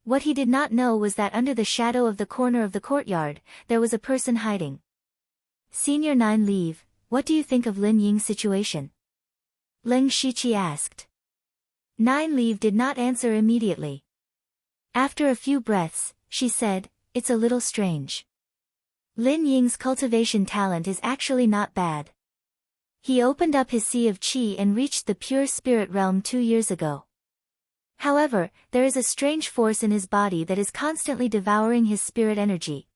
What he did not know was that under the shadow of the corner of the courtyard, there was a person hiding. "Senior 9 Leave, what do you think of Lin Ying's situation?" Ling Shiqi asked. 9 Leave did not answer immediately. After a few breaths, she said, "It's a little strange. Lin Ying's cultivation talent is actually not bad. He opened up his sea of qi and reached the pure spirit realm 2 years ago. However, there is a strange force in his body that is constantly devouring his spirit energy.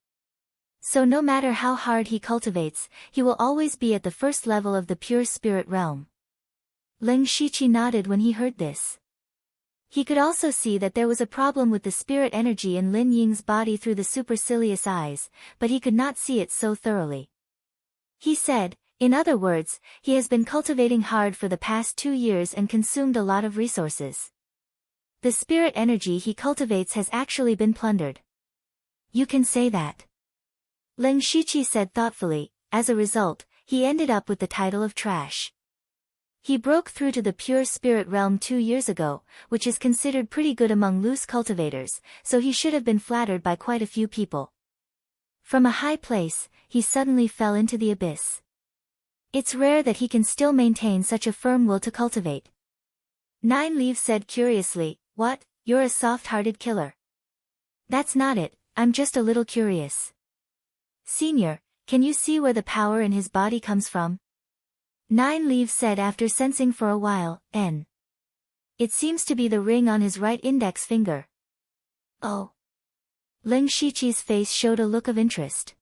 So no matter how hard he cultivates, he will always be at the first level of the pure spirit realm." Ling Shiqi nodded when he heard this. He could also see that there was a problem with the spirit energy in Lin Ying's body through the supercilious eyes, but he could not see it so thoroughly. He said, "In other words, he has been cultivating hard for the past 2 years and consumed a lot of resources. The spirit energy he cultivates has actually been plundered." "You can say that," Ling Shiqi said thoughtfully. As a result, he ended up with the title of trash. He broke through to the pure spirit realm 2 years ago, which is considered pretty good among loose cultivators, so he should have been flattered by quite a few people. From a high place, he suddenly fell into the abyss. It's rare that he can still maintain such a firm will to cultivate. 9 Leave said curiously, "What, you're a soft-hearted killer?" "That's not it, I'm just a little curious." "Senior, can you see where the power in his body comes from?" 9 Leave said after sensing for a while, "It seems to be the ring on his right index finger." "Oh." Ling Shiqi's face showed a look of interest.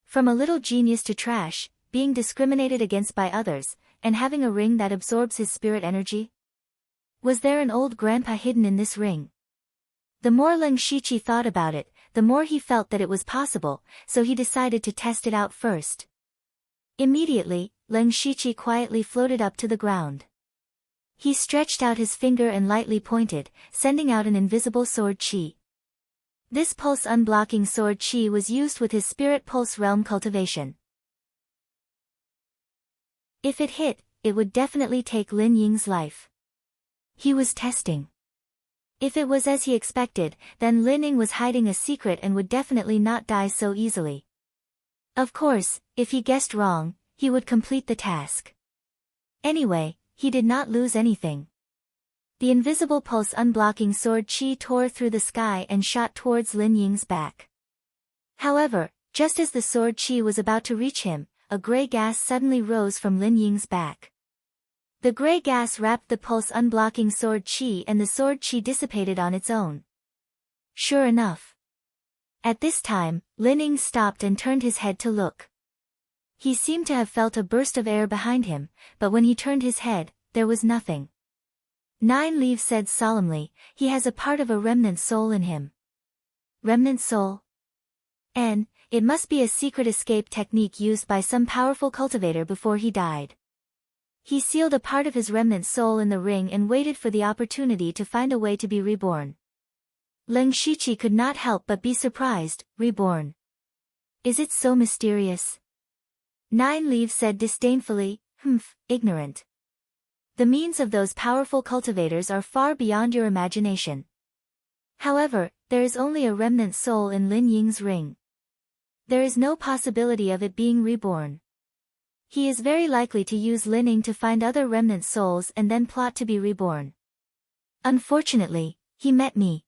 From a little genius to trash, being discriminated against by others, and having a ring that absorbs his spirit energy? Was there an old grandpa hidden in this ring? The more Ling Shiqi thought about it, the more he felt that it was possible, so he decided to test it out first. Immediately, Ling Shiqi quietly floated up to the ground. He stretched out his finger and lightly pointed, sending out an invisible sword qi. This pulse unblocking sword qi was used with his spirit pulse realm cultivation. If it hit, it would definitely take Lin Ying's life. He was testing. If it was as he expected, then Lin Ying was hiding a secret and would definitely not die so easily. Of course, if he guessed wrong, he would complete the task. Anyway, he did not lose anything. The invisible pulse unblocking sword qi tore through the sky and shot towards Lin Ying's back. However, just as the sword qi was about to reach him, a gray gas suddenly rose from Lin Ying's back. The gray gas wrapped the pulse unblocking sword qi and the sword qi dissipated on its own. Sure enough. At this time, Lin Ying stopped and turned his head to look. He seemed to have felt a burst of air behind him, but when he turned his head, there was nothing. 9 Leave said solemnly, "He has a part of a remnant soul in him." Remnant soul? And, it must be a secret escape technique used by some powerful cultivator before he died. He sealed a part of his remnant soul in the ring and waited for the opportunity to find a way to be reborn. Leng Shiqi could not help but be surprised. Reborn. Is it so mysterious? 9 Leaves said disdainfully. Ignorant. The means of those powerful cultivators are far beyond your imagination. However, there is only a remnant soul in Lin Ying's ring. There is no possibility of it being reborn. He is very likely to use Lin Ying to find other remnant souls and then plot to be reborn. Unfortunately, he met me.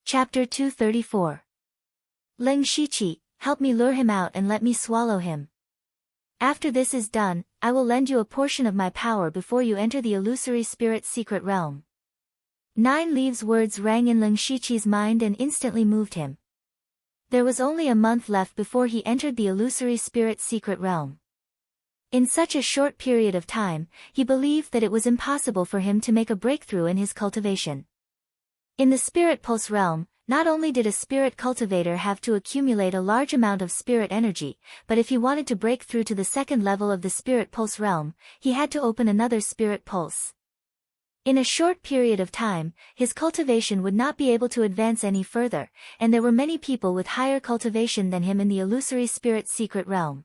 Chapter 234. Leng Shiqi, help me lure him out and let me swallow him. After this is done, I will lend you a portion of my power before you enter the illusory spirit's secret realm. 9 Leaves' words rang in Leng Shiqi's mind and instantly moved him. There was only a month left before he entered the illusory spirit's secret realm. In such a short period of time, he believed that it was impossible for him to make a breakthrough in his cultivation. In the spirit pulse realm, not only did a spirit cultivator have to accumulate a large amount of spirit energy, but if he wanted to break through to the second level of the spirit pulse realm, he had to open another spirit pulse. In a short period of time, his cultivation would not be able to advance any further, and there were many people with higher cultivation than him in the illusory spirit secret realm.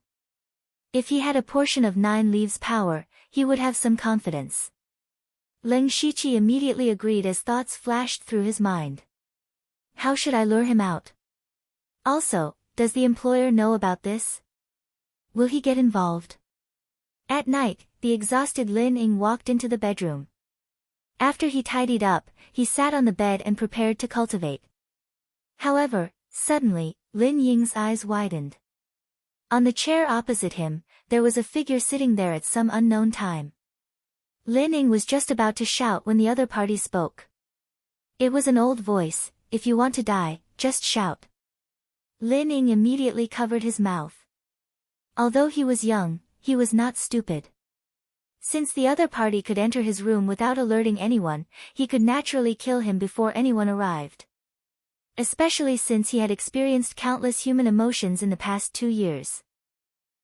If he had a portion of 9 Leaves' power, he would have some confidence. Leng Shiqi immediately agreed as thoughts flashed through his mind. How should I lure him out? Also, does the employer know about this? Will he get involved? At night, the exhausted Lin Ying walked into the bedroom. After he tidied up, he sat on the bed and prepared to cultivate. However, suddenly, Lin Ying's eyes widened. On the chair opposite him, there was a figure sitting there at some unknown time. Lin Ying was just about to shout when the other party spoke. It was an old voice. If you want to die, just shout. Lin Ying immediately covered his mouth. Although he was young, he was not stupid. Since the other party could enter his room without alerting anyone, he could naturally kill him before anyone arrived. Especially since he had experienced countless human emotions in the past 2 years.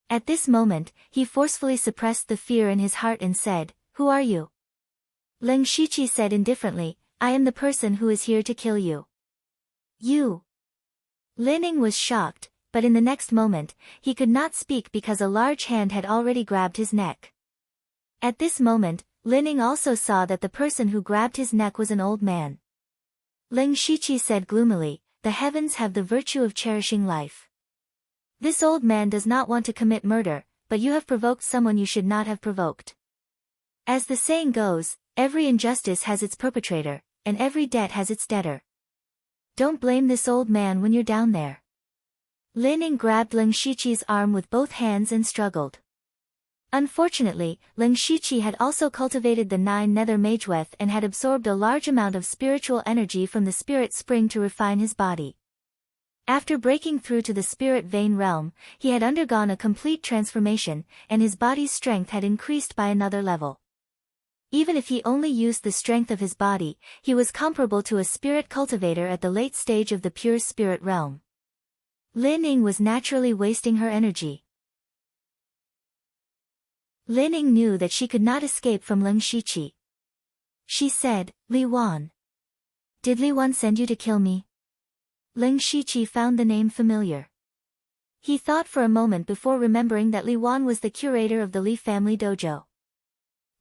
At this moment, he forcefully suppressed the fear in his heart and said, "Who are you?" Leng Shiqi said indifferently, "I am the person who is here to kill you." You. Lin Ying was shocked, but in the next moment, he could not speak because a large hand had already grabbed his neck. At this moment, Lin Ying also saw that the person who grabbed his neck was an old man. Leng Shiqi said gloomily, "The heavens have the virtue of cherishing life. This old man does not want to commit murder, but you have provoked someone you should not have provoked. As the saying goes, every injustice has its perpetrator, and every debt has its debtor. Don't blame this old man when you're down there." Lin Ying grabbed Leng Shiqi's arm with both hands and struggled. Unfortunately, Leng Shiqi had also cultivated the 9 Nether Mageweth and had absorbed a large amount of spiritual energy from the spirit spring to refine his body. After breaking through to the spirit vein realm, he had undergone a complete transformation, and his body's strength had increased by another level. Even if he only used the strength of his body, he was comparable to a spirit cultivator at the late stage of the pure spirit realm. Lin Ying was naturally wasting her energy. Lin Ying knew that she could not escape from Leng Shiqi. She said, "Li Wan. Did Li Wan send you to kill me?" Leng Shiqi found the name familiar. He thought for a moment before remembering that Li Wan was the curator of the Li family dojo.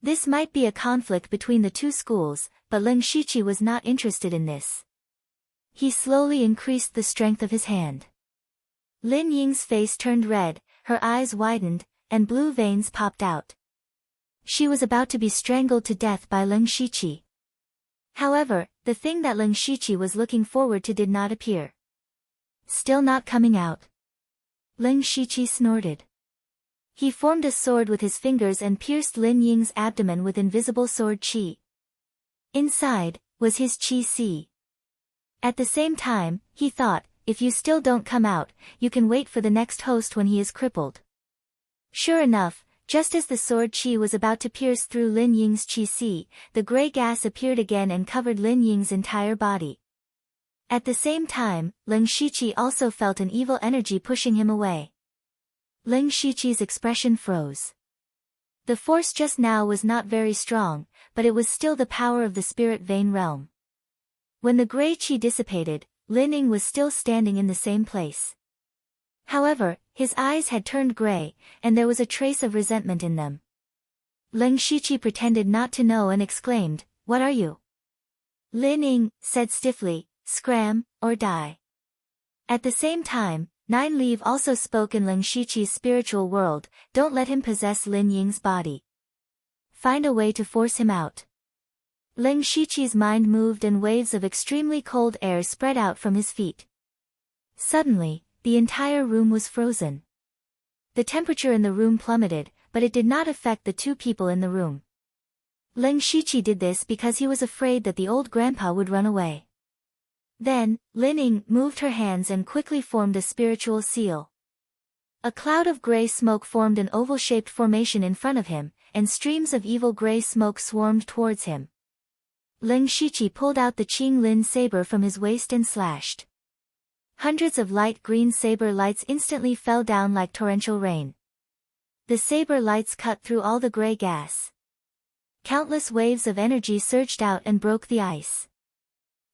This might be a conflict between the two schools, but Leng Shiqi was not interested in this. He slowly increased the strength of his hand. Lin Ying's face turned red, her eyes widened, and blue veins popped out. She was about to be strangled to death by Leng Shiqi. However, the thing that Leng Shiqi was looking forward to did not appear. Still not coming out. Leng Shiqi snorted. He formed a sword with his fingers and pierced Lin Ying's abdomen with invisible sword qi. Inside, was his qi si. At the same time, he thought, if you still don't come out, you can wait for the next host when he is crippled. Sure enough, just as the sword qi was about to pierce through Lin Ying's qi si, the gray gas appeared again and covered Lin Ying's entire body. At the same time, Leng Shiqi also felt an evil energy pushing him away. Leng Shiqi's expression froze. The force just now was not very strong, but it was still the power of the spirit vein realm. When the gray qi dissipated, Lin Ying was still standing in the same place. However, his eyes had turned gray, and there was a trace of resentment in them. Lin Shiqi pretended not to know and exclaimed, "What are you?" Lin Ying said stiffly, "Scram, or die." At the same time, Nine Leaf also spoke in Lin Shiqi's spiritual world, "Don't let him possess Lin Ying's body. Find a way to force him out." Lin Shiqi's mind moved and waves of extremely cold air spread out from his feet. Suddenly, the entire room was frozen. The temperature in the room plummeted, but it did not affect the two people in the room. Lin Shiqi did this because he was afraid that the old grandpa would run away. Then, Lin Ying moved her hands and quickly formed a spiritual seal. A cloud of gray smoke formed an oval-shaped formation in front of him, and streams of evil gray smoke swarmed towards him. Lin Shiqi pulled out the Qing Lin saber from his waist and slashed. Hundreds of light green saber lights instantly fell down like torrential rain. The saber lights cut through all the gray gas. Countless waves of energy surged out and broke the ice.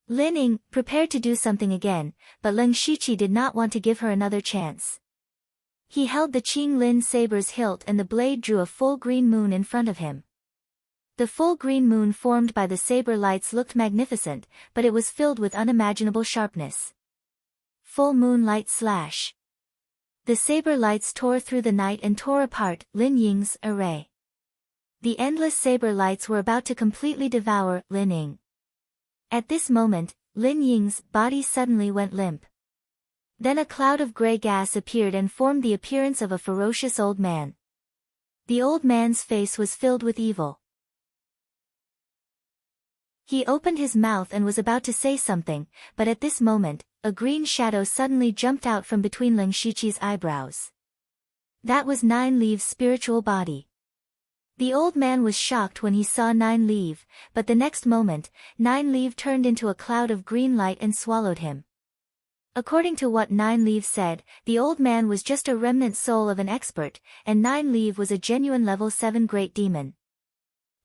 Lin Ying prepared to do something again, but Lin Shiqi did not want to give her another chance. He held the Qing Lin saber's hilt and the blade drew a full green moon in front of him. The full green moon formed by the saber lights looked magnificent, but it was filled with unimaginable sharpness. Full moon light slash. The saber lights tore through the night and tore apart Lin Ying's array. The endless saber lights were about to completely devour Lin Ying. At this moment, Lin Ying's body suddenly went limp. Then a cloud of gray gas appeared and formed the appearance of a ferocious old man. The old man's face was filled with evil. He opened his mouth and was about to say something, but at this moment, a green shadow suddenly jumped out from between Lin Shiqi's eyebrows. That was Nine Leaf's spiritual body. The old man was shocked when he saw Nine Leaf, but the next moment, Nine Leaf turned into a cloud of green light and swallowed him. According to what Nine Leaf said, the old man was just a remnant soul of an expert, and Nine Leaf was a genuine level 7 great demon.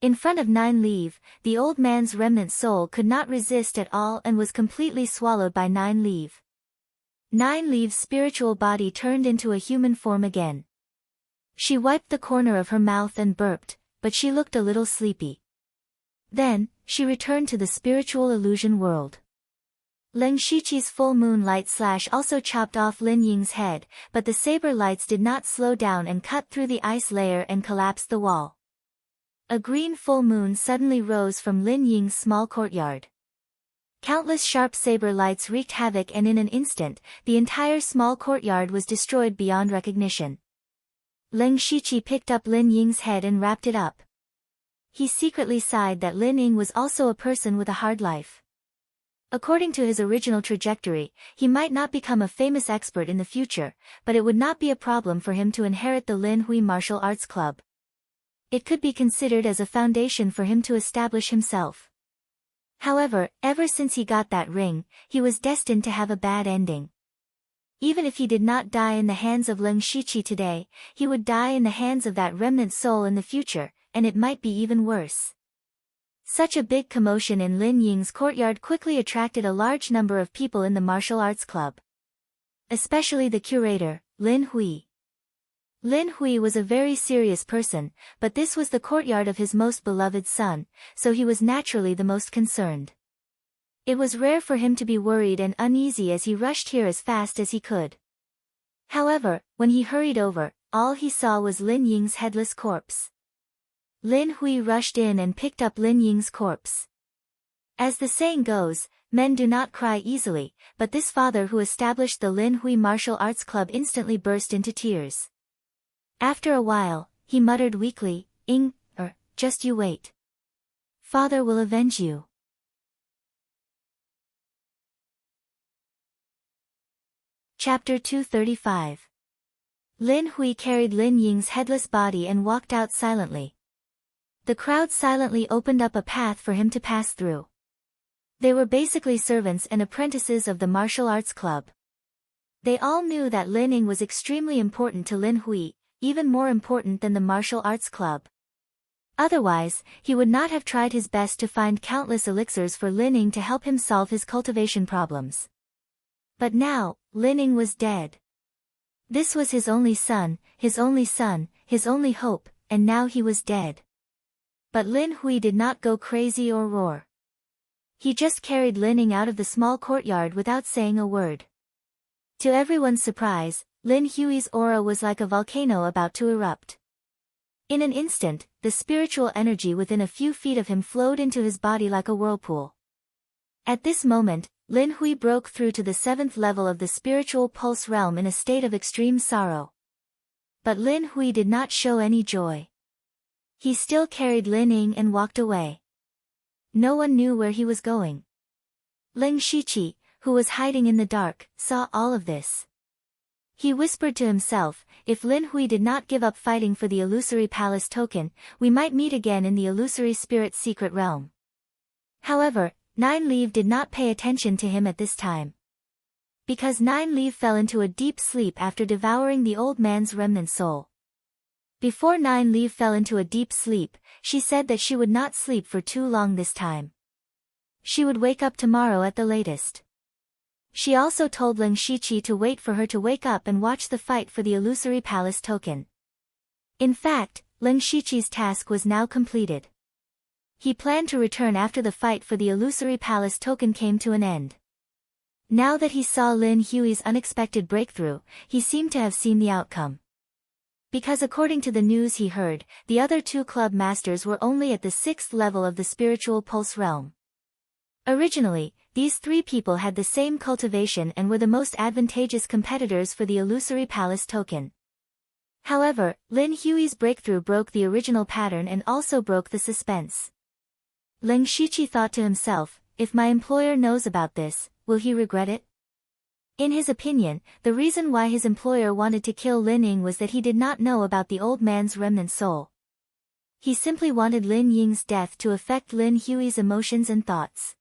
In front of Nine Leaf, the old man's remnant soul could not resist at all and was completely swallowed by Nine Leaf. Nine Leaf's spiritual body turned into a human form again. She wiped the corner of her mouth and burped, but she looked a little sleepy. Then, she returned to the spiritual illusion world. Lin Shiqi's full moon light slash also chopped off Lin Ying's head, but the saber lights did not slow down and cut through the ice layer and collapsed the wall. A green full moon suddenly rose from Lin Ying's small courtyard. Countless sharp saber lights wreaked havoc and in an instant, the entire small courtyard was destroyed beyond recognition. Lin Shiqi picked up Lin Ying's head and wrapped it up. He secretly sighed that Lin Ying was also a person with a hard life. According to his original trajectory, he might not become a famous expert in the future, but it would not be a problem for him to inherit the Lin Hui Martial Arts Club. It could be considered as a foundation for him to establish himself. However, ever since he got that ring, he was destined to have a bad ending. Even if he did not die in the hands of Lin Shiqi today, he would die in the hands of that remnant soul in the future, and it might be even worse. Such a big commotion in Lin Ying's courtyard quickly attracted a large number of people in the martial arts club. Especially the curator, Lin Hui. Lin Hui was a very serious person, but this was the courtyard of his most beloved son, so he was naturally the most concerned. It was rare for him to be worried and uneasy as he rushed here as fast as he could. However, when he hurried over, all he saw was Lin Ying's headless corpse. Lin Hui rushed in and picked up Lin Ying's corpse. As the saying goes, men do not cry easily, but this father who established the Lin Hui Martial Arts Club instantly burst into tears. After a while, he muttered weakly, just you wait. Father will avenge you. Chapter 235. Lin Hui carried Lin Ying's headless body and walked out silently. The crowd silently opened up a path for him to pass through. They were basically servants and apprentices of the martial arts club. They all knew that Lin Ying was extremely important to Lin Hui, even more important than the martial arts club. Otherwise, he would not have tried his best to find countless elixirs for Lin Ying to help him solve his cultivation problems. But now, Lin Ying was dead. This was his only son, his only son, his only hope, and now he was dead. But Lin Hui did not go crazy or roar. He just carried Lin Ying out of the small courtyard without saying a word. To everyone's surprise, Lin Hui's aura was like a volcano about to erupt. In an instant, the spiritual energy within a few feet of him flowed into his body like a whirlpool. At this moment, Lin Hui broke through to the 7th level of the spiritual pulse realm in a state of extreme sorrow. But Lin Hui did not show any joy. He still carried Lin Ying and walked away. No one knew where he was going. Lin Shiqi, who was hiding in the dark, saw all of this. He whispered to himself, if Lin Hui did not give up fighting for the illusory palace token, we might meet again in the illusory spirit's secret realm. However, Nine Leaf did not pay attention to him at this time. Because Nine Leaf fell into a deep sleep after devouring the old man's remnant soul. Before Nine Leaf fell into a deep sleep, she said that she would not sleep for too long this time. She would wake up tomorrow at the latest. She also told Lin Shiqi to wait for her to wake up and watch the fight for the illusory palace token. In fact, Lin Shiqi's task was now completed. He planned to return after the fight for the illusory palace token came to an end. Now that he saw Lin Hui's unexpected breakthrough, he seemed to have seen the outcome. Because according to the news he heard, the other 2 club masters were only at the 6th level of the spiritual pulse realm. Originally, these 3 people had the same cultivation and were the most advantageous competitors for the illusory palace token. However, Lin Hui's breakthrough broke the original pattern and also broke the suspense. Lin Shiqi thought to himself, if my employer knows about this, will he regret it? In his opinion, the reason why his employer wanted to kill Lin Ying was that he did not know about the old man's remnant soul. He simply wanted Lin Ying's death to affect Lin Hui's emotions and thoughts.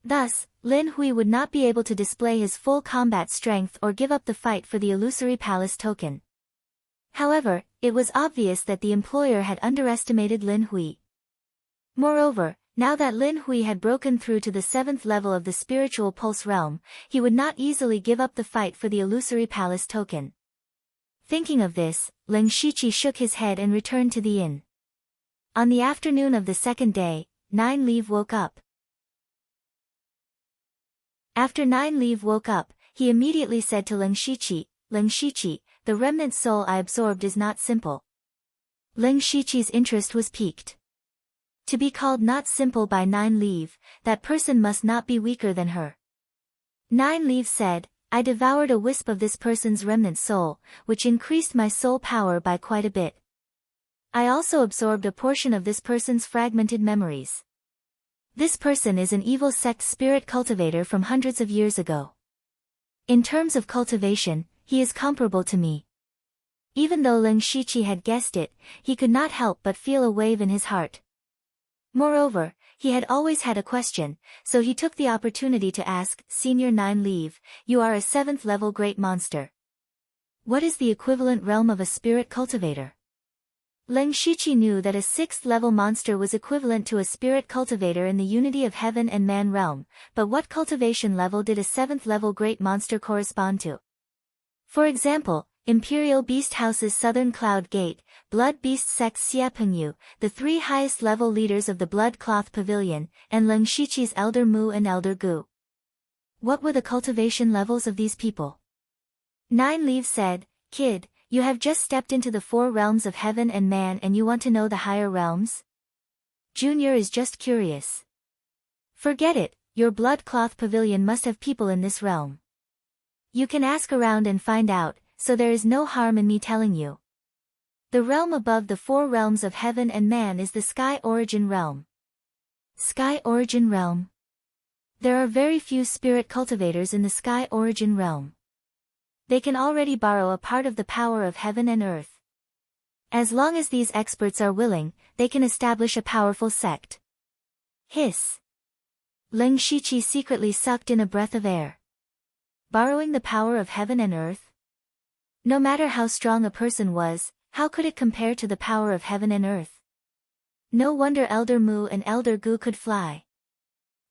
Thus, Lin Hui would not be able to display his full combat strength or give up the fight for the illusory palace token. However, it was obvious that the employer had underestimated Lin Hui. Moreover, now that Lin Hui had broken through to the 7th level of the spiritual pulse realm, he would not easily give up the fight for the illusory palace token. Thinking of this, Lin Shiqi shook his head and returned to the inn. On the afternoon of the 2nd day, Nine Leaf woke up. After Nine Leaf woke up, he immediately said to Lin Shiqi, the remnant soul I absorbed is not simple. Lin Shiqi's interest was piqued. To be called not simple by Nine Leaf, that person must not be weaker than her. Nine Leaf said, I devoured a wisp of this person's remnant soul, which increased my soul power by quite a bit. I also absorbed a portion of this person's fragmented memories. This person is an evil sect spirit cultivator from hundreds of years ago. In terms of cultivation, he is comparable to me. Even though Lin Shiqi had guessed it, he could not help but feel a wave in his heart. Moreover, he had always had a question, so he took the opportunity to ask, Senior Nine Leaf, you are a 7th level great monster. What is the equivalent realm of a spirit cultivator? Lin Shiqi knew that a 6th level monster was equivalent to a spirit cultivator in the unity of heaven and man realm, but what cultivation level did a 7th level great monster correspond to? For example, Imperial Beast House's Southern Cloud Gate, Blood Beast Sect Xia Pengyu, the 3 highest level leaders of the Blood Cloth Pavilion, and Lin Shiqi's Elder Mu and Elder Gu. What were the cultivation levels of these people? Nine Leaf said, Kid, you have just stepped into the 4 realms of heaven and man and you want to know the higher realms? Junior is just curious. Forget it, your Blood Cloth Pavilion must have people in this realm. You can ask around and find out, so there is no harm in me telling you. The realm above the 4 realms of heaven and man is the Sky Origin Realm. Sky Origin Realm? There are very few spirit cultivators in the Sky Origin Realm. They can already borrow a part of the power of heaven and earth. As long as these experts are willing, they can establish a powerful sect. Hiss. Lin Shiqi secretly sucked in a breath of air. Borrowing the power of heaven and earth? No matter how strong a person was, how could it compare to the power of heaven and earth? No wonder Elder Mu and Elder Gu could fly.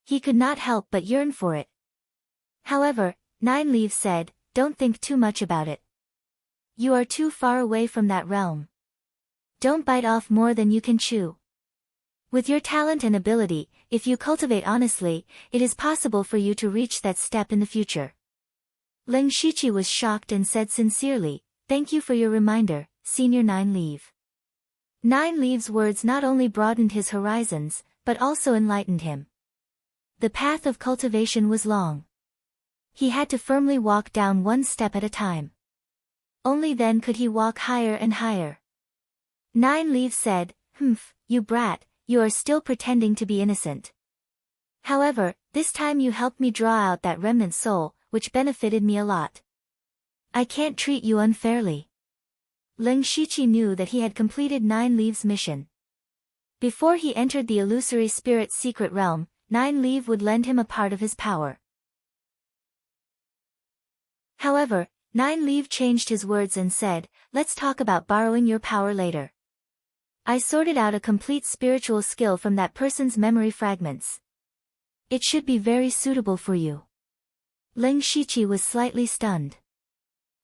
He could not help but yearn for it. However, Nine Leaves said, don't think too much about it. You are too far away from that realm. Don't bite off more than you can chew. With your talent and ability, if you cultivate honestly, it is possible for you to reach that step in the future. Ling Shiqi was shocked and said sincerely, thank you for your reminder, Senior Nine Leaf. Nine Leaves' words not only broadened his horizons, but also enlightened him. The path of cultivation was long. He had to firmly walk down one step at a time. Only then could he walk higher and higher. Nine Leaves said, Humph, you brat, you are still pretending to be innocent. However, this time you helped me draw out that remnant soul, which benefited me a lot. I can't treat you unfairly. Ling Shiqi knew that he had completed Nine Leaves' mission. Before he entered the illusory spirit's secret realm, Nine Leaf would lend him a part of his power. However, Nine Leaf changed his words and said, let's talk about borrowing your power later. I sorted out a complete spiritual skill from that person's memory fragments. It should be very suitable for you. Ling Shiqi was slightly stunned.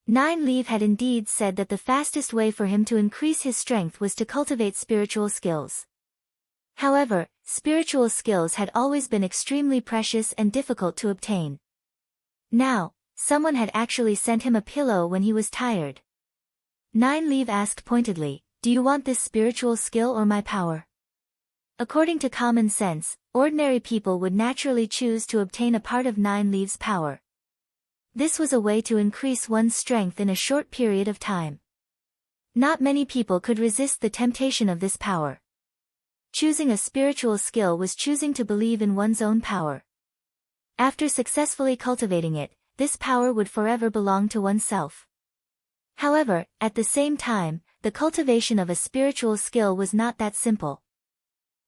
Nine Leaf had indeed said that the fastest way for him to increase his strength was to cultivate spiritual skills. However, spiritual skills had always been extremely precious and difficult to obtain. Now, someone had actually sent him a pillow when he was tired. Nine Leaf asked pointedly, do you want this spiritual skill or my power? According to common sense, ordinary people would naturally choose to obtain a part of Nine Leaves' power. This was a way to increase one's strength in a short period of time. Not many people could resist the temptation of this power. Choosing a spiritual skill was choosing to believe in one's own power. After successfully cultivating it, this power would forever belong to oneself. However, at the same time, the cultivation of a spiritual skill was not that simple.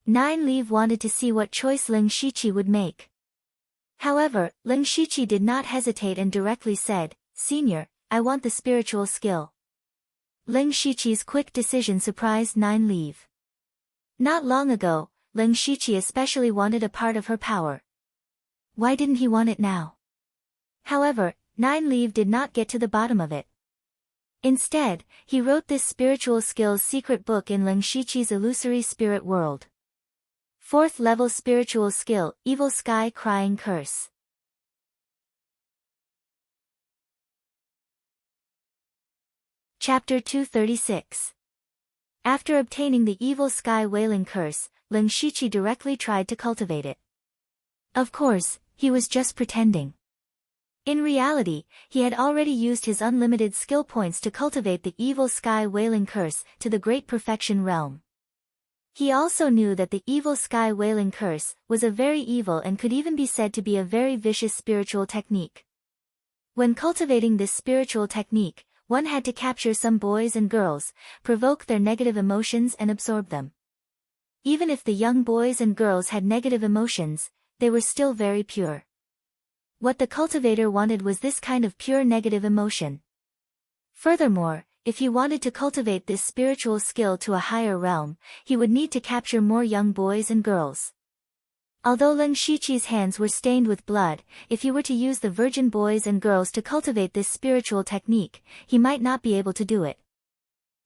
Nine Leaf wanted to see what choice Ling Shiqi would make. However, Ling Shiqi did not hesitate and directly said, Senior, I want the spiritual skill. Ling Shiqi's quick decision surprised Nine Leaf. Not long ago, Ling Shiqi especially wanted a part of her power. Why didn't he want it now? However, Nine Leaf did not get to the bottom of it. Instead, he wrote this spiritual skill's secret book in Ling Shiqi's illusory spirit world. 4th level spiritual skill, Evil Sky Crying Curse. Chapter 236. After obtaining the Evil Sky Wailing Curse, Ling Shiqi directly tried to cultivate it. Of course, he was just pretending. In reality, he had already used his unlimited skill points to cultivate the Evil Sky Wailing Curse to the Great Perfection Realm. He also knew that the Evil Sky Wailing Curse was a very evil and could even be said to be a very vicious spiritual technique. When cultivating this spiritual technique, one had to capture some boys and girls, provoke their negative emotions and absorb them. Even if the young boys and girls had negative emotions, they were still very pure. What the cultivator wanted was this kind of pure negative emotion. Furthermore, if he wanted to cultivate this spiritual skill to a higher realm, he would need to capture more young boys and girls. Although Ling Shiqi's hands were stained with blood, if he were to use the virgin boys and girls to cultivate this spiritual technique, he might not be able to do it.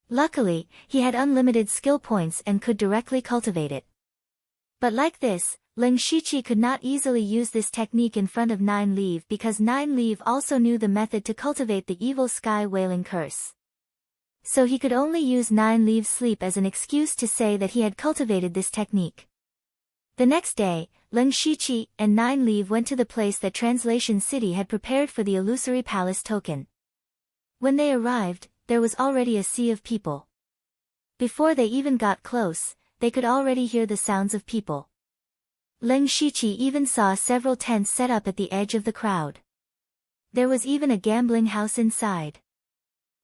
Luckily, he had unlimited skill points and could directly cultivate it. But like this, Ling Shiqi could not easily use this technique in front of Nine Leaf because Nine Leaf also knew the method to cultivate the Evil Sky Wailing Curse. So he could only use Nine Leaf's sleep as an excuse to say that he had cultivated this technique. The next day, Ling Shiqi and Nine Leaf went to the place that Translation City had prepared for the illusory palace token. When they arrived, there was already a sea of people. Before they even got close, they could already hear the sounds of people. Ling Shiqi even saw several tents set up at the edge of the crowd. There was even a gambling house inside.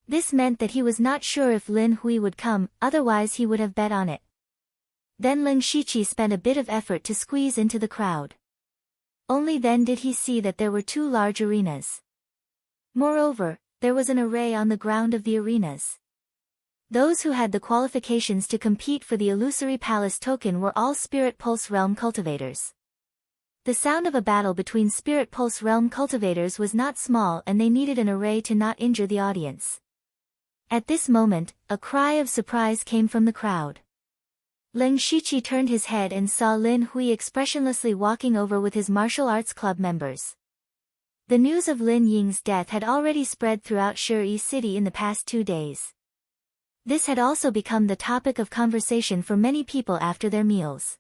This meant that he was not sure if Lin Hui would come, otherwise he would have bet on it. Then Ling Shiqi spent a bit of effort to squeeze into the crowd. Only then did he see that there were 2 large arenas. Moreover, there was an array on the ground of the arenas. Those who had the qualifications to compete for the Illusory Palace token were all Spirit Pulse Realm cultivators. The sound of a battle between Spirit Pulse Realm cultivators was not small, and they needed an array to not injure the audience. At this moment, a cry of surprise came from the crowd. Lin Shiqi turned his head and saw Lin Hui expressionlessly walking over with his martial arts club members. The news of Lin Ying's death had already spread throughout Shiyi City in the past 2 days. This had also become the topic of conversation for many people after their meals.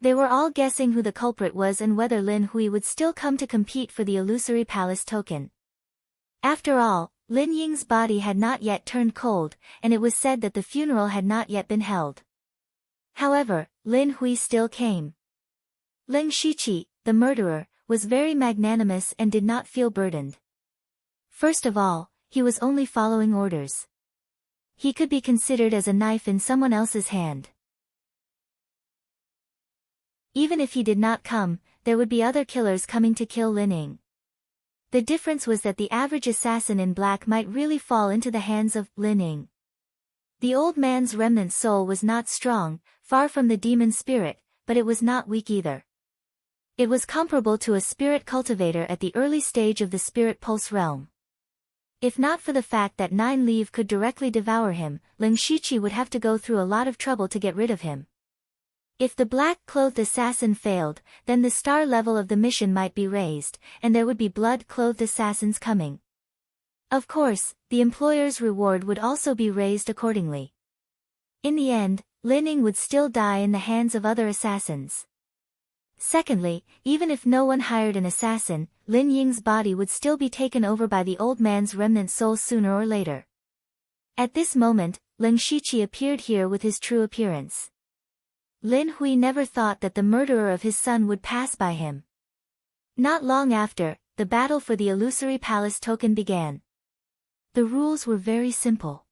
They were all guessing who the culprit was and whether Lin Hui would still come to compete for the Illusory Palace token. After all, Lin Ying's body had not yet turned cold, and it was said that the funeral had not yet been held. However, Lin Hui still came. Lin Shiqi, the murderer, was very magnanimous and did not feel burdened. First of all, he was only following orders. He could be considered as a knife in someone else's hand. Even if he did not come, there would be other killers coming to kill Lin Ying. The difference was that the average assassin in black might really fall into the hands of Lin Ying. The old man's remnant soul was not strong, far from the demon spirit, but it was not weak either. It was comparable to a spirit cultivator at the early stage of the Spirit Pulse realm. If not for the fact that 9 Leave could directly devour him, Lin Shiqi would have to go through a lot of trouble to get rid of him. If the black-clothed assassin failed, then the star level of the mission might be raised, and there would be blood-clothed assassins coming. Of course, the employer's reward would also be raised accordingly. In the end, Lin Ying would still die in the hands of other assassins. Secondly, even if no one hired an assassin, Lin Ying's body would still be taken over by the old man's remnant soul sooner or later. At this moment, Lin Shiqi appeared here with his true appearance. Lin Hui never thought that the murderer of his son would pass by him. Not long after, the battle for the Illusory Palace token began. The rules were very simple.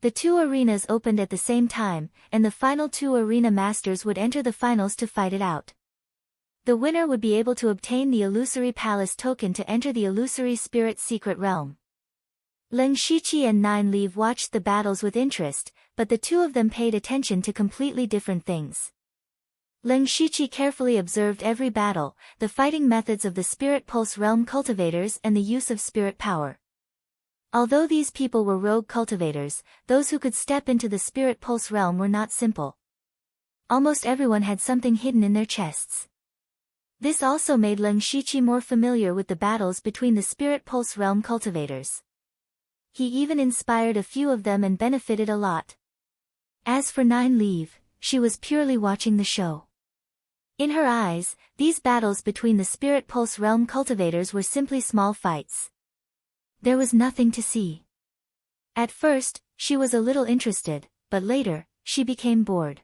The 2 arenas opened at the same time, and the final 2 arena masters would enter the finals to fight it out. The winner would be able to obtain the Illusory Palace token to enter the Illusory Spirit Secret Realm. Lin Shiqi and 9 Leave watched the battles with interest, but the 2 of them paid attention to completely different things. Lin Shiqi carefully observed every battle, the fighting methods of the Spirit Pulse Realm cultivators and the use of spirit power. Although these people were rogue cultivators, those who could step into the Spirit Pulse Realm were not simple. Almost everyone had something hidden in their chests. This also made Lin Shiqi more familiar with the battles between the Spirit Pulse Realm cultivators. He even inspired a few of them and benefited a lot. As for 9 Leave, she was purely watching the show. In her eyes, these battles between the Spirit Pulse Realm cultivators were simply small fights. There was nothing to see. At first, she was a little interested, but later, she became bored.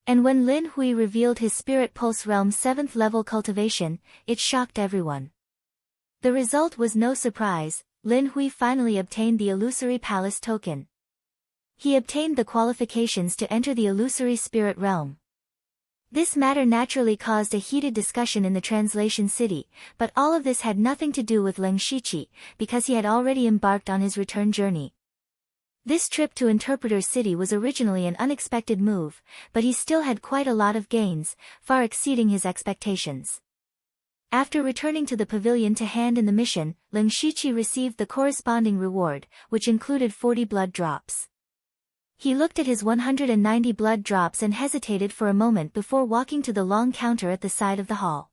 And when Lin Hui revealed his Spirit Pulse Realm's 7th level cultivation, it shocked everyone. The result was no surprise. Lin Hui finally obtained the Illusory Palace token. He obtained the qualifications to enter the Illusory Spirit Realm. This matter naturally caused a heated discussion in the translation city, but all of this had nothing to do with Lin Shiqi, because he had already embarked on his return journey. This trip to Interpreter City was originally an unexpected move, but he still had quite a lot of gains, far exceeding his expectations. After returning to the pavilion to hand in the mission, Lin Shiqi received the corresponding reward, which included 40 blood drops. He looked at his 190 blood drops and hesitated for a moment before walking to the long counter at the side of the hall.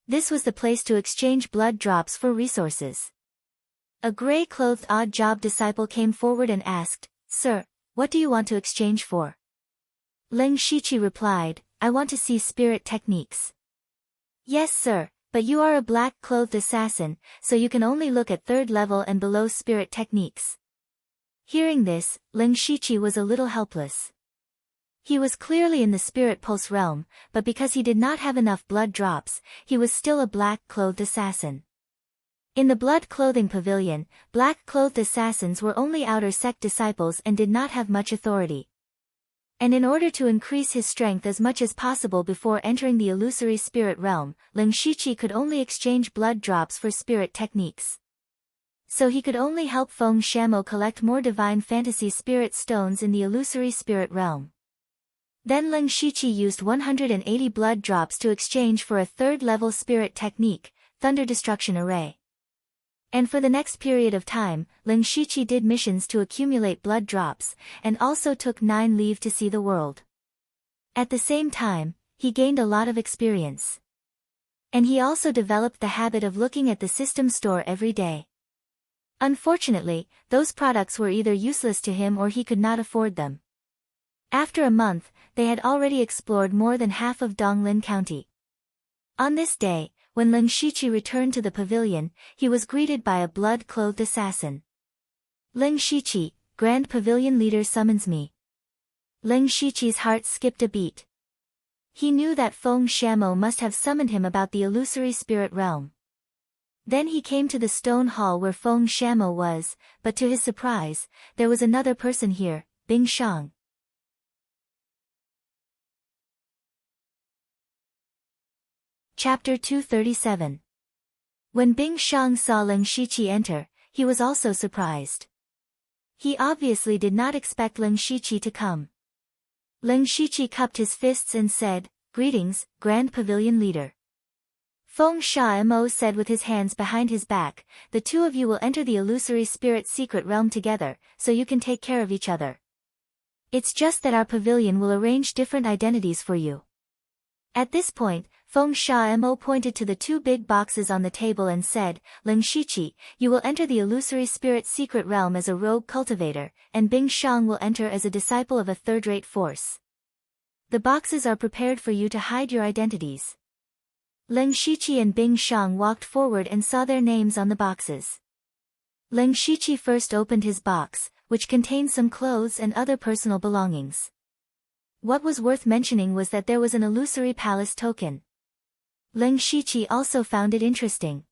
This was the place to exchange blood drops for resources. A gray-clothed odd-job disciple came forward and asked, "Sir, what do you want to exchange for?" Lin Shiqi replied, "I want to see spirit techniques." "Yes sir, but you are a black-clothed assassin, so you can only look at 3rd level and below spirit techniques." Hearing this, Lin Shiqi was a little helpless. He was clearly in the Spirit Pulse realm, but because he did not have enough blood drops, he was still a black-clothed assassin. In the blood-clothing pavilion, black-clothed assassins were only outer sect disciples and did not have much authority. And in order to increase his strength as much as possible before entering the illusory spirit realm, Lin Shiqi could only exchange blood drops for spirit techniques. So he could only help Feng Shamo collect more divine fantasy spirit stones in the illusory spirit realm. Then Ling Shiqi used 180 blood drops to exchange for a third-level spirit technique, Thunder Destruction Array. And for the next period of time, Ling Shiqi did missions to accumulate blood drops, and also took 9 leave to see the world. At the same time, he gained a lot of experience. And he also developed the habit of looking at the system store every day. Unfortunately, those products were either useless to him or he could not afford them. After a month, they had already explored more than half of Donglin County. On this day, when Ling Shiqi returned to the pavilion, he was greeted by a blood-clothed assassin. Ling Shiqi, Grand Pavilion Leader summons me. Ling Shiqi's heart skipped a beat. He knew that Feng Shamo must have summoned him about the illusory spirit realm. Then he came to the stone hall where Feng Shamo was, but to his surprise, there was another person here, Bing Shang. Chapter 237. When Bing Shang saw Ling Shiqi enter, he was also surprised. He obviously did not expect Ling Shiqi to come. Ling Shiqi cupped his fists and said, "Greetings, Grand Pavilion Leader." Feng Shamo said with his hands behind his back, "The two of you will enter the illusory spirit secret realm together, so you can take care of each other. It's just that our pavilion will arrange different identities for you." At this point, Feng Shamo pointed to the 2 big boxes on the table and said, "Ling Shiqi, you will enter the illusory spirit secret realm as a rogue cultivator, and Bing Shang will enter as a disciple of a third-rate force. The boxes are prepared for you to hide your identities." Ling Shiqi and Bing Shang walked forward and saw their names on the boxes. Ling Shiqi first opened his box, which contained some clothes and other personal belongings. What was worth mentioning was that there was an illusory palace token. Ling Shiqi also found it interesting.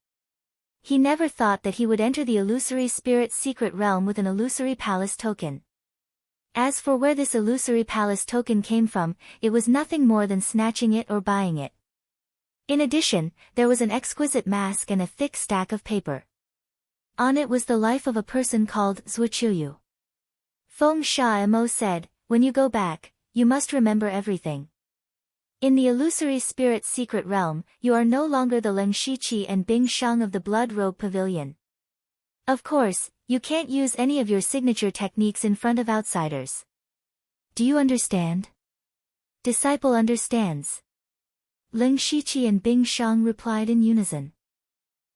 He never thought that he would enter the illusory spirit secret realm with an illusory palace token. As for where this illusory palace token came from, it was nothing more than snatching it or buying it. In addition, there was an exquisite mask and a thick stack of paper. On it was the life of a person called Zhuqiu. Feng Shamo said, "When you go back, you must remember everything. In the illusory spirit secret realm, you are no longer the Ling Shiqi and Bing Shang of the Blood Robe Pavilion. Of course, you can't use any of your signature techniques in front of outsiders. Do you understand?" "Disciple understands." Ling Shiqi and Bing Shang replied in unison.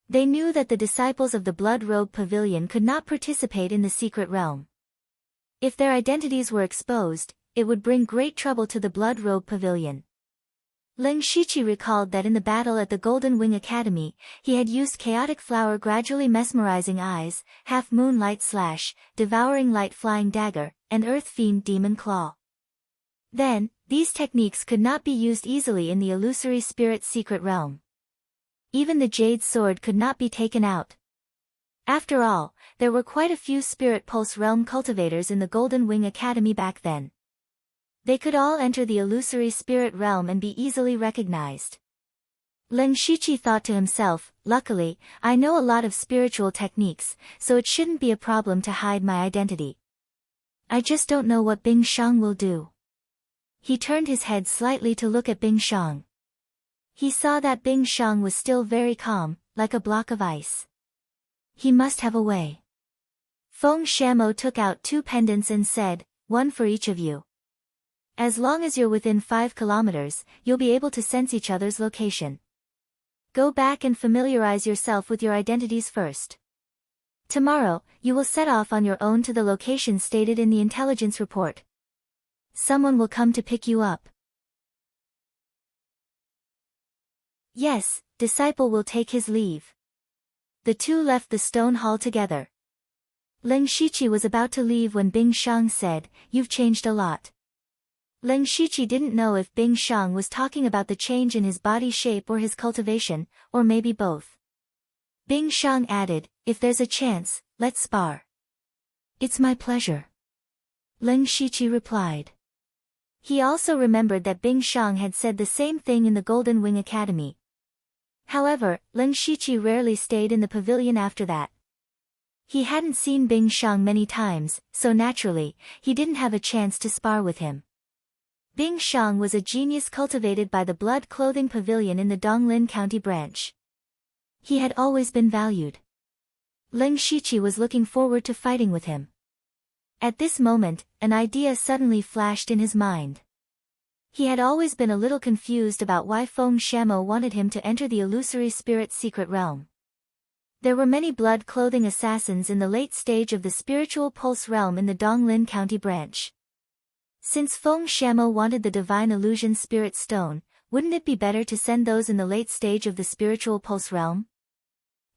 They knew that the disciples of the Blood Robe Pavilion could not participate in the secret realm. If their identities were exposed, it would bring great trouble to the Blood Robe Pavilion. Ling Shiqi recalled that in the battle at the Golden Wing Academy, he had used Chaotic Flower Gradually Mesmerizing Eyes, Half Moonlight Slash, Devouring Light Flying Dagger, and Earth Fiend Demon Claw. Then, these techniques could not be used easily in the illusory spirit secret realm. Even the Jade Sword could not be taken out. After all, there were quite a few Spirit Pulse Realm cultivators in the Golden Wing Academy back then. They could all enter the illusory spirit realm and be easily recognized. Ling Shiqi thought to himself, "Luckily, I know a lot of spiritual techniques, so it shouldn't be a problem to hide my identity. I just don't know what Bing Shang will do." He turned his head slightly to look at Bing Shang. He saw that Bing Shang was still very calm, like a block of ice. He must have a way. Feng Shamo took out 2 pendants and said, "One for each of you. As long as you're within 5 kilometers, you'll be able to sense each other's location. Go back and familiarize yourself with your identities first. Tomorrow, you will set off on your own to the location stated in the intelligence report. Someone will come to pick you up." "Yes, disciple will take his leave." The 2 left the stone hall together. Ling Shiqi was about to leave when Bing Shang said, "You've changed a lot." Ling Shiqi didn't know if Bing Shang was talking about the change in his body shape or his cultivation, or maybe both. Bing Shang added, "If there's a chance, let's spar." "It's my pleasure," Ling Shiqi replied. He also remembered that Bing Shang had said the same thing in the Golden Wing Academy. However, Ling Shiqi rarely stayed in the pavilion after that. He hadn't seen Bing Shang many times, so naturally, he didn't have a chance to spar with him. Bing Shang was a genius cultivated by the Blood Clothing Pavilion in the Donglin County branch. He had always been valued. Ling Shiqi was looking forward to fighting with him. At this moment, an idea suddenly flashed in his mind. He had always been a little confused about why Feng Shamo wanted him to enter the illusory spirit's secret realm. There were many blood-clothing assassins in the late stage of the spiritual pulse realm in the Donglin County branch. Since Feng Shamo wanted the divine illusion spirit stone, wouldn't it be better to send those in the late stage of the spiritual pulse realm?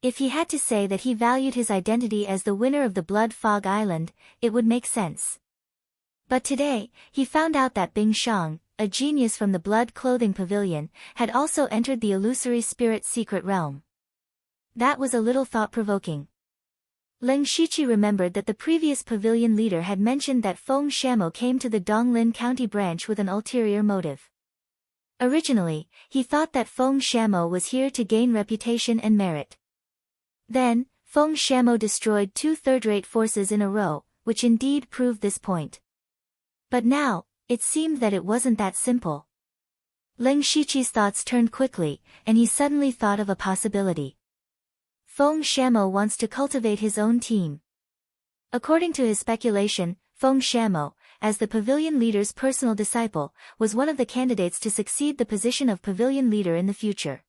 If he had to say that he valued his identity as the winner of the Blood Fog Island, it would make sense. But today, he found out that Bing Shang, a genius from the Blood Clothing Pavilion, had also entered the illusory spirit's secret realm. That was a little thought-provoking. Ling Shiqi remembered that the previous pavilion leader had mentioned that Feng Shamo came to the Donglin County branch with an ulterior motive. Originally, he thought that Feng Shamo was here to gain reputation and merit. Then, Feng Shamo destroyed 2 third-rate forces in a row, which indeed proved this point. But now, it seemed that it wasn't that simple. Ling Shiqi's thoughts turned quickly, and he suddenly thought of a possibility. Feng Shamo wants to cultivate his own team. According to his speculation, Feng Shamo, as the pavilion leader's personal disciple, was one of the candidates to succeed the position of pavilion leader in the future.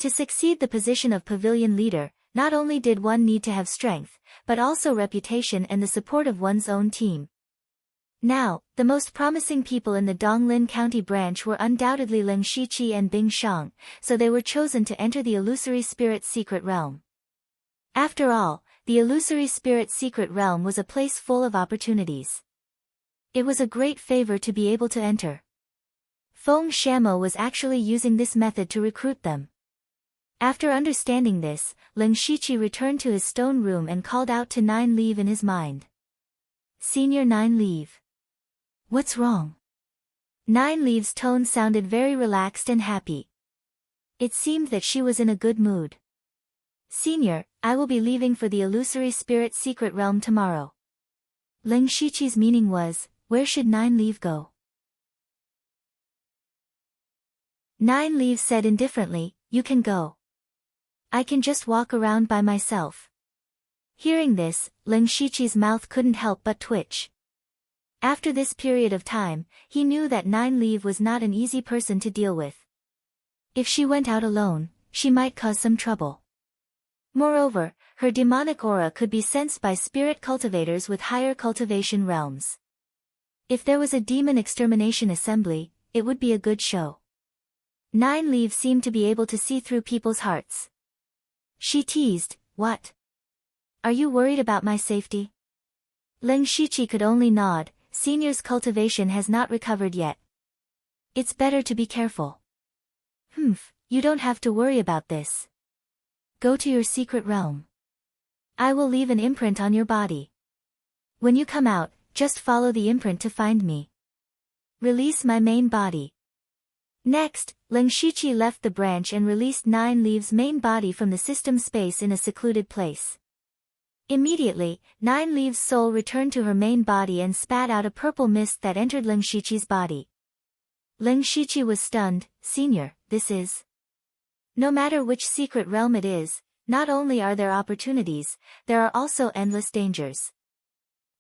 To succeed the position of pavilion leader, not only did one need to have strength, but also reputation and the support of one's own team. Now, the most promising people in the Donglin County branch were undoubtedly Ling Shiqi and Bing Shang, so they were chosen to enter the illusory spirit's secret realm. After all, the illusory spirit's secret realm was a place full of opportunities. It was a great favor to be able to enter. Feng Shamo was actually using this method to recruit them. After understanding this, Ling Shiqi returned to his stone room and called out to Nine Leave in his mind. "Senior Nine Leave. What's wrong?" Nine Leave's tone sounded very relaxed and happy. It seemed that she was in a good mood. "Senior, I will be leaving for the illusory spirit secret realm tomorrow." Ling Shiqi's meaning was, where should Nine Leave go? Nine Leave said indifferently, "You can go. I can just walk around by myself." Hearing this, Ling Shiqi's mouth couldn't help but twitch. After this period of time, he knew that Nine Leave was not an easy person to deal with. If she went out alone, she might cause some trouble. Moreover, her demonic aura could be sensed by spirit cultivators with higher cultivation realms. If there was a demon extermination assembly, it would be a good show. Nine Leave seemed to be able to see through people's hearts. She teased, "What? Are you worried about my safety?" Ling Shiqi could only nod. "Senior's cultivation has not recovered yet. It's better to be careful." You don't have to worry about this. Go to your secret realm. I will leave an imprint on your body. When you come out, just follow the imprint to find me. Release my main body." Next, Ling Shiqi left the branch and released Nine Leave's main body from the system space in a secluded place. Immediately, Nine Leave's soul returned to her main body and spat out a purple mist that entered Ling Shiqi's body. Ling Shiqi was stunned. "Senior, this is..." No matter which secret realm it is, not only are there opportunities, there are also endless dangers.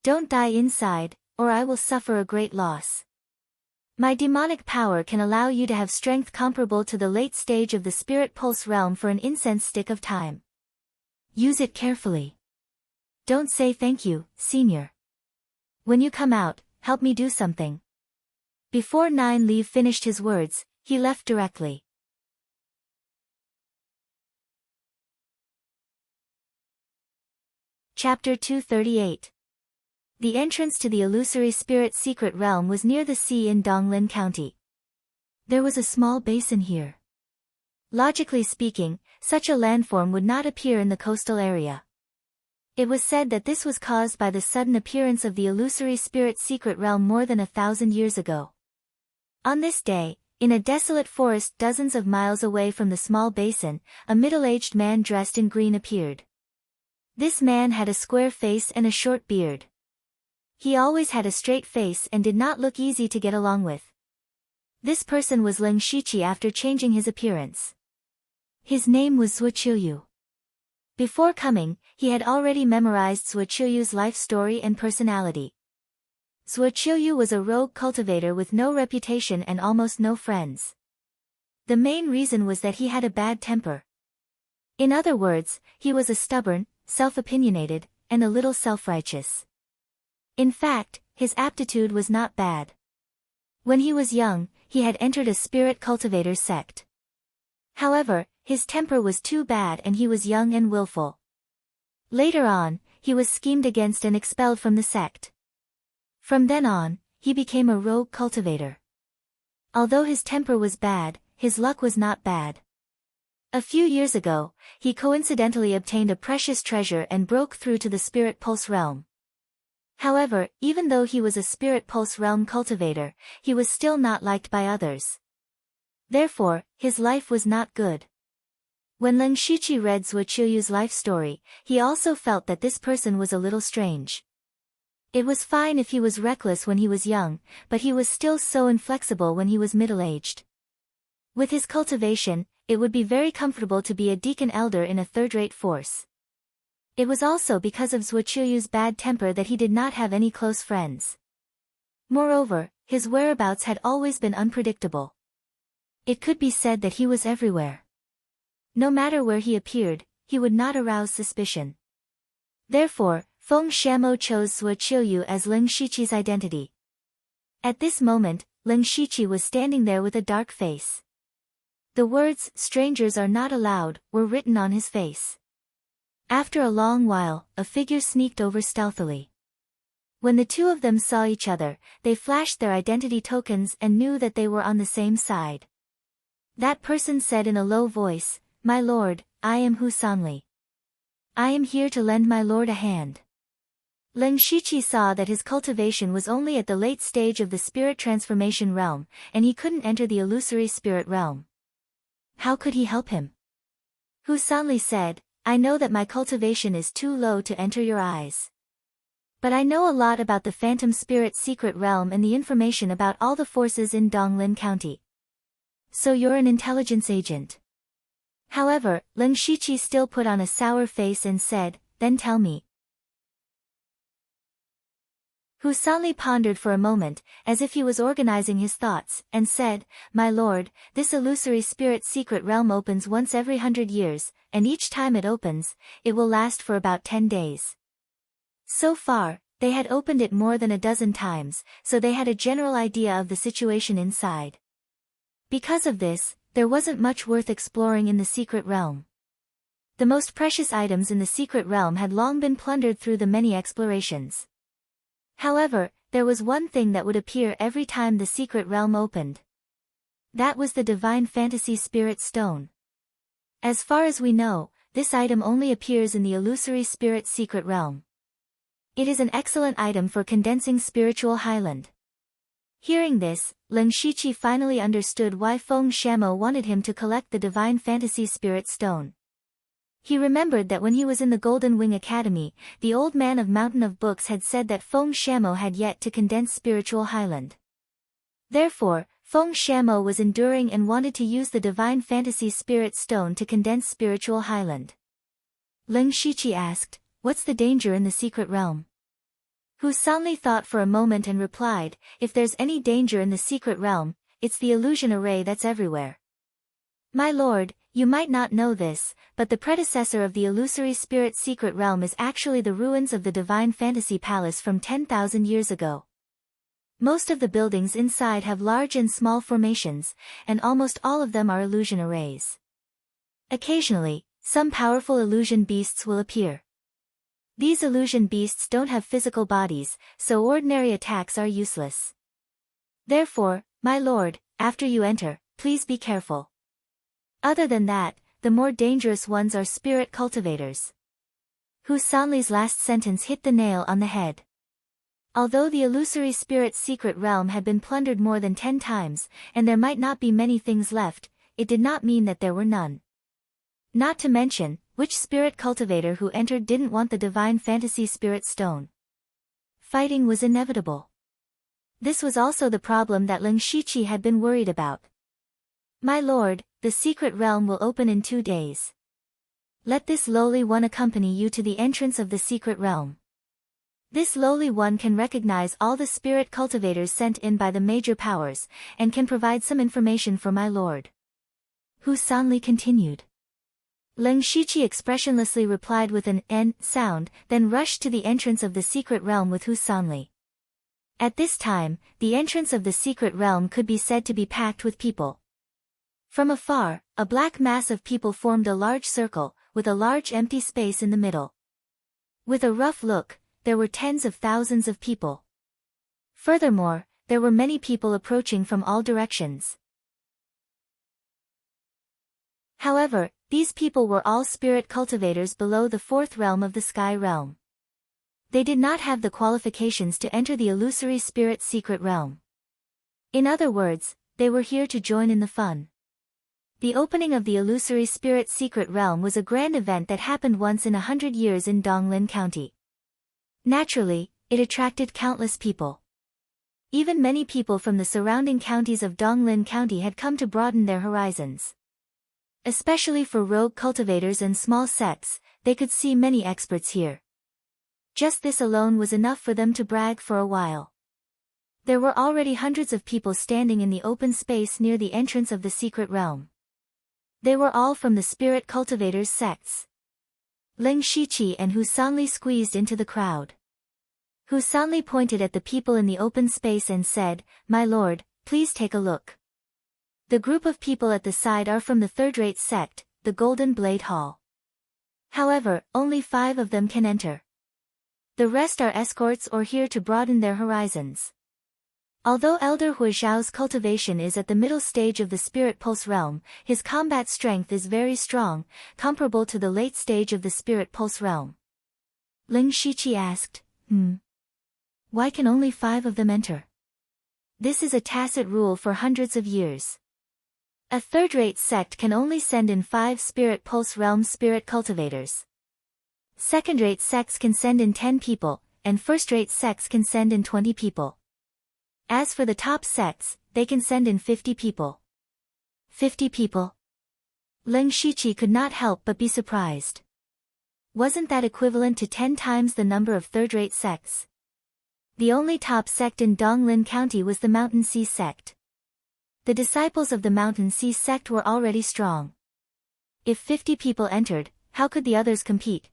Don't die inside, or I will suffer a great loss. My demonic power can allow you to have strength comparable to the late stage of the spirit pulse realm for an incense stick of time. Use it carefully. Don't say thank you, Senior. When you come out, help me do something." Before Nine Leave finished his words, he left directly. Chapter 238. The entrance to the illusory spirit secret realm was near the sea in Donglin County. There was a small basin here. Logically speaking, such a landform would not appear in the coastal area. It was said that this was caused by the sudden appearance of the illusory spirit secret realm more than 1,000 years ago. On this day, in a desolate forest dozens of miles away from the small basin, a middle-aged man dressed in green appeared. This man had a square face and a short beard. He always had a straight face and did not look easy to get along with. This person was Lin Shiqi after changing his appearance. His name was Zuoqiuyu. Before coming, he had already memorized Zuoqiuyu's life story and personality. Zuoqiuyu was a rogue cultivator with no reputation and almost no friends. The main reason was that he had a bad temper. In other words, he was a stubborn, self-opinionated, and a little self-righteous. In fact, his aptitude was not bad. When he was young, he had entered a spirit cultivator sect. However, his temper was too bad and he was young and willful. Later on, he was schemed against and expelled from the sect. From then on, he became a rogue cultivator. Although his temper was bad, his luck was not bad. A few years ago, he coincidentally obtained a precious treasure and broke through to the Spirit Pulse realm. However, even though he was a Spirit Pulse realm cultivator, he was still not liked by others. Therefore, his life was not good. When Lin Shiqi read Zuoqiuyu's life story, he also felt that this person was a little strange. It was fine if he was reckless when he was young, but he was still so inflexible when he was middle-aged. With his cultivation, it would be very comfortable to be a deacon elder in a third-rate force. It was also because of Zuoqiuyu's bad temper that he did not have any close friends. Moreover, his whereabouts had always been unpredictable. It could be said that he was everywhere. No matter where he appeared, he would not arouse suspicion. Therefore, Feng Xiamo chose Zuoqiuyu as Lin Shiqi's identity. At this moment, Lin Shiqi was standing there with a dark face. The words, "Strangers are not allowed," were written on his face. After a long while, a figure sneaked over stealthily. When the two of them saw each other, they flashed their identity tokens and knew that they were on the same side. That person said in a low voice, "My lord, I am Hu Sanli. I am here to lend my lord a hand." Lin Shiqi saw that his cultivation was only at the late stage of the spirit transformation realm, and he couldn't enter the illusory spirit realm. How could he help him? Hu Sanli said, "I know that my cultivation is too low to enter your eyes. But I know a lot about the phantom spirit secret realm and the information about all the forces in Donglin County. So you're an intelligence agent." However, Lin Shiqi still put on a sour face and said, "Then tell me." Hu Sanli pondered for a moment, as if he was organizing his thoughts, and said, "My lord, this illusory spirit secret realm opens once every 100 years, and each time it opens, it will last for about 10 days. So far, they had opened it more than a dozen times, so they had a general idea of the situation inside. Because of this, there wasn't much worth exploring in the secret realm. The most precious items in the secret realm had long been plundered through the many explorations. However, there was one thing that would appear every time the secret realm opened. That was the Divine Fantasy Spirit Stone. As far as we know, this item only appears in the illusory spirit secret realm. It is an excellent item for condensing spiritual highland. Hearing this, Lin Shiqi finally understood why Feng Xiamo wanted him to collect the Divine Fantasy Spirit Stone. He remembered that when he was in the Golden Wing Academy, the old man of Mountain of Books had said that Feng Xiamo had yet to condense spiritual highland. Therefore, Feng Xiamo was enduring and wanted to use the Divine Fantasy Spirit Stone to condense spiritual highland. Lin Shiqi asked, "What's the danger in the secret realm?" Hu Sanli thought for a moment and replied, "If there's any danger in the secret realm, it's the illusion array that's everywhere. My lord, you might not know this, but the predecessor of the illusory spirit secret realm is actually the ruins of the Divine Fantasy Palace from 10,000 years ago. Most of the buildings inside have large and small formations, and almost all of them are illusion arrays. Occasionally, some powerful illusion beasts will appear. These illusion beasts don't have physical bodies, so ordinary attacks are useless. Therefore, my lord, after you enter, please be careful. Other than that, the more dangerous ones are spirit cultivators." Hu Sanli's last sentence hit the nail on the head. Although the illusory spirit secret realm had been plundered more than 10 times, and there might not be many things left, it did not mean that there were none. Not to mention, Which spirit cultivator who entered didn't want the divine fantasy spirit stone? Fighting was inevitable. This was also the problem that Ling Shiqi had been worried about. My lord, the secret realm will open in 2 days. Let this lowly one accompany you to the entrance of the secret realm. This lowly one can recognize all the spirit cultivators sent in by the major powers, and can provide some information for my lord. Hu Sanli continued. Ling Shiqi expressionlessly replied with an "n" sound, then rushed to the entrance of the secret realm with Hu Sanli. At this time, the entrance of the secret realm could be said to be packed with people. From afar, a black mass of people formed a large circle, with a large empty space in the middle. With a rough look, there were tens of thousands of people. Furthermore, there were many people approaching from all directions. However, these people were all spirit cultivators below the 4th realm of the sky realm. They did not have the qualifications to enter the illusory spirit secret realm. In other words, they were here to join in the fun. The opening of the illusory spirit secret realm was a grand event that happened once in 100 years in Donglin County. Naturally, it attracted countless people. Even many people from the surrounding counties of Donglin County had come to broaden their horizons. Especially for rogue cultivators and small sects, they could see many experts here. Just this alone was enough for them to brag for a while. There were already hundreds of people standing in the open space near the entrance of the secret realm. They were all from the spirit cultivators' sects. Ling Shiqi and Hu Sanli squeezed into the crowd. Hu Sanli pointed at the people in the open space and said, "My lord, please take a look. The group of people at the side are from the third-rate sect, the Golden Blade Hall. However, only 5 of them can enter. The rest are escorts or here to broaden their horizons." Although Elder Hui Zhao's cultivation is at the middle stage of the Spirit Pulse realm, his combat strength is very strong, comparable to the late stage of the Spirit Pulse realm. Ling Shiqi asked, Why can only 5 of them enter? This is a tacit rule for hundreds of years. A third-rate sect can only send in 5 Spirit Pulse realm spirit cultivators. Second-rate sects can send in 10 people, and first-rate sects can send in 20 people. As for the top sects, they can send in 50 people. 50 people? Ling Shiqi could not help but be surprised. Wasn't that equivalent to 10 times the number of third-rate sects? The only top sect in Donglin County was the Mountain Sea sect. The disciples of the Mountain Sea sect were already strong. If 50 people entered, how could the others compete?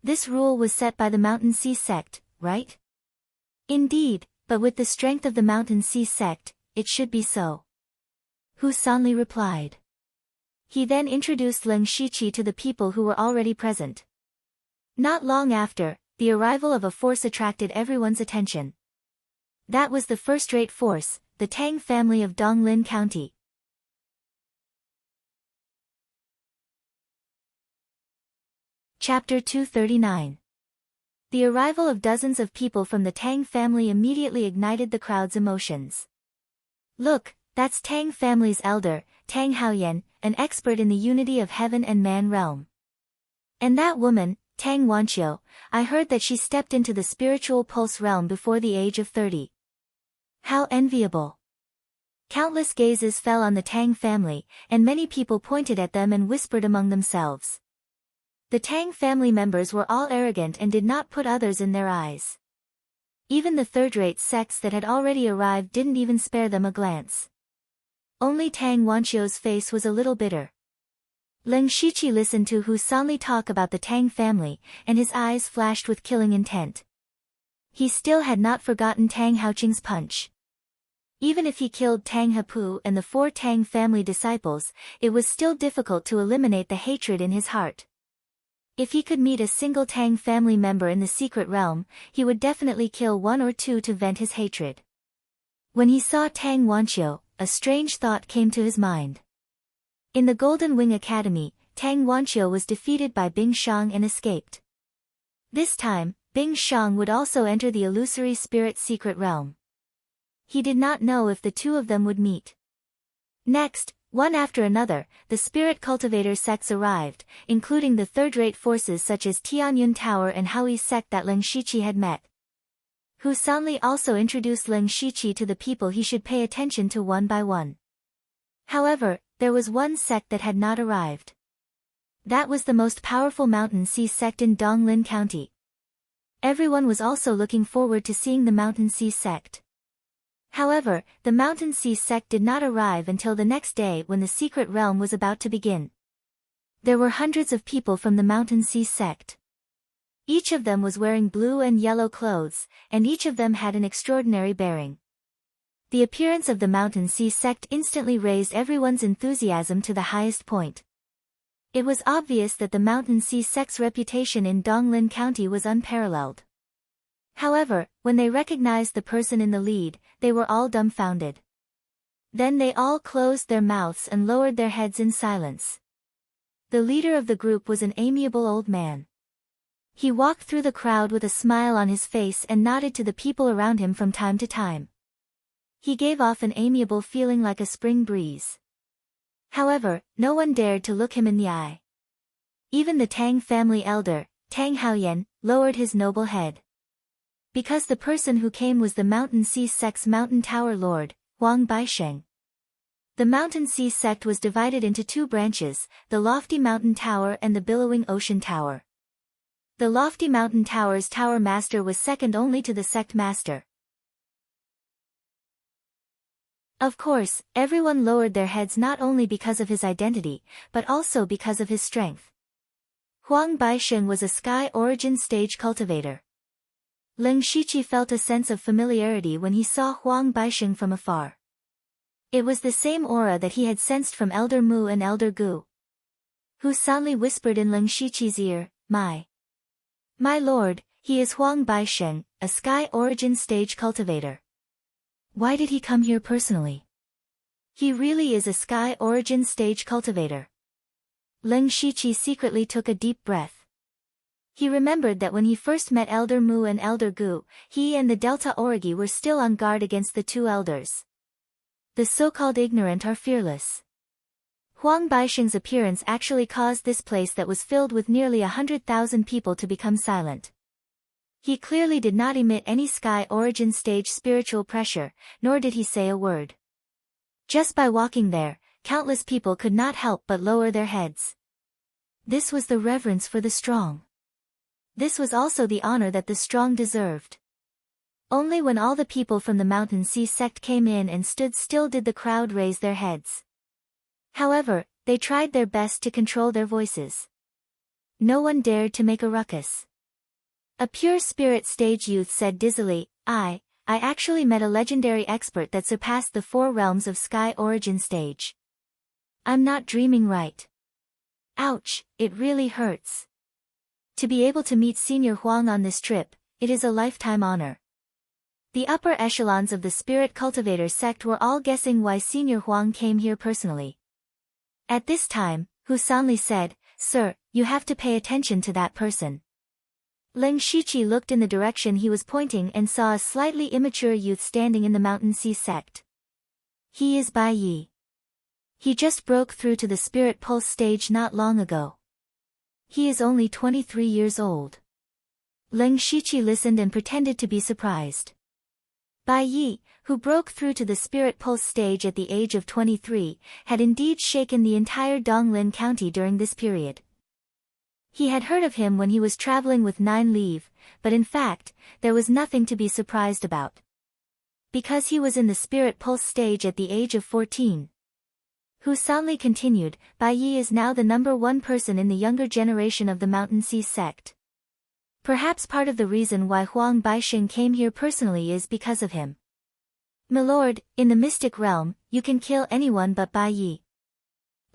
This rule was set by the Mountain Sea sect, right? Indeed, but with the strength of the Mountain Sea sect, it should be so. Hu Sanli replied. He then introduced Ling Shiqi to the people who were already present. Not long after, the arrival of a force attracted everyone's attention. That was the first-rate force, the Tang family of Donglin County. Chapter 239. The arrival of dozens of people from the Tang family immediately ignited the crowd's emotions. Look, that's Tang family's elder, Tang Haoyan, an expert in the unity of heaven and man realm. And that woman, Tang Wanqiu, I heard that she stepped into the spiritual pulse realm before the age of 30. How enviable! Countless gazes fell on the Tang family, and many people pointed at them and whispered among themselves. The Tang family members were all arrogant and did not put others in their eyes. Even the third-rate sects that had already arrived didn't even spare them a glance. Only Tang Wanqiu's face was a little bitter. Ling Shiqi listened to Hu Sanli talk about the Tang family, and his eyes flashed with killing intent. He still had not forgotten Tang Haoqing's punch. Even if he killed Tang Hepu and the 4 Tang family disciples, it was still difficult to eliminate the hatred in his heart. If he could meet a single Tang family member in the secret realm, he would definitely kill 1 or 2 to vent his hatred. When he saw Tang Wanqiu, a strange thought came to his mind. In the Golden Wing Academy, Tang Wanqiu was defeated by Bing Shang and escaped. This time, Bing Shang would also enter the illusory spirit secret realm. He did not know if the 2 of them would meet. Next, One after another, the spirit cultivator sects arrived, including the third-rate forces such as Tianyun Tower and Haoi's sect that Leng Shiqi had met. Hu Sanli also introduced Leng Shiqi to the people he should pay attention to one by one. However, there was one sect that had not arrived. That was the most powerful Mountain Sea sect in Donglin County. Everyone was also looking forward to seeing the Mountain Sea sect. However, the Mountain Sea sect did not arrive until the next day when the secret realm was about to begin. There were hundreds of people from the Mountain Sea sect. Each of them was wearing blue and yellow clothes, and each of them had an extraordinary bearing. The appearance of the Mountain Sea sect instantly raised everyone's enthusiasm to the highest point. It was obvious that the Mountain Sea sect's reputation in Donglin County was unparalleled. However, when they recognized the person in the lead, they were all dumbfounded. Then they all closed their mouths and lowered their heads in silence. The leader of the group was an amiable old man. He walked through the crowd with a smile on his face and nodded to the people around him from time to time. He gave off an amiable feeling like a spring breeze. However, no one dared to look him in the eye. Even the Tang family elder, Tang Haoyan, lowered his noble head. Because the person who came was the Mountain Sea sect's Mountain Tower Lord, Huang Baisheng. The Mountain Sea sect was divided into two branches, the Lofty Mountain Tower and the Billowing Ocean Tower. The Lofty Mountain Tower's Tower Master was second only to the Sect Master. Of course, everyone lowered their heads not only because of his identity, but also because of his strength. Huang Baisheng was a Sky Origin stage cultivator. Leng Shiqi felt a sense of familiarity when he saw Huang Baisheng from afar. It was the same aura that he had sensed from Elder Mu and Elder Gu. Hu Sanli whispered in Leng Shiqi's ear, My lord, he is Huang Baisheng, a Sky Origin stage cultivator. Why did he come here personally? He really is a Sky Origin stage cultivator. Leng Shiqi secretly took a deep breath. He remembered that when he first met Elder Mu and Elder Gu, he and the Delta Origi were still on guard against the two elders. The so-called ignorant are fearless. Huang Baisheng's appearance actually caused this place that was filled with nearly 100,000 people to become silent. He clearly did not emit any Sky Origin stage spiritual pressure, nor did he say a word. Just by walking there, countless people could not help but lower their heads. This was the reverence for the strong. This was also the honor that the strong deserved. Only when all the people from the Mountain Sea sect came in and stood still did the crowd raise their heads. However, they tried their best to control their voices. No one dared to make a ruckus. A pure spirit stage youth said dizzily, I actually met a legendary expert that surpassed the 4 realms of Sky Origin stage. I'm not dreaming, right? Ouch, it really hurts. To be able to meet Senior Huang on this trip, it is a lifetime honor. The upper echelons of the Spirit Cultivator sect were all guessing why Senior Huang came here personally. At this time, Hu Sanli said, Sir, you have to pay attention to that person. Leng Shiqi looked in the direction he was pointing and saw a slightly immature youth standing in the Mountain Sea sect. He is Bai Yi. He just broke through to the Spirit Pulse stage not long ago. He is only 23 years old. Leng Shiqi listened and pretended to be surprised. Bai Yi, who broke through to the Spirit Pulse stage at the age of 23, had indeed shaken the entire Donglin County during this period. He had heard of him when he was traveling with 9 Leave, but in fact, there was nothing to be surprised about. Because he was in the Spirit Pulse stage at the age of 14. Hu Sanli continued, Bai Yi is now the #1 person in the younger generation of the Mountain Sea sect. Perhaps part of the reason why Huang Baisheng came here personally is because of him. Milord, in the mystic realm, you can kill anyone but Bai Yi.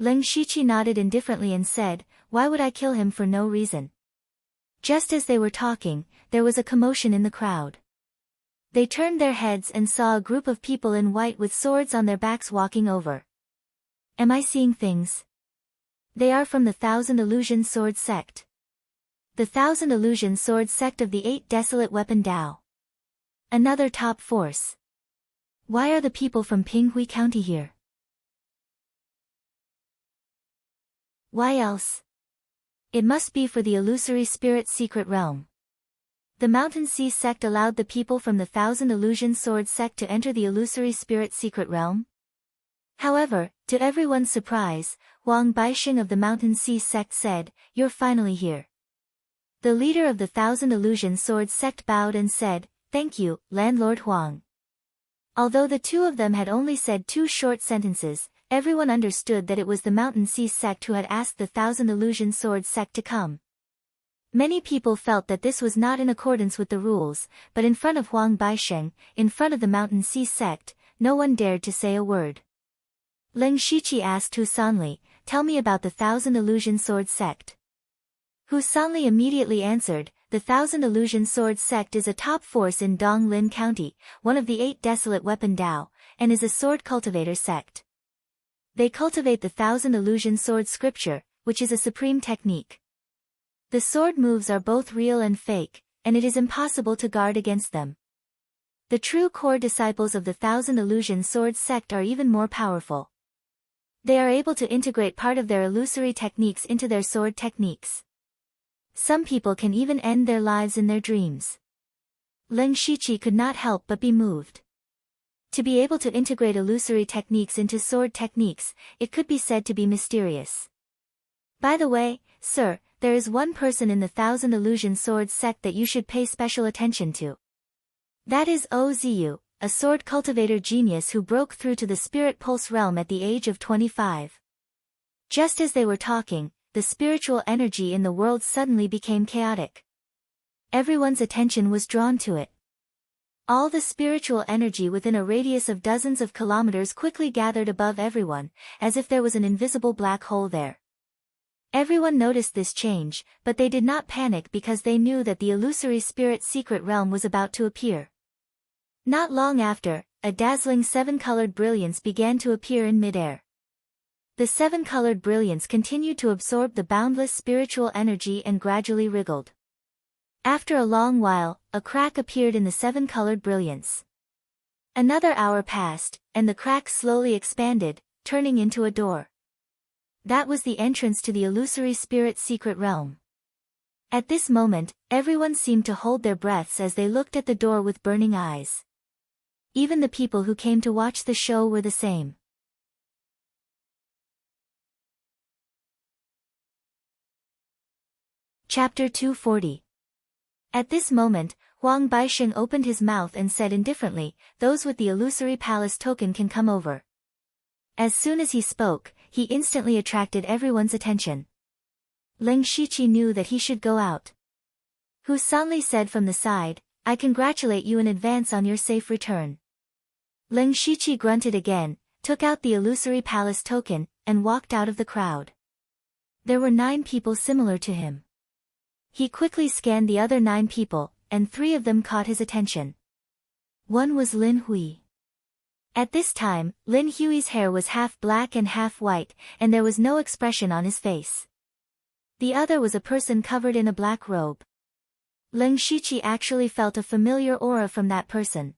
Leng Shiqi nodded indifferently and said, Why would I kill him for no reason? Just as they were talking, there was a commotion in the crowd. They turned their heads and saw a group of people in white with swords on their backs walking over. Am I seeing things? They are from the Thousand Illusion Sword sect. The Thousand Illusion Sword sect of the 8 Desolate Weapon Dao. Another top force. Why are the people from Pinghui County here? Why else? It must be for the illusory spirit secret realm. The Mountain Sea sect allowed the people from the Thousand Illusion Sword sect to enter the illusory spirit secret realm. However, to everyone's surprise, Huang Baixing of the Mountain Sea sect said, "You're finally here." The leader of the Thousand Illusion Sword sect bowed and said, "Thank you, Landlord Huang." Although the two of them had only said 2 short sentences, everyone understood that it was the Mountain Sea sect who had asked the Thousand Illusion Sword sect to come. Many people felt that this was not in accordance with the rules, but in front of Huang Baixing, in front of the Mountain Sea sect, no one dared to say a word. Ling Shiqi asked Hu Sanli, "Tell me about the Thousand Illusion Sword sect." Hu Sanli immediately answered, "The Thousand Illusion Sword sect is a top force in Donglin County, one of the 8 desolate weapon Dao, and is a sword cultivator sect. They cultivate the Thousand Illusion Sword scripture, which is a supreme technique. The sword moves are both real and fake, and it is impossible to guard against them. The true core disciples of the Thousand Illusion Sword sect are even more powerful. They are able to integrate part of their illusory techniques into their sword techniques. Some people can even end their lives in their dreams." Ling Shiqi could not help but be moved. To be able to integrate illusory techniques into sword techniques, it could be said to be mysterious. "By the way, sir, there is one person in the Thousand Illusion Sword sect that you should pay special attention to. That is Ozu, a sword cultivator genius who broke through to the Spirit Pulse realm at the age of 25. Just as they were talking, the spiritual energy in the world suddenly became chaotic. Everyone's attention was drawn to it. All the spiritual energy within a radius of dozens of kilometers quickly gathered above everyone, as if there was an invisible black hole there. Everyone noticed this change, but they did not panic because they knew that the illusory spirit secret realm was about to appear. Not long after, a dazzling 7-colored brilliance began to appear in midair. The 7-colored brilliance continued to absorb the boundless spiritual energy and gradually wriggled. After a long while, a crack appeared in the 7-colored brilliance. Another hour passed, and the crack slowly expanded, turning into a door. That was the entrance to the illusory spirit secret realm. At this moment, everyone seemed to hold their breaths as they looked at the door with burning eyes. Even the people who came to watch the show were the same. Chapter 240. At this moment, Huang Baixing opened his mouth and said indifferently, "Those with the illusory palace token can come over." As soon as he spoke, he instantly attracted everyone's attention. Ling Shiqi knew that he should go out. Hu Sanli said from the side, "I congratulate you in advance on your safe return." Ling Shiqi grunted again, took out the illusory palace token, and walked out of the crowd. There were 9 people similar to him. He quickly scanned the other 9 people, and 3 of them caught his attention. One was Lin Hui. At this time, Lin Hui's hair was half black and half white, and there was no expression on his face. The other was a person covered in a black robe. Ling Shiqi actually felt a familiar aura from that person.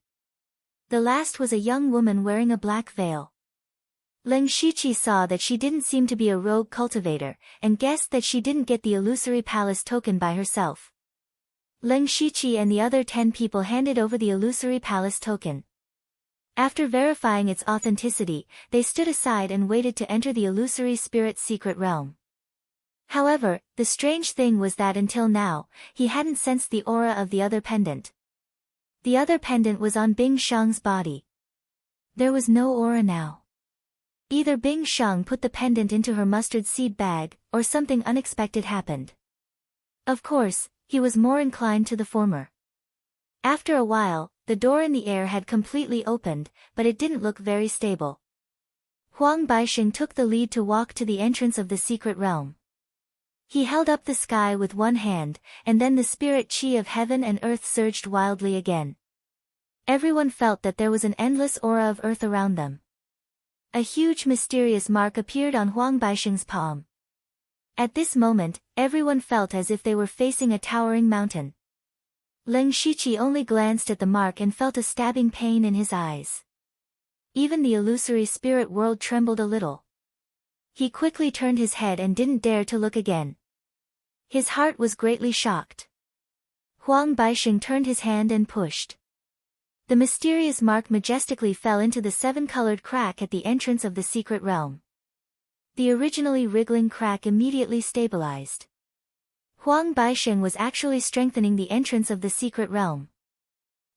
The last was a young woman wearing a black veil. Ling Shiqi saw that she didn't seem to be a rogue cultivator, and guessed that she didn't get the illusory palace token by herself. Ling Shiqi and the other 10 people handed over the illusory palace token. After verifying its authenticity, they stood aside and waited to enter the illusory spirit secret realm. However, the strange thing was that until now, he hadn't sensed the aura of the other pendant. The other pendant was on Bing Sheng's body. There was no aura now. Either Bing Sheng put the pendant into her mustard seed bag, or something unexpected happened. Of course, he was more inclined to the former. After a while, the door in the air had completely opened, but it didn't look very stable. Huang Baixing took the lead to walk to the entrance of the secret realm. He held up the sky with one hand, and then the spirit chi of heaven and earth surged wildly again. Everyone felt that there was an endless aura of earth around them. A huge mysterious mark appeared on Huang Baixing's palm. At this moment, everyone felt as if they were facing a towering mountain. Ling Shiqi only glanced at the mark and felt a stabbing pain in his eyes. Even the illusory spirit world trembled a little. He quickly turned his head and didn't dare to look again. His heart was greatly shocked. Huang Baixing turned his hand and pushed. The mysterious mark majestically fell into the 7-colored crack at the entrance of the secret realm. The originally wriggling crack immediately stabilized. Huang Baixing was actually strengthening the entrance of the secret realm.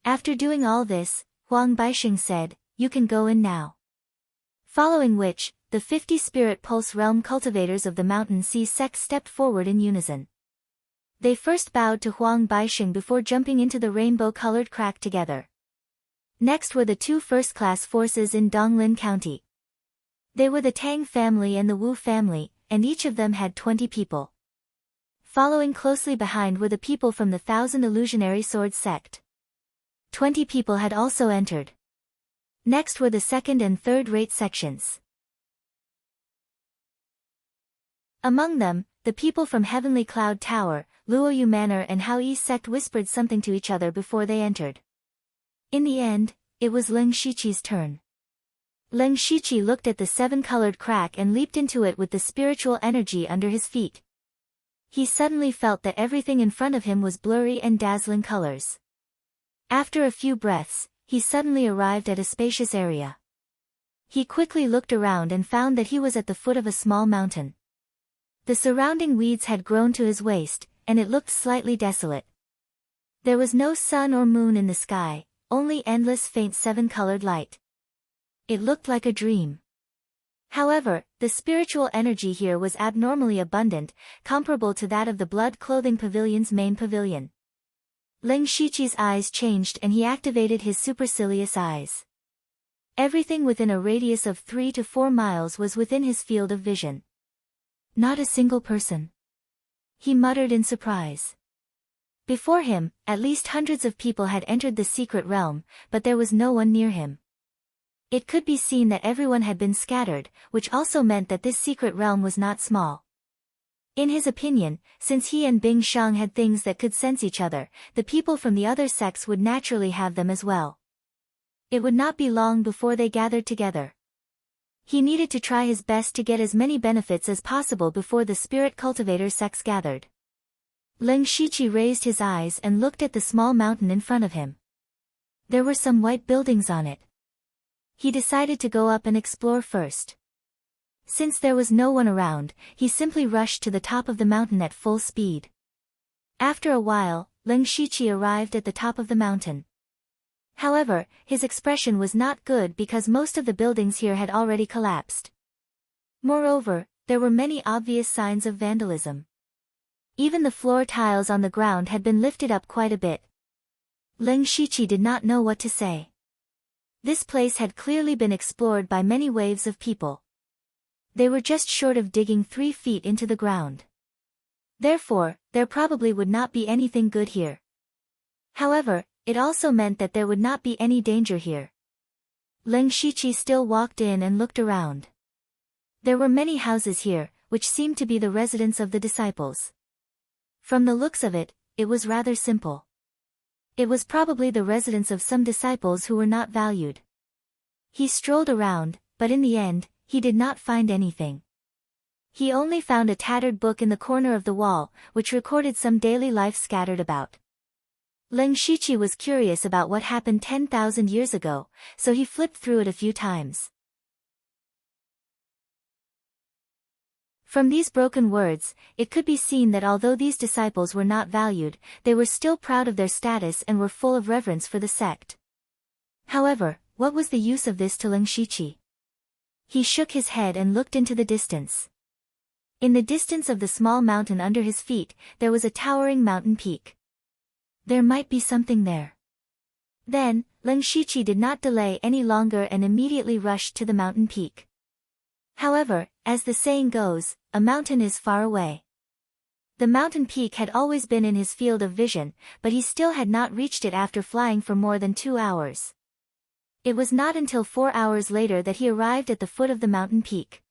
After doing all this, Huang Baixing said, "You can go in now." Following which, the 50 Spirit Pulse Realm cultivators of the Mountain Sea sect stepped forward in unison. They first bowed to Huang Baixing before jumping into the rainbow-colored crack together. Next were the 2 first-class forces in Donglin County. They were the Tang family and the Wu family, and each of them had 20 people. Following closely behind were the people from the 1000 Illusionary Sword sect. 20 people had also entered. Next were the second and third-rate sections. Among them, the people from Heavenly Cloud Tower, Luoyu Manor and Hao Yi sect whispered something to each other before they entered. In the end, it was Ling Shiqi's turn. Ling Shiqi looked at the 7-colored crack and leaped into it with the spiritual energy under his feet. He suddenly felt that everything in front of him was blurry and dazzling colors. After a few breaths, he suddenly arrived at a spacious area. He quickly looked around and found that he was at the foot of a small mountain. The surrounding weeds had grown to his waist, and it looked slightly desolate. There was no sun or moon in the sky, only endless faint 7-colored light. It looked like a dream. However, the spiritual energy here was abnormally abundant, comparable to that of the Blood Clothing Pavilion's main pavilion. Ling Shiqi's eyes changed and he activated his supercilious eyes. Everything within a radius of 3 to 4 miles was within his field of vision. Not a single person. He muttered in surprise. Before him, at least hundreds of people had entered the secret realm, but there was no one near him. It could be seen that everyone had been scattered, which also meant that this secret realm was not small. In his opinion, since he and Bing Shang had things that could sense each other, the people from the other sects would naturally have them as well. It would not be long before they gathered together. He needed to try his best to get as many benefits as possible before the spirit cultivator sects gathered. Ling Shiqi raised his eyes and looked at the small mountain in front of him. There were some white buildings on it. He decided to go up and explore first. Since there was no one around, he simply rushed to the top of the mountain at full speed. After a while, Ling Shiqi arrived at the top of the mountain. However, his expression was not good because most of the buildings here had already collapsed. Moreover, there were many obvious signs of vandalism. Even the floor tiles on the ground had been lifted up quite a bit. Ling Shiqi did not know what to say. This place had clearly been explored by many waves of people. They were just short of digging 3 feet into the ground. Therefore, there probably would not be anything good here. However, it also meant that there would not be any danger here. Ling Shiqi still walked in and looked around. There were many houses here, which seemed to be the residence of the disciples. From the looks of it, it was rather simple. It was probably the residence of some disciples who were not valued. He strolled around, but in the end, he did not find anything. He only found a tattered book in the corner of the wall, which recorded some daily life scattered about. Ling Shiqi was curious about what happened 10,000 years ago, so he flipped through it a few times. From these broken words, it could be seen that although these disciples were not valued, they were still proud of their status and were full of reverence for the sect. However, what was the use of this to Ling Shiqi? He shook his head and looked into the distance. In the distance of the small mountain under his feet, there was a towering mountain peak. There might be something there. Then, Ling Shiqi did not delay any longer and immediately rushed to the mountain peak. However, as the saying goes, a mountain is far away. The mountain peak had always been in his field of vision, but he still had not reached it after flying for more than 2 hours. It was not until 4 hours later that he arrived at the foot of the mountain peak.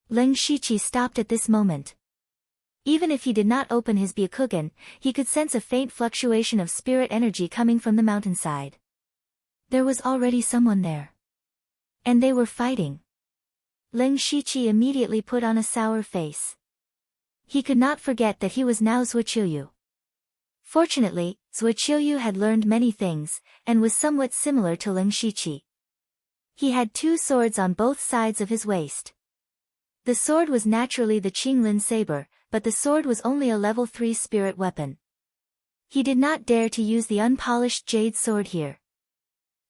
Ling Shiqi stopped at this moment. Even if he did not open his Byakugan, he could sense a faint fluctuation of spirit energy coming from the mountainside. There was already someone there. And they were fighting. Ling Shiqi immediately put on a sour face. He could not forget that he was now Zuoqiuyu. Fortunately, Zuoqiuyu had learned many things, and was somewhat similar to Ling Shiqi. He had 2 swords on both sides of his waist. The sword was naturally the Qinglin saber, but the sword was only a level 3 spirit weapon. He did not dare to use the unpolished jade sword here.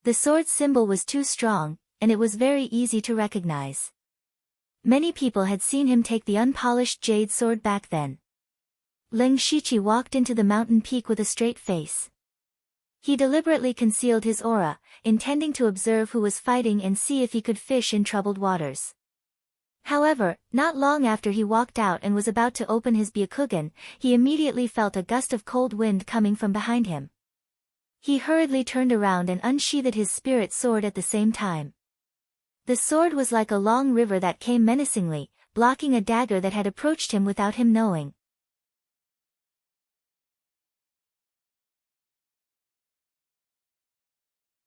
The sword's symbol was too strong, and it was very easy to recognize. Many people had seen him take the unpolished jade sword back then. Ling Shiqi walked into the mountain peak with a straight face. He deliberately concealed his aura, intending to observe who was fighting and see if he could fish in troubled waters. However, not long after he walked out and was about to open his Byakugan, he immediately felt a gust of cold wind coming from behind him. He hurriedly turned around and unsheathed his spirit sword at the same time. The sword was like a long river that came menacingly, blocking a dagger that had approached him without him knowing.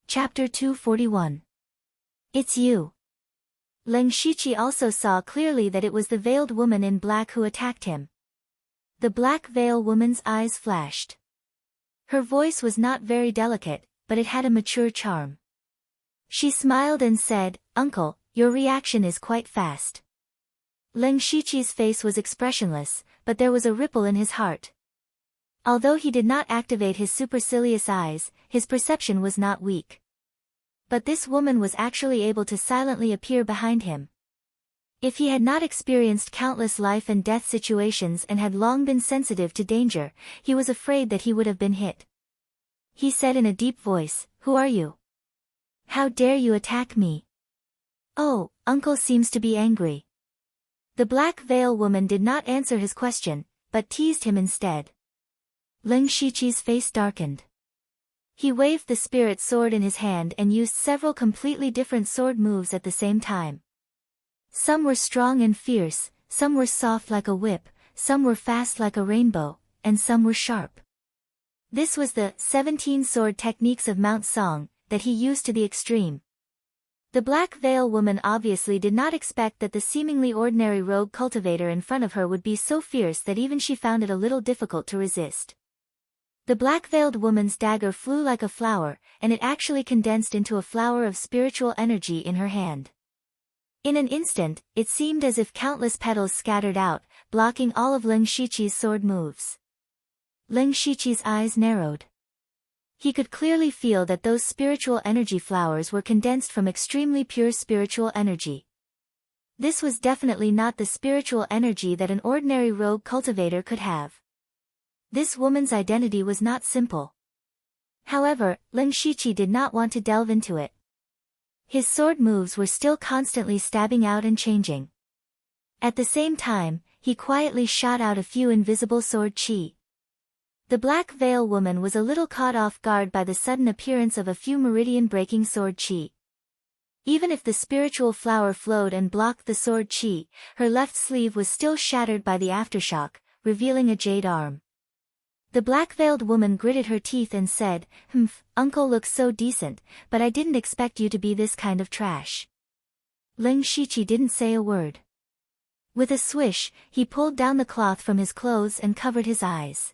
Chapter 241. It's you. Ling Shiqi also saw clearly that it was the veiled woman in black who attacked him. The black veil woman's eyes flashed. Her voice was not very delicate, but it had a mature charm. She smiled and said, "Uncle, your reaction is quite fast." Ling Shiqi's face was expressionless, but there was a ripple in his heart. Although he did not activate his supercilious eyes, his perception was not weak. But this woman was actually able to silently appear behind him. If he had not experienced countless life and death situations and had long been sensitive to danger, he was afraid that he would have been hit. He said in a deep voice, "Who are you? How dare you attack me?" "Oh, uncle seems to be angry." The black veil woman did not answer his question, but teased him instead. Ling Shiqi's face darkened. He waved the spirit sword in his hand and used several completely different sword moves at the same time. Some were strong and fierce, some were soft like a whip, some were fast like a rainbow, and some were sharp. This was the 17 sword techniques of Mount Song that he used to the extreme. The black veil woman obviously did not expect that the seemingly ordinary rogue cultivator in front of her would be so fierce that even she found it a little difficult to resist. The black-veiled woman's dagger flew like a flower, and it actually condensed into a flower of spiritual energy in her hand. In an instant, it seemed as if countless petals scattered out, blocking all of Ling Shiqi's sword moves. Ling Shiqi's eyes narrowed. He could clearly feel that those spiritual energy flowers were condensed from extremely pure spiritual energy. This was definitely not the spiritual energy that an ordinary rogue cultivator could have. This woman's identity was not simple. However, Ling Shiqi did not want to delve into it. His sword moves were still constantly stabbing out and changing. At the same time, he quietly shot out a few invisible sword chi. The black veil woman was a little caught off guard by the sudden appearance of a few meridian-breaking sword chi. Even if the spiritual flower flowed and blocked the sword chi, her left sleeve was still shattered by the aftershock, revealing a jade arm. The black-veiled woman gritted her teeth and said, "Uncle looks so decent, but I didn't expect you to be this kind of trash." Ling Shiqi didn't say a word. With a swish, he pulled down the cloth from his clothes and covered his eyes.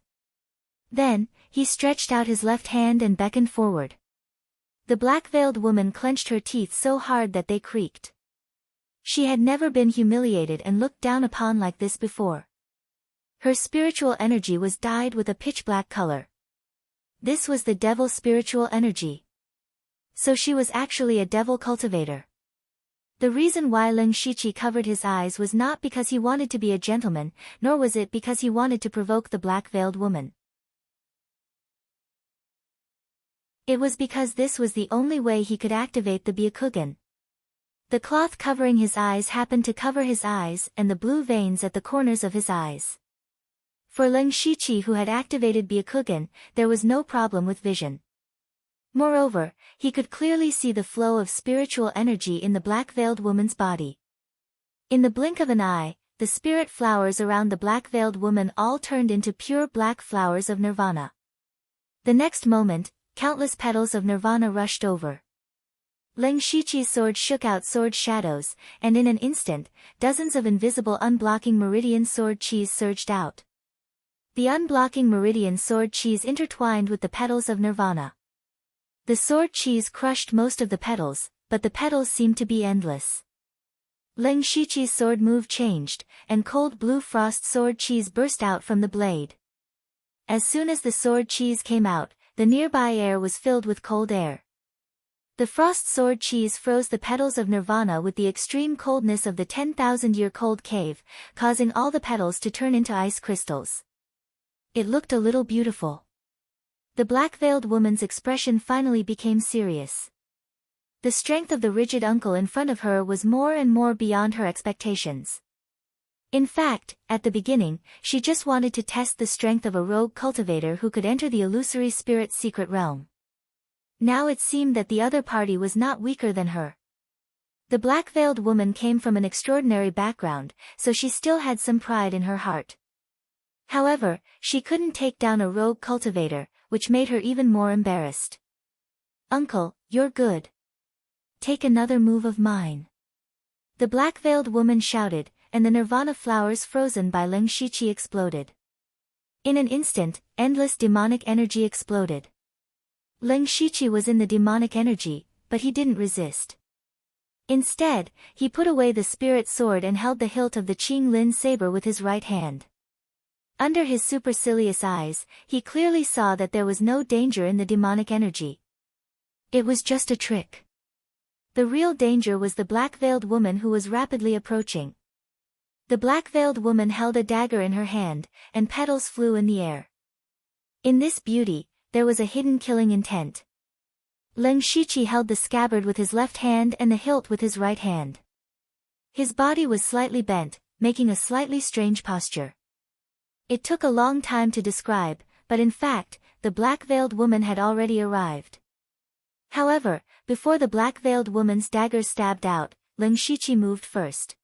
Then, he stretched out his left hand and beckoned forward. The black-veiled woman clenched her teeth so hard that they creaked. She had never been humiliated and looked down upon like this before. Her spiritual energy was dyed with a pitch-black color. This was the devil spiritual energy. So she was actually a devil cultivator. The reason why Ling Shiqi covered his eyes was not because he wanted to be a gentleman, nor was it because he wanted to provoke the black-veiled woman. It was because this was the only way he could activate the Byakugan. The cloth covering his eyes happened to cover his eyes and the blue veins at the corners of his eyes. For Ling Shiqi, who had activated Byakugan, there was no problem with vision. Moreover, he could clearly see the flow of spiritual energy in the black-veiled woman's body. In the blink of an eye, the spirit flowers around the black-veiled woman all turned into pure black flowers of nirvana. The next moment, countless petals of nirvana rushed over. Lin Shiqi's sword shook out sword shadows, and in an instant, dozens of invisible unblocking meridian sword cheese surged out. The unblocking meridian sword cheese intertwined with the petals of nirvana. The sword cheese crushed most of the petals, but the petals seemed to be endless. Lin Shiqi's sword move changed, and cold blue frost sword cheese burst out from the blade. As soon as the sword cheese came out, the nearby air was filled with cold air. The frost sword cheese froze the petals of nirvana with the extreme coldness of the 10,000-year cold cave, causing all the petals to turn into ice crystals. It looked a little beautiful. The black-veiled woman's expression finally became serious. The strength of the rigid uncle in front of her was more and more beyond her expectations. In fact, at the beginning, she just wanted to test the strength of a rogue cultivator who could enter the illusory spirit's secret realm. Now it seemed that the other party was not weaker than her. The black-veiled woman came from an extraordinary background, so she still had some pride in her heart. However, she couldn't take down a rogue cultivator, which made her even more embarrassed. "Uncle, you're good. Take another move of mine." The black-veiled woman shouted, and the nirvana flowers frozen by Lin Shiqi exploded. In an instant, endless demonic energy exploded. Lin Shiqi was in the demonic energy, but he didn't resist. Instead, he put away the spirit sword and held the hilt of the Qing Lin saber with his right hand. Under his supercilious eyes, he clearly saw that there was no danger in the demonic energy. It was just a trick. The real danger was the black-veiled woman who was rapidly approaching. The black-veiled woman held a dagger in her hand, and petals flew in the air. In this beauty, there was a hidden killing intent. Lin Shiqi held the scabbard with his left hand and the hilt with his right hand. His body was slightly bent, making a slightly strange posture. It took a long time to describe, but in fact, the black-veiled woman had already arrived. However, before the black-veiled woman's dagger stabbed out, Lin Shiqi moved first.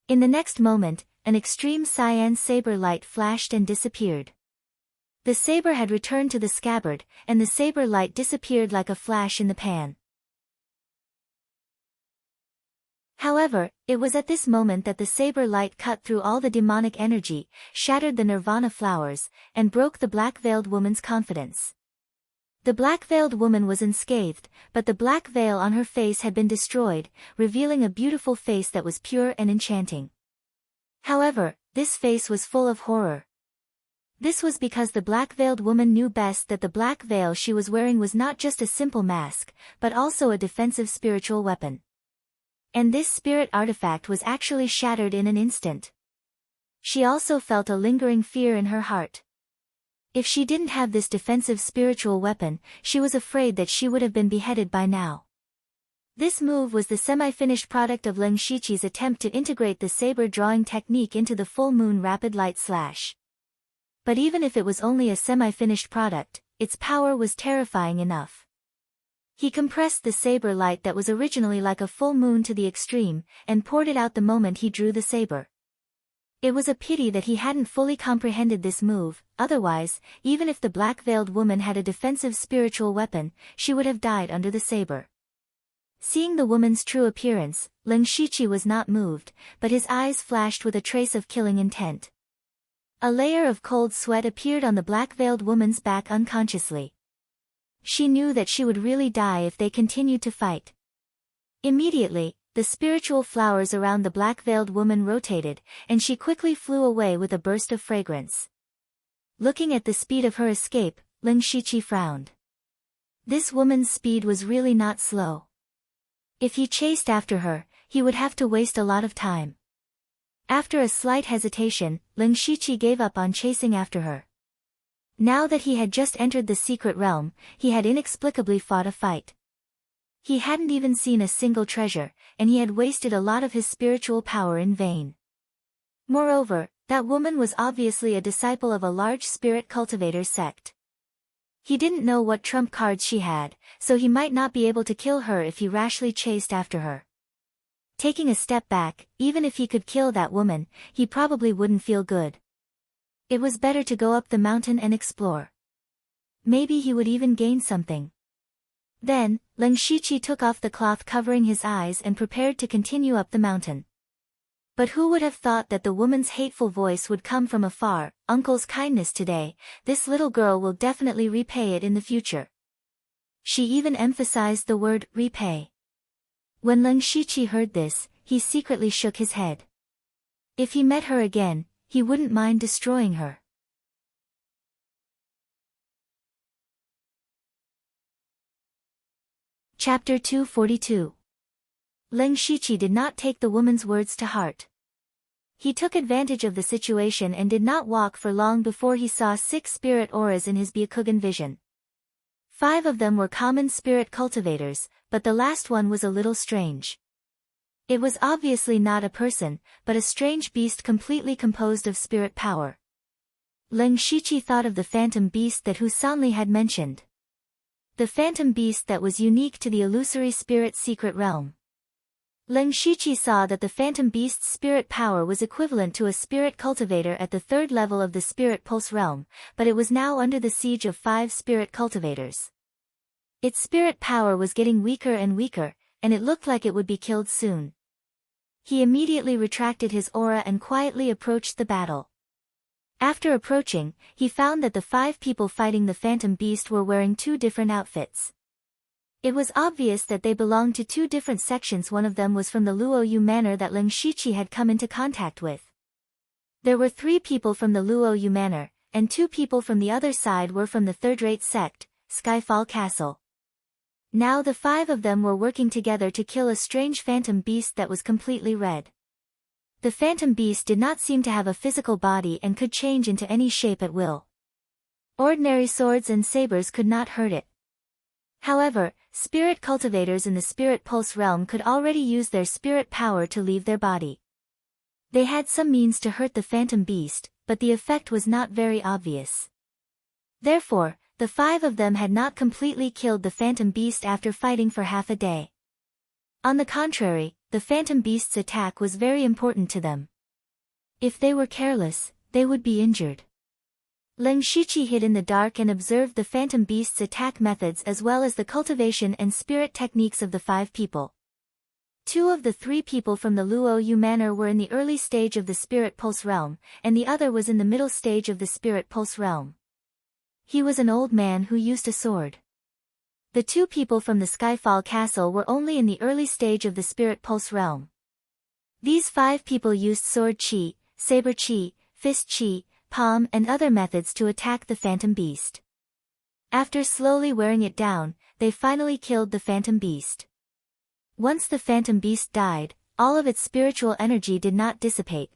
In the next moment, an extreme cyan saber light flashed and disappeared. The saber had returned to the scabbard, and the saber light disappeared like a flash in the pan. However, it was at this moment that the saber light cut through all the demonic energy, shattered the nirvana flowers, and broke the black-veiled woman's confidence. The black-veiled woman was unscathed, but the black veil on her face had been destroyed, revealing a beautiful face that was pure and enchanting. However, this face was full of horror. This was because the black-veiled woman knew best that the black veil she was wearing was not just a simple mask, but also a defensive spiritual weapon. And this spirit artifact was actually shattered in an instant. She also felt a lingering fear in her heart. If she didn't have this defensive spiritual weapon, she was afraid that she would have been beheaded by now. This move was the semi-finished product of Lin Shiqi's attempt to integrate the saber drawing technique into the full moon rapid light slash. But even if it was only a semi-finished product, its power was terrifying enough. He compressed the saber light that was originally like a full moon to the extreme, and poured it out the moment he drew the saber. It was a pity that he hadn't fully comprehended this move, otherwise, even if the black-veiled woman had a defensive spiritual weapon, she would have died under the saber. Seeing the woman's true appearance, Lin Shiqi was not moved, but his eyes flashed with a trace of killing intent. A layer of cold sweat appeared on the black-veiled woman's back unconsciously. She knew that she would really die if they continued to fight. Immediately, the spiritual flowers around the black-veiled woman rotated, and she quickly flew away with a burst of fragrance. Looking at the speed of her escape, Lin Shiqi frowned. This woman's speed was really not slow. If he chased after her, he would have to waste a lot of time. After a slight hesitation, Lin Shiqi gave up on chasing after her. Now that he had just entered the secret realm, he had inexplicably fought a fight. He hadn't even seen a single treasure, and he had wasted a lot of his spiritual power in vain. Moreover, that woman was obviously a disciple of a large spirit cultivator sect. He didn't know what trump cards she had, so he might not be able to kill her if he rashly chased after her. Taking a step back, even if he could kill that woman, he probably wouldn't feel good. It was better to go up the mountain and explore. Maybe he would even gain something. Then, Leng Shiqi took off the cloth covering his eyes and prepared to continue up the mountain. But who would have thought that the woman's hateful voice would come from afar? Uncle's kindness today, this little girl will definitely repay it in the future. She even emphasized the word, repay. When Leng Shiqi heard this, he secretly shook his head. If he met her again, he wouldn't mind destroying her. Chapter 242. Leng Shiqi did not take the woman's words to heart. He took advantage of the situation and did not walk for long before he saw 6 spirit auras in his Byakugan vision. 5 of them were common spirit cultivators, but the last one was a little strange. It was obviously not a person, but a strange beast completely composed of spirit power. Leng Shiqi thought of the phantom beast that Husanli had mentioned. The phantom beast that was unique to the illusory spirit secret realm. Leng Shiqi saw that the phantom beast's spirit power was equivalent to a spirit cultivator at the 3rd level of the spirit pulse realm, but it was now under the siege of 5 spirit cultivators. Its spirit power was getting weaker and weaker, and it looked like it would be killed soon. He immediately retracted his aura and quietly approached the battle. After approaching, he found that the 5 people fighting the phantom beast were wearing 2 different outfits. It was obvious that they belonged to 2 different sections. One of them was from the Luoyu manor that Leng Shiqi had come into contact with. There were 3 people from the Luoyu manor, and 2 people from the other side were from the third-rate sect, Skyfall Castle. Now the 5 of them were working together to kill a strange phantom beast that was completely red. The phantom beast did not seem to have a physical body and could change into any shape at will. Ordinary swords and sabers could not hurt it. However, spirit cultivators in the spirit pulse realm could already use their spirit power to leave their body. They had some means to hurt the phantom beast, but the effect was not very obvious. Therefore, the 5 of them had not completely killed the phantom beast after fighting for half a day. On the contrary, the phantom beast's attack was very important to them. If they were careless, they would be injured. Leng Shiqi hid in the dark and observed the phantom beast's attack methods as well as the cultivation and spirit techniques of the 5 people. 2 of the 3 people from the Luoyu manor were in the early stage of the spirit pulse realm, and the other was in the middle stage of the spirit pulse realm. He was an old man who used a sword. The 2 people from the Skyfall Castle were only in the early stage of the spirit pulse realm. These 5 people used sword chi, saber chi, fist chi, palm and other methods to attack the phantom beast. After slowly wearing it down, they finally killed the phantom beast. Once the phantom beast died, all of its spiritual energy did not dissipate.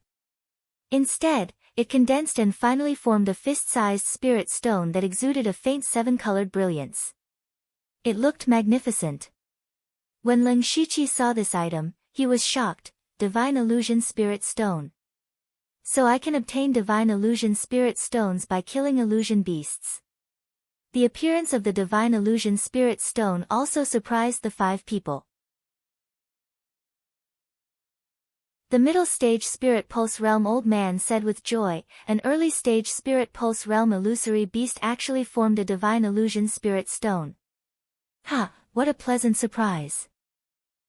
Instead, it condensed and finally formed a fist-sized spirit stone that exuded a faint 7-colored brilliance. It looked magnificent. When Leng Shiqi saw this item, he was shocked. Divine Illusion Spirit Stone. So I can obtain Divine Illusion Spirit Stones by killing illusion beasts. The appearance of the Divine Illusion Spirit Stone also surprised the 5 people. The middle stage Spirit Pulse Realm old man said with joy, an early stage Spirit Pulse Realm illusory beast actually formed a Divine Illusion Spirit Stone. Ha, what a pleasant surprise.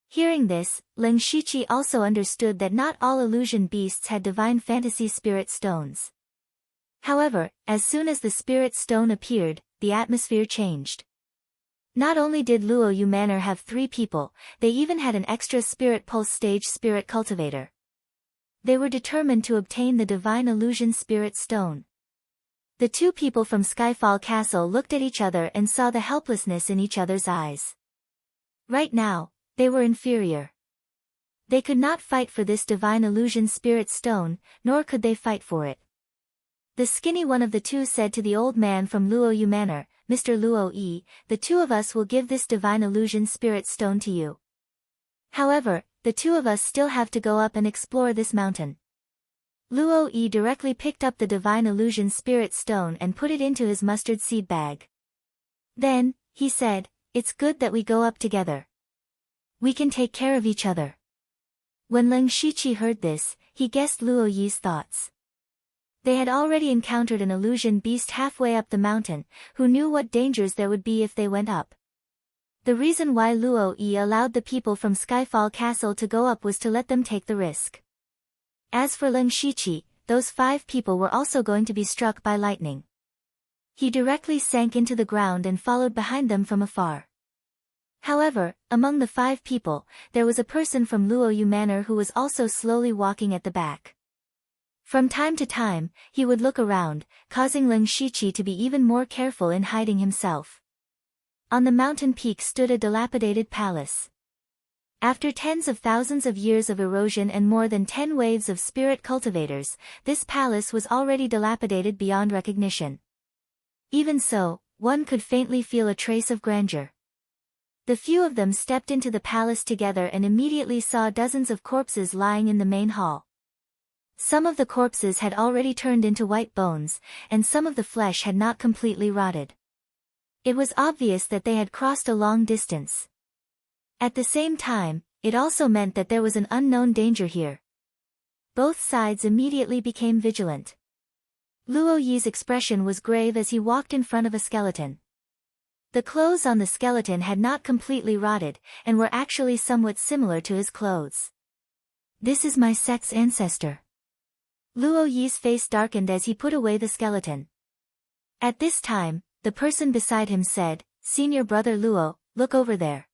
Hearing this, Leng Shiqi also understood that not all illusion beasts had divine fantasy spirit stones. However, as soon as the spirit stone appeared, the atmosphere changed. Not only did Luoyu Manor have 3 people, they even had an extra spirit pulse stage spirit cultivator. They were determined to obtain the divine illusion spirit stone. The 2 people from Skyfall Castle looked at each other and saw the helplessness in each other's eyes. Right now, they were inferior. They could not fight for this divine illusion spirit stone, nor could they fight for it. The skinny one of the 2 said to the old man from Luoyu Manor, Mr. Luo-yi, the 2 of us will give this divine illusion spirit stone to you. However, the 2 of us still have to go up and explore this mountain. Luo-yi directly picked up the divine illusion spirit stone and put it into his mustard seed bag. Then, he said, it's good that we go up together. We can take care of each other. When Leng Shiqi heard this, he guessed Luo-yi's thoughts. They had already encountered an illusion beast halfway up the mountain, who knew what dangers there would be if they went up. The reason why Luo Yi allowed the people from Skyfall Castle to go up was to let them take the risk. As for Leng Shiqi, those 5 people were also going to be struck by lightning. He directly sank into the ground and followed behind them from afar. However, among the 5 people, there was a person from Luoyu Manor who was also slowly walking at the back. From time to time, he would look around, causing Leng Shiqi to be even more careful in hiding himself. On the mountain peak stood a dilapidated palace. After tens of thousands of years of erosion and more than 10 waves of spirit cultivators, this palace was already dilapidated beyond recognition. Even so, one could faintly feel a trace of grandeur. The few of them stepped into the palace together and immediately saw dozens of corpses lying in the main hall. Some of the corpses had already turned into white bones, and some of the flesh had not completely rotted. It was obvious that they had crossed a long distance. At the same time, it also meant that there was an unknown danger here. Both sides immediately became vigilant. Luo Yi's expression was grave as he walked in front of a skeleton. The clothes on the skeleton had not completely rotted, and were actually somewhat similar to his clothes. "This is my sect's ancestor." Luo Yi's face darkened as he put away the skeleton. At this time, the person beside him said, "Senior brother Luo, look over there."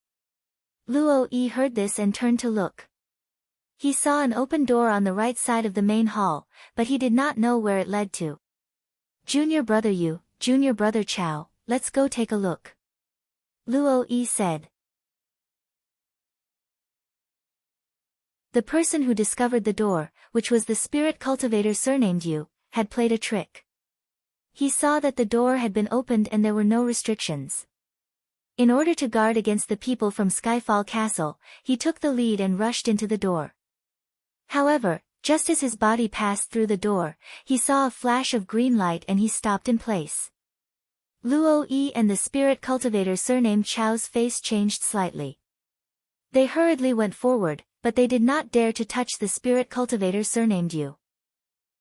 Luo Yi heard this and turned to look. He saw an open door on the right side of the main hall, but he did not know where it led to. "Junior brother Yu, junior brother Chao, let's go take a look," Luo Yi said. The person who discovered the door, which was the spirit cultivator surnamed Yu, had played a trick. He saw that the door had been opened and there were no restrictions. In order to guard against the people from Skyfall Castle, he took the lead and rushed into the door. However, just as his body passed through the door, he saw a flash of green light and he stopped in place. Luo Yi and the spirit cultivator surnamed Chao's face changed slightly. They hurriedly went forward, but they did not dare to touch the spirit cultivator surnamed Yu.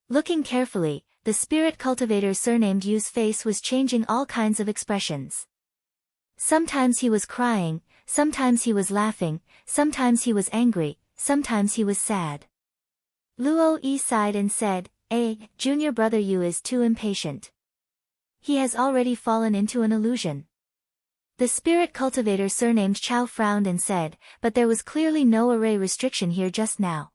Looking carefully, the spirit cultivator surnamed Yu's face was changing all kinds of expressions. Sometimes he was crying, sometimes he was laughing, sometimes he was angry, sometimes he was sad. Luo Yi sighed and said, Junior brother Yu is too impatient. He has already fallen into an illusion." The spirit cultivator surnamed Chao frowned and said, "But there was clearly no array restriction here just now.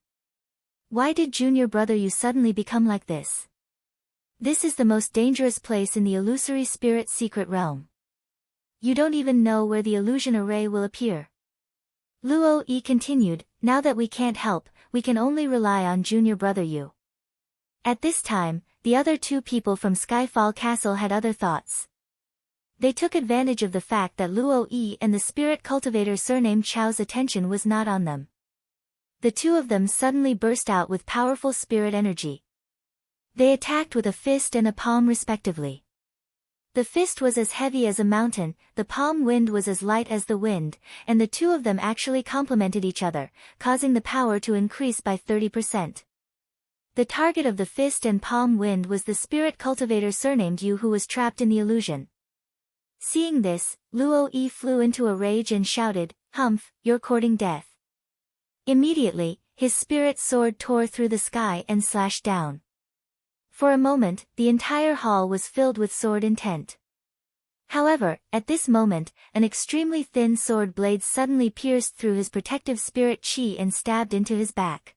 Why did junior brother Yu suddenly become like this? This is the most dangerous place in the illusory spirit secret realm. You don't even know where the illusion array will appear." Luo Yi continued, "Now that we can't help, we can only rely on junior brother Yu." At this time, the other 2 people from Skyfall Castle had other thoughts. They took advantage of the fact that Luo Yi and the spirit cultivator surnamed Chao's attention was not on them. The 2 of them suddenly burst out with powerful spirit energy. They attacked with a fist and a palm respectively. The fist was as heavy as a mountain, the palm wind was as light as the wind, and the 2 of them actually complemented each other, causing the power to increase by 30%. The target of the fist and palm wind was the spirit cultivator surnamed Yu, who was trapped in the illusion. Seeing this, Luo Yi flew into a rage and shouted, "Humph, you're courting death." Immediately, his spirit sword tore through the sky and slashed down. For a moment, the entire hall was filled with sword intent. However, at this moment, an extremely thin sword blade suddenly pierced through his protective spirit chi and stabbed into his back.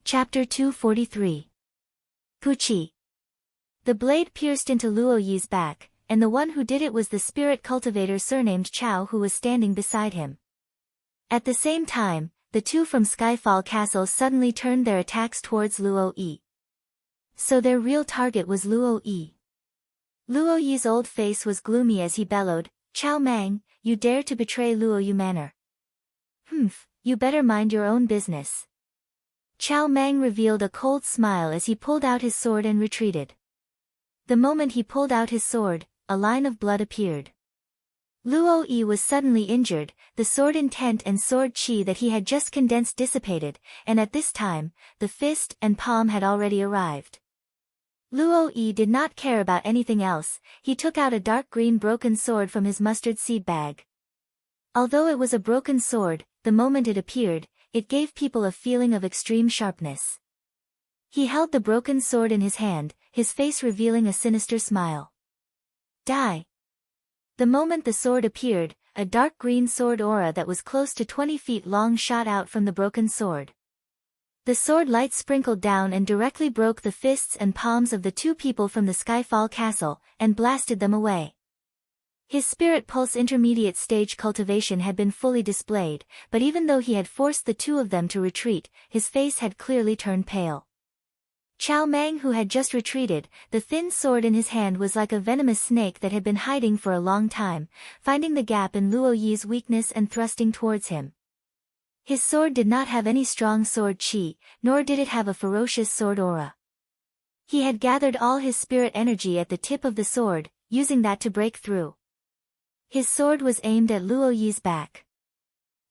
Chapter 243. Puqi. The blade pierced into Luo Yi's back, and the one who did it was the spirit cultivator surnamed Chao, who was standing beside him. At the same time, the 2 from Skyfall Castle suddenly turned their attacks towards Luo Yi. So their real target was Luo Yi. Luo Yi's old face was gloomy as he bellowed, "Chao Mang, you dare to betray Luoyu Manor. Humph, you better mind your own business." Chao Mang revealed a cold smile as he pulled out his sword and retreated. The moment he pulled out his sword, a line of blood appeared. Luo Yi was suddenly injured, the sword intent and sword chi that he had just condensed dissipated, and at this time, the fist and palm had already arrived. Luo Yi did not care about anything else. He took out a dark green broken sword from his mustard seed bag. Although it was a broken sword, the moment it appeared, it gave people a feeling of extreme sharpness. He held the broken sword in his hand, his face revealing a sinister smile. Die! The moment the sword appeared, a dark green sword aura that was close to 20 feet long shot out from the broken sword. The sword light sprinkled down and directly broke the fists and palms of the two people from the Skyfall Castle, and blasted them away. His spirit pulse intermediate stage cultivation had been fully displayed, but even though he had forced the two of them to retreat, his face had clearly turned pale. Chao Mang, who had just retreated, the thin sword in his hand was like a venomous snake that had been hiding for a long time, finding the gap in Luo Yi's weakness and thrusting towards him. His sword did not have any strong sword chi, nor did it have a ferocious sword aura. He had gathered all his spirit energy at the tip of the sword, using that to break through. His sword was aimed at Luo Yi's back.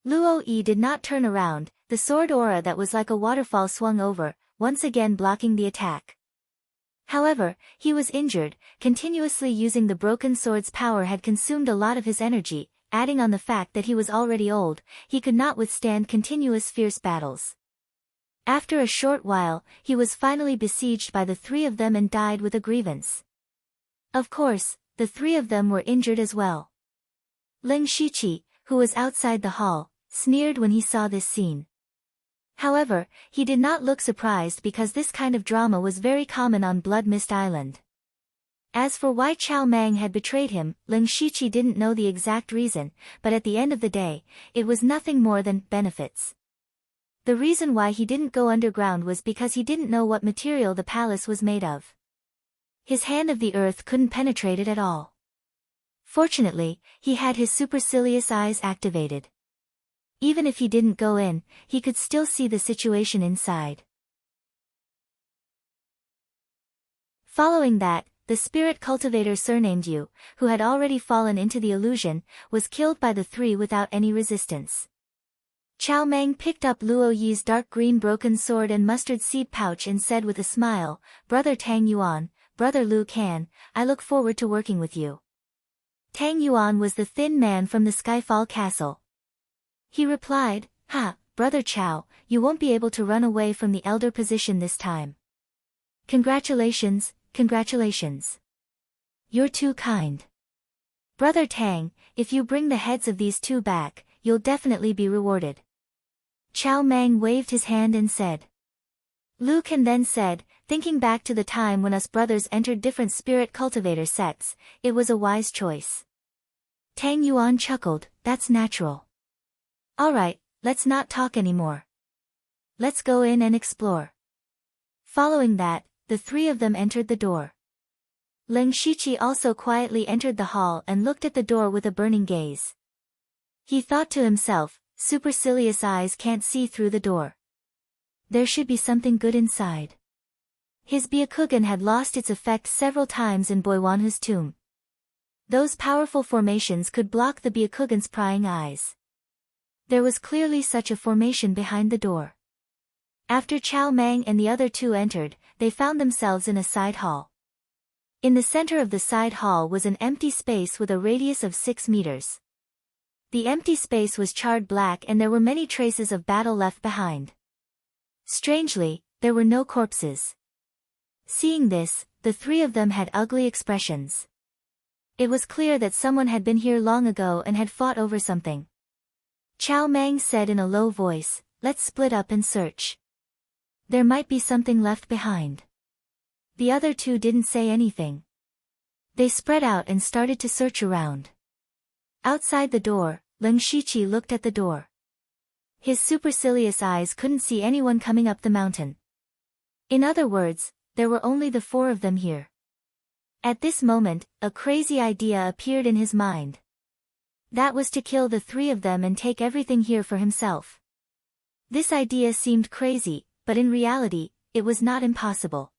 Luo Yi did not turn around, the sword aura that was like a waterfall swung over, once again blocking the attack. However, he was injured. Continuously using the broken sword's power had consumed a lot of his energy, adding on the fact that he was already old, he could not withstand continuous fierce battles. After a short while, he was finally besieged by the three of them and died with a grievance. Of course, the three of them were injured as well. Ling Shiqi, who was outside the hall, sneered when he saw this scene. However, he did not look surprised because this kind of drama was very common on Blood Mist Island. As for why Chao Mang had betrayed him, Ling Shiqi didn't know the exact reason, but at the end of the day, it was nothing more than benefits. The reason why he didn't go underground was because he didn't know what material the palace was made of. His hand of the earth couldn't penetrate it at all. Fortunately, he had his supercilious eyes activated. Even if he didn't go in, he could still see the situation inside. Following that, the spirit cultivator surnamed Yu, who had already fallen into the illusion, was killed by the three without any resistance. Chao Mang picked up Luo Yi's dark green broken sword and mustard seed pouch and said with a smile, "Brother Tang Yuan, Brother Lu Can, I look forward to working with you." Tang Yuan was the thin man from the Skyfall Castle. He replied, "Ha, Brother Chao, you won't be able to run away from the elder position this time. Congratulations, congratulations. You're too kind. Brother Tang, if you bring the heads of these two back, you'll definitely be rewarded." Chao Mang waved his hand and said. Lu Can then said, "Thinking back to the time when us brothers entered different spirit cultivator sects, it was a wise choice." Tang Yuan chuckled, "That's natural. Alright, let's not talk anymore. Let's go in and explore." Following that, the three of them entered the door. Ling Shiqi also quietly entered the hall and looked at the door with a burning gaze. He thought to himself, supercilious eyes can't see through the door. There should be something good inside. His Byakugan had lost its effect several times in Boiwanhu's tomb. Those powerful formations could block the Byakugan's prying eyes. There was clearly such a formation behind the door. After Chao Mang and the other two entered, they found themselves in a side hall. In the center of the side hall was an empty space with a radius of 6 meters. The empty space was charred black and there were many traces of battle left behind. Strangely, there were no corpses. Seeing this, the three of them had ugly expressions. It was clear that someone had been here long ago and had fought over something. Chao Mang said in a low voice, "Let's split up and search. There might be something left behind." The other two didn't say anything. They spread out and started to search around. Outside the door, Ling Shiqi looked at the door. His supercilious eyes couldn't see anyone coming up the mountain. In other words, there were only the four of them here. At this moment, a crazy idea appeared in his mind. That was to kill the three of them and take everything here for himself. This idea seemed crazy, but in reality, it was not impossible.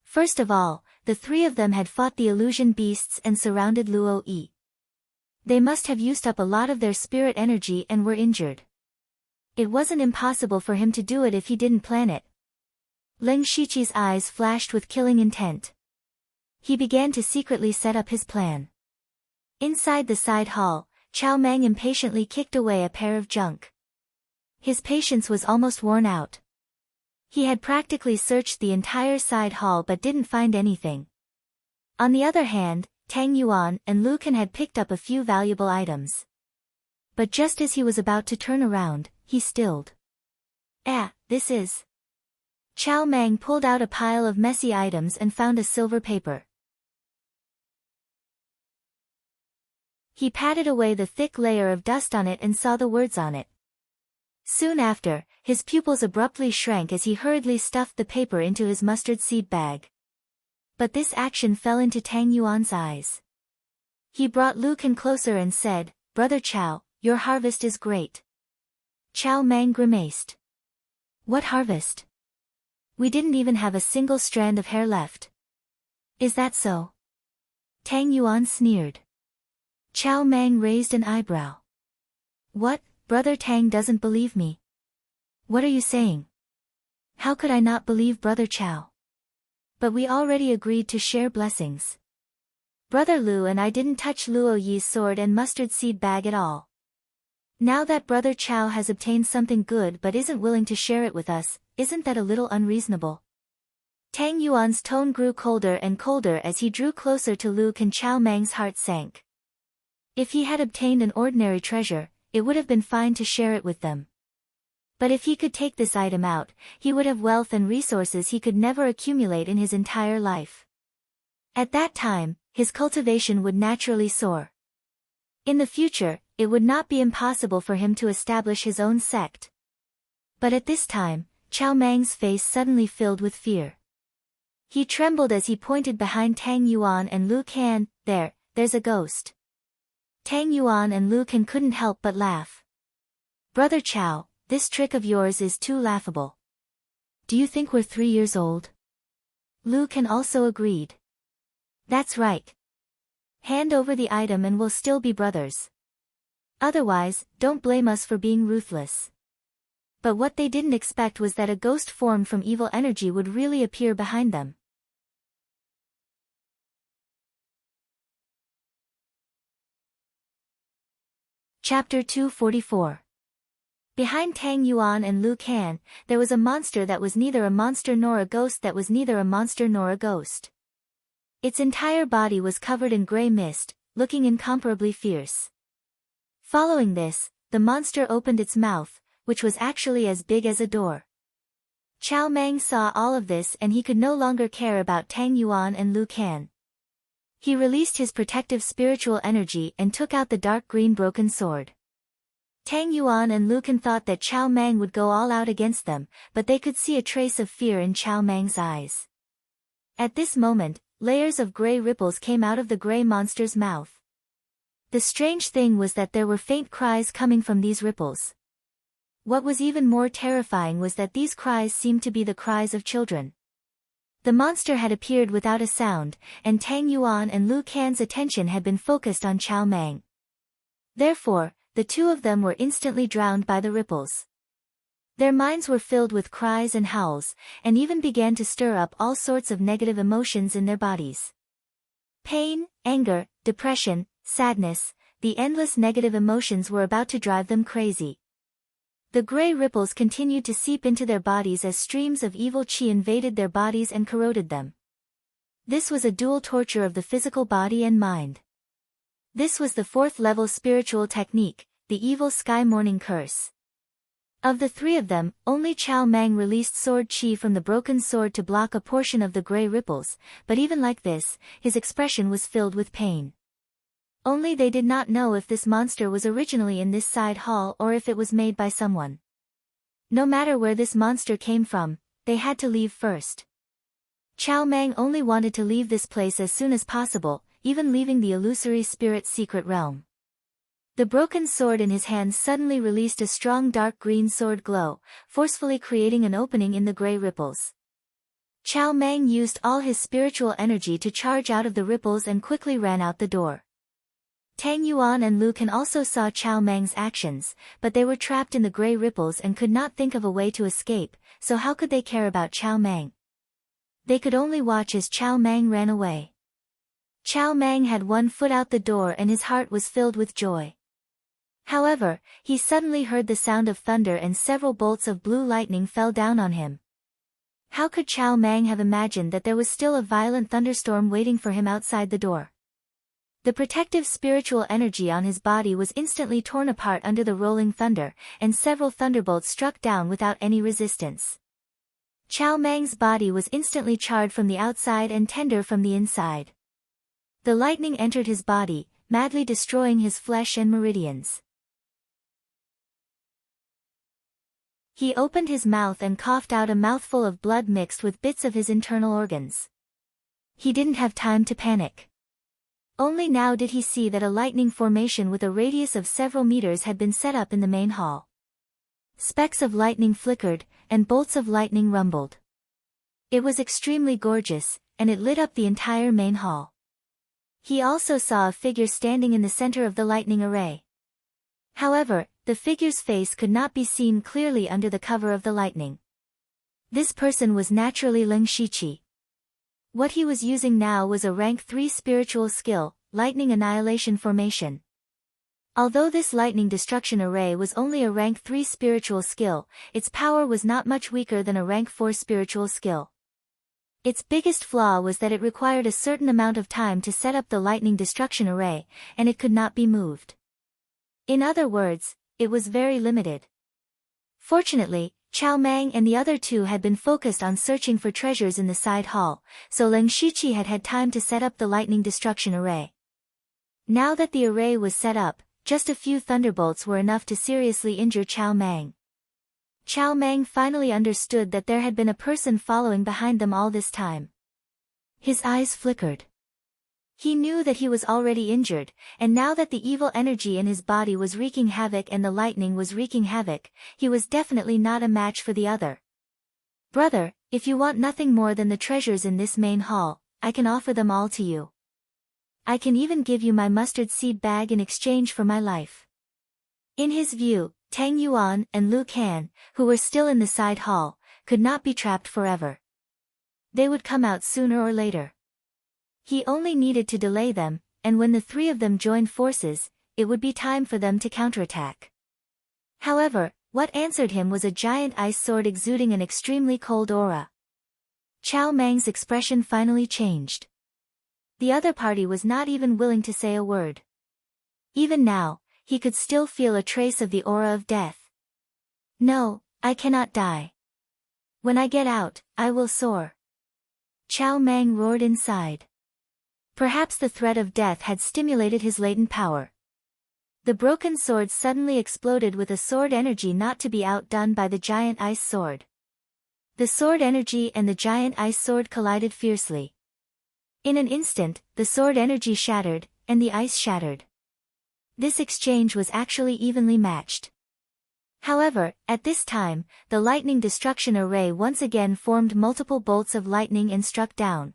First of all, the three of them had fought the illusion beasts and surrounded Luo Yi. They must have used up a lot of their spirit energy and were injured. It wasn't impossible for him to do it if he didn't plan it. Ling Shiqi's eyes flashed with killing intent. He began to secretly set up his plan. Inside the side hall, Chao Mang impatiently kicked away a pair of junk. His patience was almost worn out. He had practically searched the entire side hall but didn't find anything. On the other hand, Tang Yuan and Lu Kan had picked up a few valuable items. But just as he was about to turn around, he stilled. This is... Chao Mang pulled out a pile of messy items and found a silver paper. He patted away the thick layer of dust on it and saw the words on it. Soon after, his pupils abruptly shrank as he hurriedly stuffed the paper into his mustard seed bag. But this action fell into Tang Yuan's eyes. He brought Lu Kan closer and said, "Brother Chao, your harvest is great." Chao Mang grimaced. "What harvest? We didn't even have a single strand of hair left." "Is that so?" Tang Yuan sneered. Chao Mang raised an eyebrow. "What, Brother Tang doesn't believe me? What are you saying? How could I not believe Brother Chao? But we already agreed to share blessings. Brother Lu and I didn't touch Luo Yi's sword and mustard seed bag at all. Now that Brother Chao has obtained something good but isn't willing to share it with us, isn't that a little unreasonable?" Tang Yuan's tone grew colder and colder as he drew closer to Lu Kan. Chao Mang's heart sank. If he had obtained an ordinary treasure, it would have been fine to share it with them. But if he could take this item out, he would have wealth and resources he could never accumulate in his entire life. At that time, his cultivation would naturally soar. In the future, it would not be impossible for him to establish his own sect. But at this time, Chao Mang's face suddenly filled with fear. He trembled as he pointed behind Tang Yuan and Lu Kan. There's a ghost." Tang Yuan and Lu Kan couldn't help but laugh. "Brother Chao, this trick of yours is too laughable. Do you think we're 3 years old?" Lu Kan also agreed. "That's right. Hand over the item and we'll still be brothers. Otherwise, don't blame us for being ruthless." But what they didn't expect was that a ghost formed from evil energy would really appear behind them. Chapter 244. Behind Tang Yuan and Lu Kan, there was a monster that was neither a monster nor a ghost that was neither a monster nor a ghost. Its entire body was covered in gray mist, looking incomparably fierce. Following this, the monster opened its mouth, which was actually as big as a door. Chao Mang saw all of this and he could no longer care about Tang Yuan and Lu Kan. He released his protective spiritual energy and took out the dark green broken sword. Tang Yuan and Lu Kan thought that Chao Mang would go all out against them, but they could see a trace of fear in Chao Mang's eyes. At this moment, layers of gray ripples came out of the gray monster's mouth. The strange thing was that there were faint cries coming from these ripples. What was even more terrifying was that these cries seemed to be the cries of children. The monster had appeared without a sound, and Tang Yuan and Lu Kan's attention had been focused on Chao Mang. Therefore, the two of them were instantly drowned by the ripples. Their minds were filled with cries and howls, and even began to stir up all sorts of negative emotions in their bodies. Pain, anger, depression, sadness, the endless negative emotions were about to drive them crazy. The gray ripples continued to seep into their bodies as streams of evil chi invaded their bodies and corroded them. This was a dual torture of the physical body and mind. This was the 4th-level spiritual technique, the evil sky morning curse. Of the 3 of them, only Chao Mang released sword chi from the broken sword to block a portion of the gray ripples, but even like this, his expression was filled with pain. Only they did not know if this monster was originally in this side hall or if it was made by someone. No matter where this monster came from, they had to leave first. Chao Mang only wanted to leave this place as soon as possible, even leaving the illusory spirit's secret realm. The broken sword in his hand suddenly released a strong dark green sword glow, forcefully creating an opening in the gray ripples. Chao Mang used all his spiritual energy to charge out of the ripples and quickly ran out the door. Tang Yuan and Lu Can also saw Chao Mang's actions, but they were trapped in the gray ripples and could not think of a way to escape, so how could they care about Chao Mang? They could only watch as Chao Mang ran away. Chao Mang had one foot out the door and his heart was filled with joy. However, he suddenly heard the sound of thunder and several bolts of blue lightning fell down on him. How could Chao Mang have imagined that there was still a violent thunderstorm waiting for him outside the door? The protective spiritual energy on his body was instantly torn apart under the rolling thunder, and several thunderbolts struck down without any resistance. Chao Mang's body was instantly charred from the outside and tender from the inside. The lightning entered his body, madly destroying his flesh and meridians. He opened his mouth and coughed out a mouthful of blood mixed with bits of his internal organs. He didn't have time to panic. Only now did he see that a lightning formation with a radius of several meters had been set up in the main hall. Specks of lightning flickered, and bolts of lightning rumbled. It was extremely gorgeous, and it lit up the entire main hall. He also saw a figure standing in the center of the lightning array. However, the figure's face could not be seen clearly under the cover of the lightning. This person was naturally Lin Shiqi. What he was using now was a rank 3 spiritual skill, Lightning Annihilation Formation. Although this lightning destruction array was only a rank 3 spiritual skill, its power was not much weaker than a rank 4 spiritual skill. Its biggest flaw was that it required a certain amount of time to set up the lightning destruction array, and it could not be moved. In other words, it was very limited. Fortunately, Chao Mang and the other two had been focused on searching for treasures in the side hall, so Lin Shiqi had had time to set up the lightning destruction array. Now that the array was set up, just a few thunderbolts were enough to seriously injure Chao Mang. Chao Mang finally understood that there had been a person following behind them all this time. His eyes flickered. He knew that he was already injured, and now that the evil energy in his body was wreaking havoc and the lightning was wreaking havoc, he was definitely not a match for the other. Brother, if you want nothing more than the treasures in this main hall, I can offer them all to you. I can even give you my mustard seed bag in exchange for my life. In his view, Tang Yuan and Lu Can, who were still in the side hall, could not be trapped forever. They would come out sooner or later. He only needed to delay them, and when the three of them joined forces, it would be time for them to counterattack. However, what answered him was a giant ice sword exuding an extremely cold aura. Chao Mang's expression finally changed. The other party was not even willing to say a word. Even now, he could still feel a trace of the aura of death. No, I cannot die. When I get out, I will soar. Chao Mang roared inside. Perhaps the threat of death had stimulated his latent power. The broken sword suddenly exploded with a sword energy not to be outdone by the giant ice sword. The sword energy and the giant ice sword collided fiercely. In an instant, the sword energy shattered, and the ice shattered. This exchange was actually evenly matched. However, at this time, the lightning destruction array once again formed multiple bolts of lightning and struck down.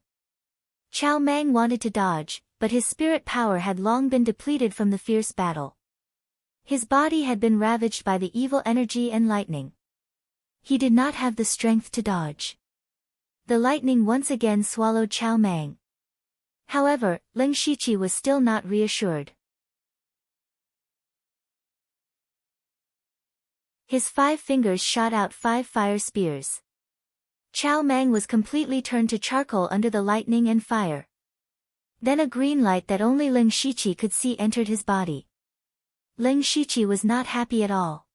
Chao Mang wanted to dodge, but his spirit power had long been depleted from the fierce battle. His body had been ravaged by the evil energy and lightning. He did not have the strength to dodge. The lightning once again swallowed Chao Mang. However, Lin Shiqi was still not reassured. His 5 fingers shot out 5 fire spears. Chao Mang was completely turned to charcoal under the lightning and fire. Then a green light that only Lin Shiqi could see entered his body. Lin Shiqi was not happy at all.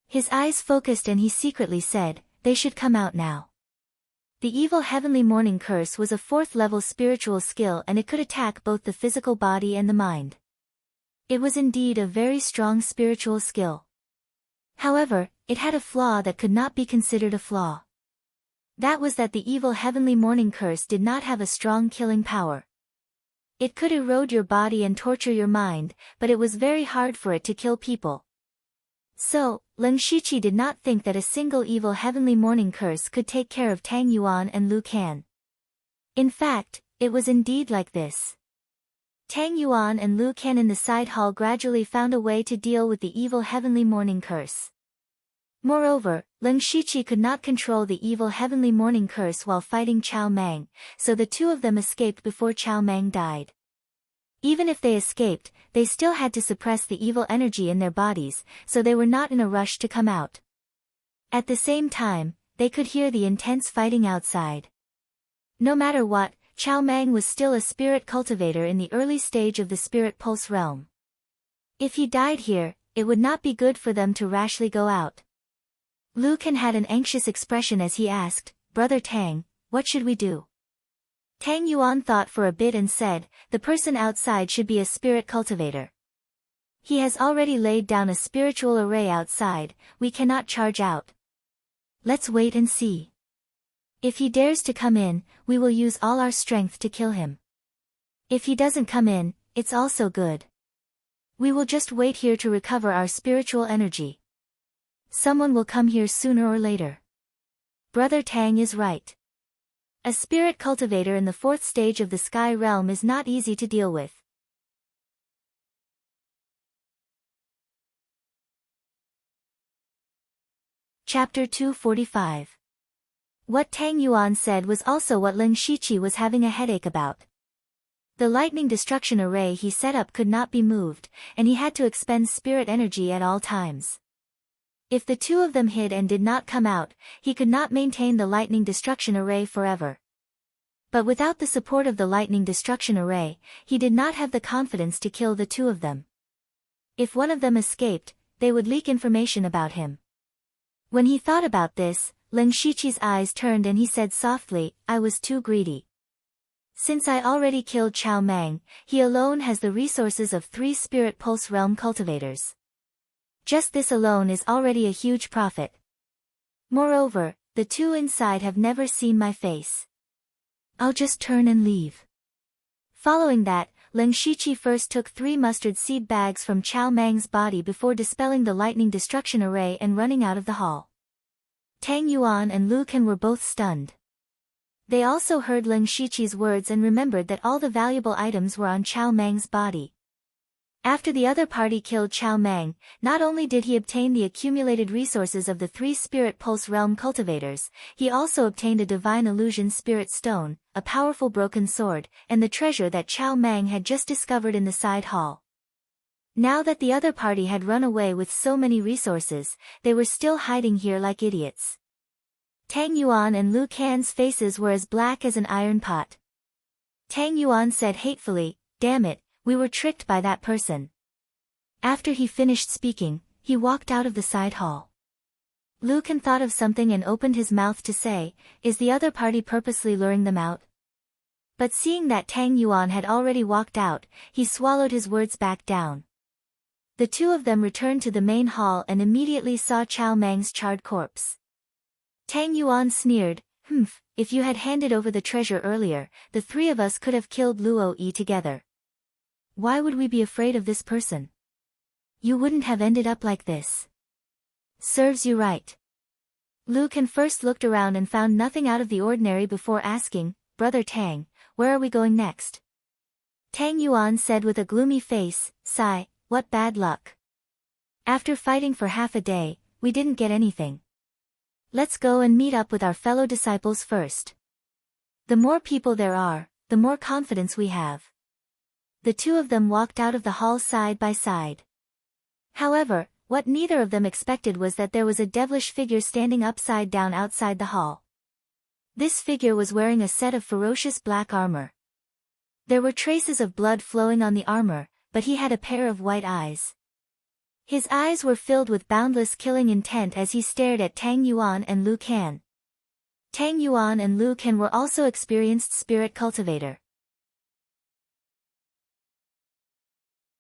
His eyes focused and he secretly said, "They should come out now." The evil heavenly morning curse was a 4th level spiritual skill and it could attack both the physical body and the mind. It was indeed a very strong spiritual skill. However, it had a flaw that could not be considered a flaw. That was that the evil heavenly morning curse did not have a strong killing power. It could erode your body and torture your mind, but it was very hard for it to kill people. So, Lin Shiqi did not think that a single evil heavenly morning curse could take care of Tang Yuan and Lu Can. In fact, it was indeed like this. Tang Yuan and Lu Ken in the side hall gradually found a way to deal with the evil heavenly morning curse. Moreover, Lin Shiqi could not control the evil heavenly morning curse while fighting Chao Mang, so the two of them escaped before Chao Mang died. Even if they escaped, they still had to suppress the evil energy in their bodies, so they were not in a rush to come out. At the same time, they could hear the intense fighting outside. No matter what, Chao Mang was still a spirit cultivator in the early stage of the spirit pulse realm. If he died here, it would not be good for them to rashly go out. Lu Ken had an anxious expression as he asked, "Brother Tang, what should we do?" Tang Yuan thought for a bit and said, "The person outside should be a spirit cultivator. He has already laid down a spiritual array outside, we cannot charge out. Let's wait and see. If he dares to come in, we will use all our strength to kill him. If he doesn't come in, it's also good. We will just wait here to recover our spiritual energy. Someone will come here sooner or later. Brother Tang is right. A spirit cultivator in the fourth stage of the sky realm is not easy to deal with." Chapter 245. What Tang Yuan said was also what Lin Shiqi was having a headache about. The lightning destruction array he set up could not be moved, and he had to expend spirit energy at all times. If the two of them hid and did not come out, he could not maintain the lightning destruction array forever. But without the support of the lightning destruction array, he did not have the confidence to kill the two of them. If one of them escaped, they would leak information about him. When he thought about this, Lin Shiqi's eyes turned and he said softly, "I was too greedy. Since I already killed Chao Mang, he alone has the resources of 3 spirit pulse realm cultivators. Just this alone is already a huge profit. Moreover, the two inside have never seen my face. I'll just turn and leave." Following that, Lin Shiqi first took 3 mustard seed bags from Chao Mang's body before dispelling the lightning destruction array and running out of the hall. Tang Yuan and Lu Ken were both stunned. They also heard Lin Shiqi's words and remembered that all the valuable items were on Chao Mang's body. After the other party killed Chao Mang, not only did he obtain the accumulated resources of the 3 spirit pulse realm cultivators, he also obtained a divine illusion spirit stone, a powerful broken sword, and the treasure that Chao Mang had just discovered in the side hall. Now that the other party had run away with so many resources, they were still hiding here like idiots. Tang Yuan and Lu Can's faces were as black as an iron pot. Tang Yuan said hatefully, "Damn it, we were tricked by that person." After he finished speaking, he walked out of the side hall. Lu Can thought of something and opened his mouth to say, "Is the other party purposely luring them out?" But seeing that Tang Yuan had already walked out, he swallowed his words back down. The two of them returned to the main hall and immediately saw Chao Mang's charred corpse. Tang Yuan sneered, "If you had handed over the treasure earlier, the 3 of us could have killed Luo Yi together. Why would we be afraid of this person? You wouldn't have ended up like this. Serves you right." Lu Can first looked around and found nothing out of the ordinary before asking, "Brother Tang, where are we going next?" Tang Yuan said with a gloomy face, "Sigh, what bad luck. After fighting for half a day, we didn't get anything. Let's go and meet up with our fellow disciples first. The more people there are, the more confidence we have." The two of them walked out of the hall side by side. However, what neither of them expected was that there was a devilish figure standing upside down outside the hall. This figure was wearing a set of ferocious black armor. There were traces of blood flowing on the armor, but he had a pair of white eyes. His eyes were filled with boundless killing intent as he stared at Tang Yuan and Lu Can. Tang Yuan and Lu Can were also experienced spirit cultivator.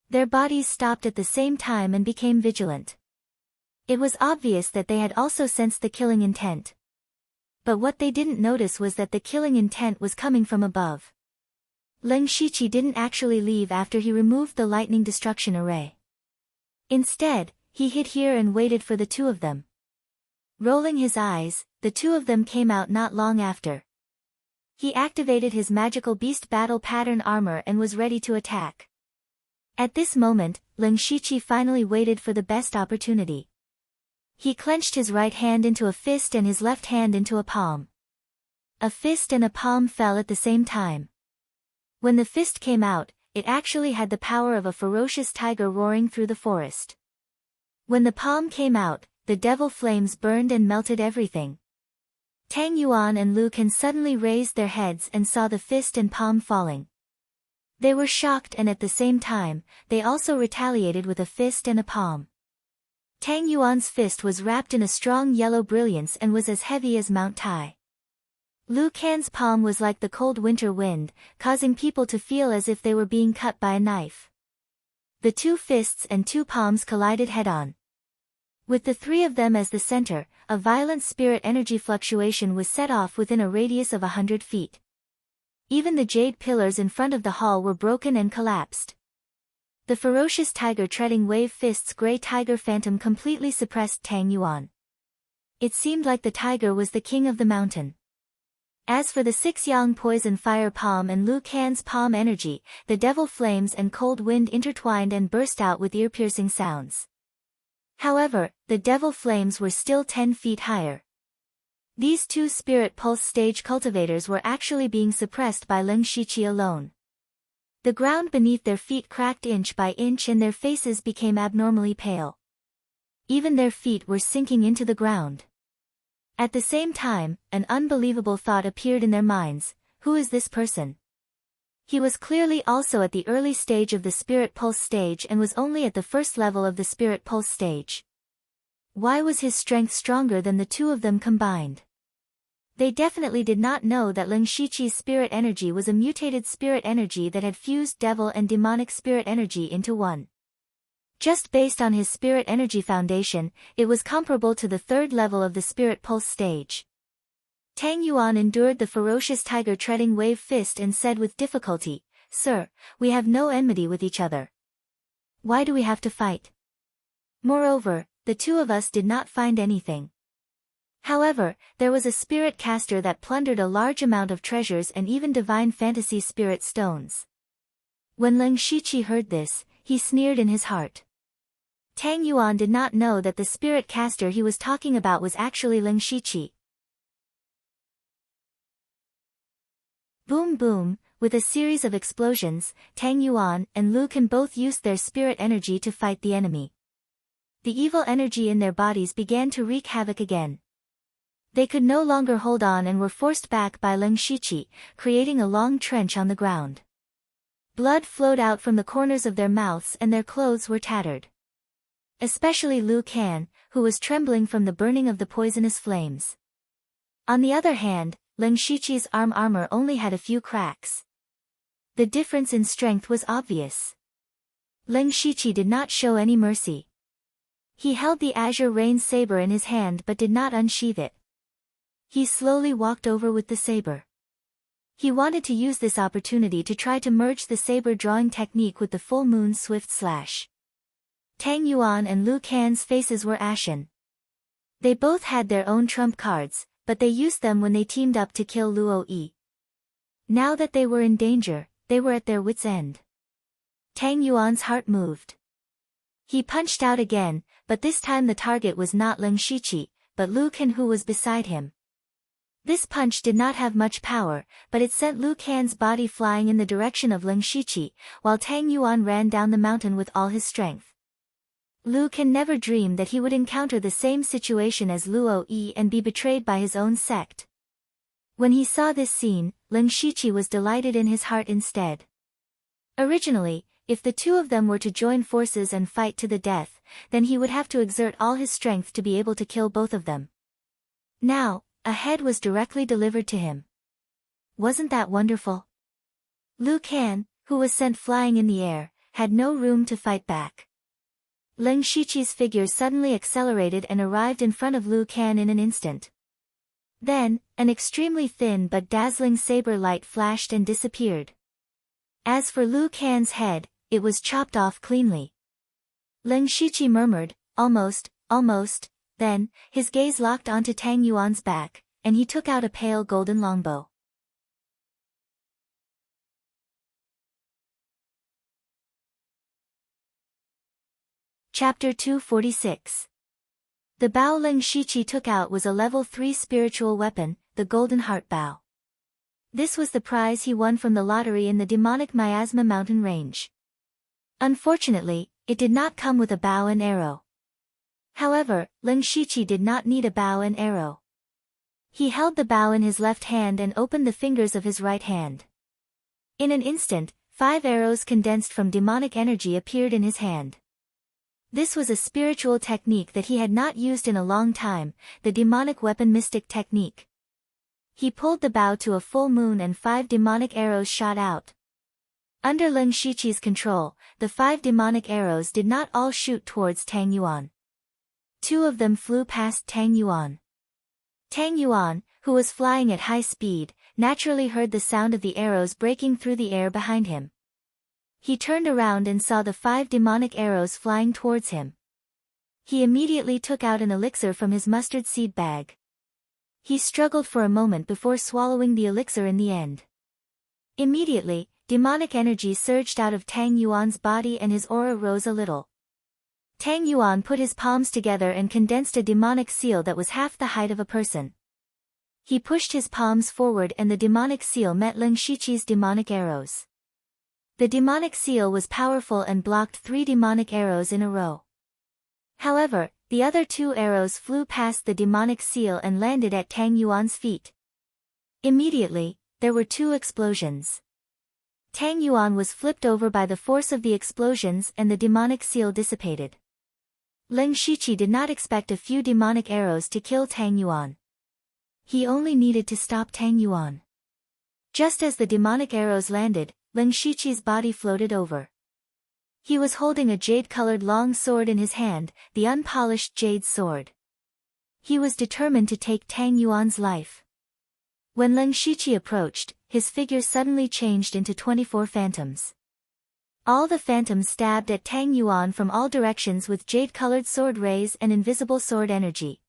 Their bodies stopped at the same time and became vigilant. It was obvious that they had also sensed the killing intent. But what they didn't notice was that the killing intent was coming from above. Lin Shiqi didn't actually leave after he removed the lightning destruction array. Instead, he hid here and waited for the two of them. Rolling his eyes, the two of them came out not long after. He activated his magical beast battle pattern armor and was ready to attack. At this moment, Ling Shiqi finally waited for the best opportunity. He clenched his right hand into a fist and his left hand into a palm. A fist and a palm fell at the same time. When the fist came out, it actually had the power of a ferocious tiger roaring through the forest. When the palm came out, the devil flames burned and melted everything. Tang Yuan and Lu Can suddenly raised their heads and saw the fist and palm falling. They were shocked and at the same time, they also retaliated with a fist and a palm. Tang Yuan's fist was wrapped in a strong yellow brilliance and was as heavy as Mount Tai. Lu Can's palm was like the cold winter wind, causing people to feel as if they were being cut by a knife. The two fists and two palms collided head-on. With the three of them as the center, a violent spirit energy fluctuation was set off within a radius of 100 feet. Even the jade pillars in front of the hall were broken and collapsed. The ferocious tiger treading wave fist's gray tiger phantom completely suppressed Tang Yuan. It seemed like the tiger was the king of the mountain. As for the six yang poison fire palm and Lu Can's palm energy, the devil flames and cold wind intertwined and burst out with ear-piercing sounds. However, the devil flames were still 10 feet higher. These two spirit pulse stage cultivators were actually being suppressed by Ling Shiqi alone. The ground beneath their feet cracked inch by inch and their faces became abnormally pale. Even their feet were sinking into the ground. At the same time, an unbelievable thought appeared in their minds: who is this person? He was clearly also at the early stage of the Spirit Pulse stage and was only at the first level of the Spirit Pulse stage. Why was his strength stronger than the two of them combined? They definitely did not know that Ling Shiqi's spirit energy was a mutated spirit energy that had fused devil and demonic spirit energy into one. Just based on his spirit energy foundation, it was comparable to the third level of the Spirit Pulse stage. Tang Yuan endured the ferocious tiger treading wave fist and said with difficulty, "Sir, we have no enmity with each other. Why do we have to fight? Moreover, the two of us did not find anything." However, there was a spirit caster that plundered a large amount of treasures and even divine fantasy spirit stones. When Ling Shiqi heard this, he sneered in his heart. Tang Yuan did not know that the spirit caster he was talking about was actually Ling Shiqi. Boom boom, with a series of explosions, Tang Yuan and Lu Can both used their spirit energy to fight the enemy. The evil energy in their bodies began to wreak havoc again. They could no longer hold on and were forced back by Ling Shiqi, creating a long trench on the ground. Blood flowed out from the corners of their mouths and their clothes were tattered. Especially Lu Can, who was trembling from the burning of the poisonous flames. On the other hand, Ling Shiqi's armor only had a few cracks. The difference in strength was obvious. Ling Shiqi did not show any mercy. He held the azure rain saber in his hand but did not unsheath it. He slowly walked over with the saber. He wanted to use this opportunity to try to merge the saber drawing technique with the full moon's swift slash. Tang Yuan and Lu Can's faces were ashen. They both had their own trump cards, but they used them when they teamed up to kill Luo Yi. Now that they were in danger, they were at their wits' end. Tang Yuan's heart moved. He punched out again, but this time the target was not Ling Shiqi, but Lu Can, who was beside him. This punch did not have much power, but it sent Lu Can's body flying in the direction of Ling Shiqi, while Tang Yuan ran down the mountain with all his strength. Lu Can never dreamed that he would encounter the same situation as Luo Yi and be betrayed by his own sect. When he saw this scene, Ling Shiqi was delighted in his heart instead. Originally, if the two of them were to join forces and fight to the death, then he would have to exert all his strength to be able to kill both of them. Now, a head was directly delivered to him. Wasn't that wonderful? Lu Can, who was sent flying in the air, had no room to fight back. Ling Shiqi's figure suddenly accelerated and arrived in front of Lu Can in an instant. Then, an extremely thin but dazzling saber light flashed and disappeared. As for Lu Can's head, it was chopped off cleanly. Ling Shiqi murmured, almost, then, his gaze locked onto Tang Yuan's back, and he took out a pale golden longbow. Chapter 246. The bow Ling Shiqi took out was a level 3 spiritual weapon, the Golden Heart Bow. This was the prize he won from the lottery in the demonic Miasma mountain range. Unfortunately, it did not come with a bow and arrow. However, Ling Shiqi did not need a bow and arrow. He held the bow in his left hand and opened the fingers of his right hand. In an instant, 5 arrows condensed from demonic energy appeared in his hand. This was a spiritual technique that he had not used in a long time, the demonic weapon mystic technique. He pulled the bow to a full moon and 5 demonic arrows shot out. Under Ling Shiqi's control, the 5 demonic arrows did not all shoot towards Tang Yuan. 2 of them flew past Tang Yuan. Tang Yuan, who was flying at high speed, naturally heard the sound of the arrows breaking through the air behind him. He turned around and saw the 5 demonic arrows flying towards him. He immediately took out an elixir from his mustard seed bag. He struggled for a moment before swallowing the elixir in the end. Immediately, demonic energy surged out of Tang Yuan's body and his aura rose a little. Tang Yuan put his palms together and condensed a demonic seal that was half the height of a person. He pushed his palms forward and the demonic seal met Ling Shiqi's demonic arrows. The demonic seal was powerful and blocked 3 demonic arrows in a row. However, the other 2 arrows flew past the demonic seal and landed at Tang Yuan's feet. Immediately, there were 2 explosions. Tang Yuan was flipped over by the force of the explosions and the demonic seal dissipated. Ling Shiqi did not expect a few demonic arrows to kill Tang Yuan. He only needed to stop Tang Yuan. Just as the demonic arrows landed, Ling Shiqi's body floated over. He was holding a jade-colored long sword in his hand, the unpolished jade sword. He was determined to take Tang Yuan's life. When Ling Shiqi approached, his figure suddenly changed into 24 phantoms. All the phantoms stabbed at Tang Yuan from all directions with jade-colored sword rays and invisible sword energy.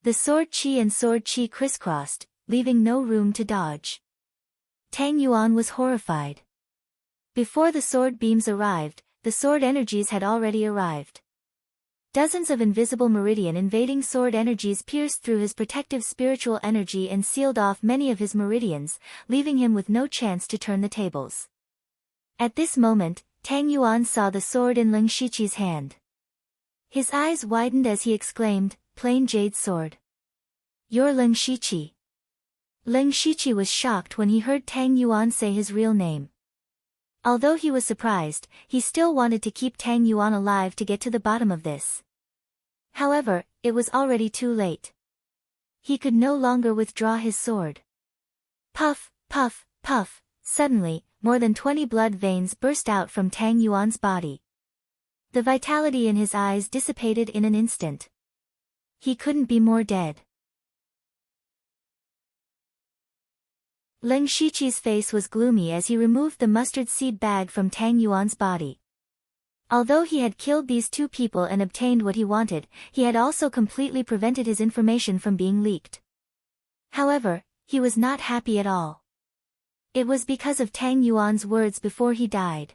The sword chi and sword chi crisscrossed, leaving no room to dodge. Tang Yuan was horrified. Before the sword beams arrived, the sword energies had already arrived. Dozens of invisible meridian invading sword energies pierced through his protective spiritual energy and sealed off many of his meridians, leaving him with no chance to turn the tables. At this moment, Tang Yuan saw the sword in Ling Shiqi's hand. His eyes widened as he exclaimed, "Plain jade sword. You're Ling Shiqi." Ling Shiqi was shocked when he heard Tang Yuan say his real name. Although he was surprised, he still wanted to keep Tang Yuan alive to get to the bottom of this. However, it was already too late. He could no longer withdraw his sword. Puff, puff, puff, suddenly, more than 20 blood veins burst out from Tang Yuan's body. The vitality in his eyes dissipated in an instant. He couldn't be more dead. Ling Shiqi's face was gloomy as he removed the mustard seed bag from Tang Yuan's body. Although he had killed these 2 people and obtained what he wanted, he had also completely prevented his information from being leaked. However, he was not happy at all. It was because of Tang Yuan's words before he died.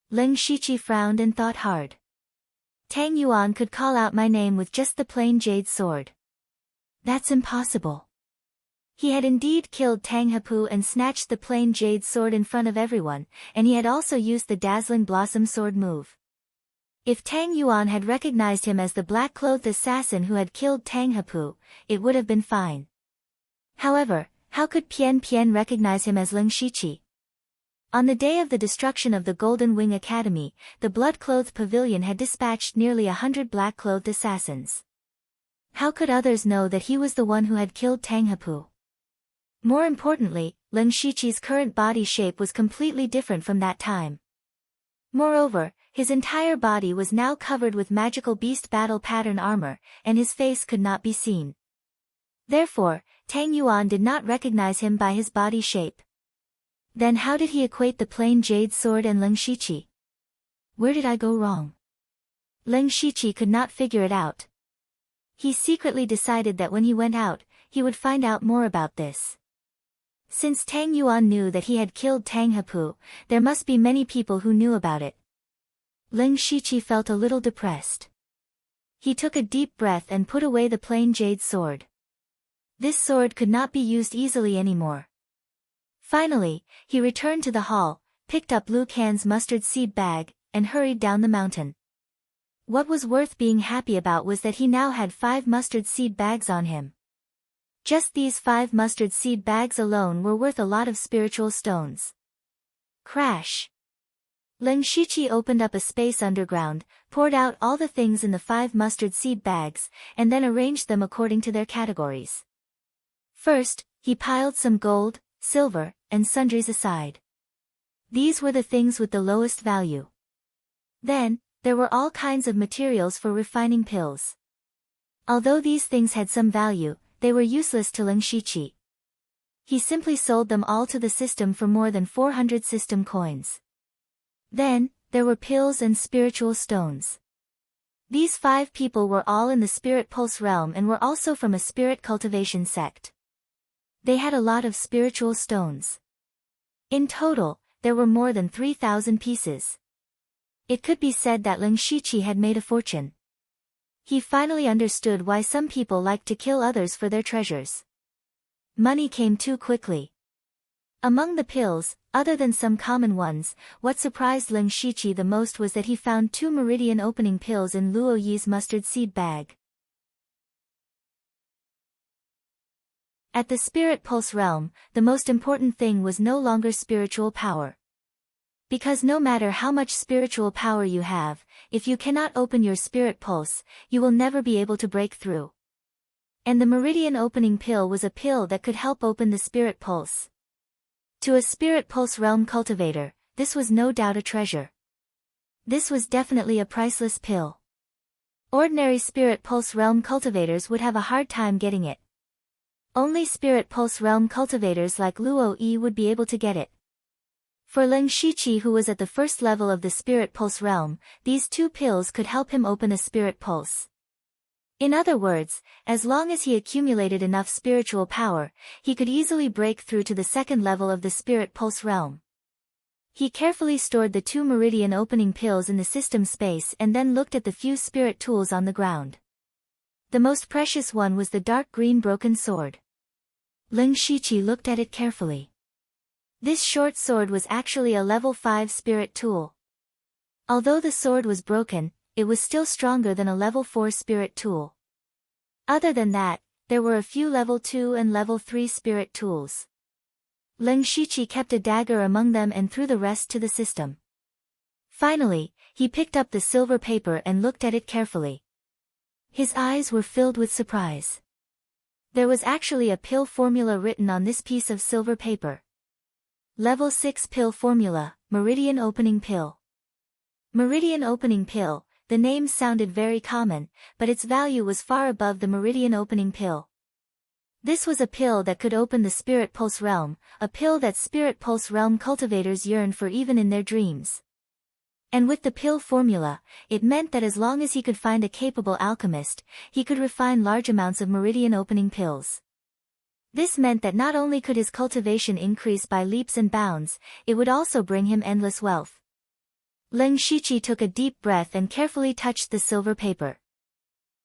Ling Shiqi frowned and thought hard. Tang Yuan could call out my name with just the plain jade sword. That's impossible. He had indeed killed Tang Hapu and snatched the plain jade sword in front of everyone, and he had also used the dazzling blossom sword move. If Tang Yuan had recognized him as the black-clothed assassin who had killed Tang Hapu, it would have been fine. However, how could Pian Pian recognize him as Ling Shiqi? On the day of the destruction of the Golden Wing Academy, the blood-clothed pavilion had dispatched nearly 100 black-clothed assassins. How could others know that he was the one who had killed Tang Hapu? More importantly, Ling Shiqi's current body shape was completely different from that time. Moreover, his entire body was now covered with magical beast battle pattern armor, and his face could not be seen. Therefore, Tang Yuan did not recognize him by his body shape. Then how did he equate the plain jade sword and Ling Shiqi? Where did I go wrong? Ling Shiqi could not figure it out. He secretly decided that when he went out, he would find out more about this. Since Tang Yuan knew that he had killed Tang Hapu, there must be many people who knew about it. Ling Shiqi felt a little depressed. He took a deep breath and put away the plain jade sword. This sword could not be used easily anymore. Finally, he returned to the hall, picked up Liu Can's mustard seed bag, and hurried down the mountain. What was worth being happy about was that he now had 5 mustard seed bags on him. Just these 5 mustard seed bags alone were worth a lot of spiritual stones. Crash! Ling Shiqi opened up a space underground, poured out all the things in the 5 mustard seed bags, and then arranged them according to their categories. First, he piled some gold, silver, and sundries aside. These were the things with the lowest value. Then, there were all kinds of materials for refining pills. Although these things had some value, they were useless to Ling Shiqi. He simply sold them all to the system for more than 400 system coins. Then, there were pills and spiritual stones. These 5 people were all in the spirit pulse realm and were also from a spirit cultivation sect. They had a lot of spiritual stones. In total, there were more than 3,000 pieces. It could be said that Ling Shiqi had made a fortune. He finally understood why some people liked to kill others for their treasures. Money came too quickly. Among the pills, other than some common ones, what surprised Ling Shiqi the most was that he found 2 meridian opening pills in Luo Yi's mustard seed bag. At the spirit pulse realm, the most important thing was no longer spiritual power. Because no matter how much spiritual power you have, if you cannot open your spirit pulse, you will never be able to break through. And the meridian opening pill was a pill that could help open the spirit pulse. To a spirit pulse realm cultivator, this was no doubt a treasure. This was definitely a priceless pill. Ordinary spirit pulse realm cultivators would have a hard time getting it. Only spirit pulse realm cultivators like Luo Yi would be able to get it. For Ling Shiqi, who was at the first level of the spirit pulse realm, these 2 pills could help him open a spirit pulse. In other words, as long as he accumulated enough spiritual power, he could easily break through to the second level of the spirit pulse realm. He carefully stored the 2 meridian opening pills in the system space and then looked at the few spirit tools on the ground. The most precious one was the dark green broken sword. Ling Shiqi looked at it carefully. This short sword was actually a level 5 spirit tool. Although the sword was broken, it was still stronger than a level 4 spirit tool. Other than that, there were a few level 2 and level 3 spirit tools. Ling Shiqi kept a dagger among them and threw the rest to the system. Finally, he picked up the silver paper and looked at it carefully. His eyes were filled with surprise. There was actually a pill formula written on this piece of silver paper. Level 6 pill formula, meridian opening pill. Meridian opening pill, the name sounded very common, but its value was far above the meridian opening pill. This was a pill that could open the spirit pulse realm, a pill that spirit pulse realm cultivators yearned for even in their dreams. And with the pill formula, it meant that as long as he could find a capable alchemist, he could refine large amounts of meridian opening pills. This meant that not only could his cultivation increase by leaps and bounds, it would also bring him endless wealth. Ling Shiqi took a deep breath and carefully touched the silver paper.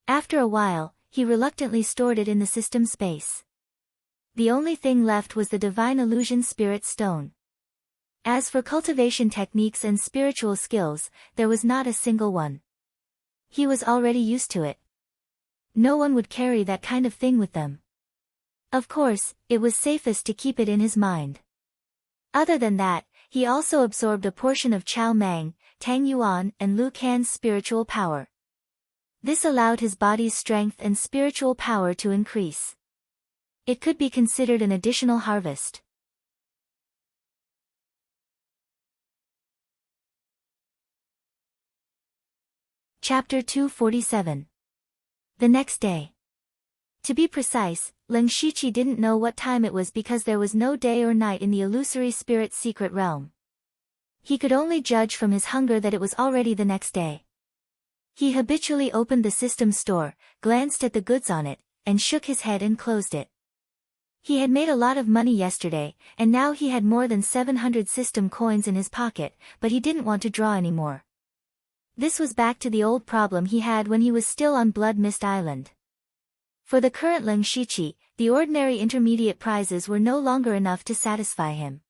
After a while, he reluctantly stored it in the system space. The only thing left was the Divine Illusion Spirit Stone. As for cultivation techniques and spiritual skills, there was not a single one. He was already used to it. No one would carry that kind of thing with them. Of course, it was safest to keep it in his mind. Other than that, he also absorbed a portion of Chao Mang, Tang Yuan, and Liu Can's spiritual power. This allowed his body's strength and spiritual power to increase. It could be considered an additional harvest. Chapter 247. The next day. To be precise, Ling Shiqi didn't know what time it was because there was no day or night in the illusory spirit's secret realm. He could only judge from his hunger that it was already the next day. He habitually opened the system store, glanced at the goods on it, and shook his head and closed it. He had made a lot of money yesterday, and now he had more than 700 system coins in his pocket, but he didn't want to draw anymore. This was back to the old problem he had when he was still on Blood Mist Island. For the current Ling Shiqi, the ordinary intermediate prizes were no longer enough to satisfy him.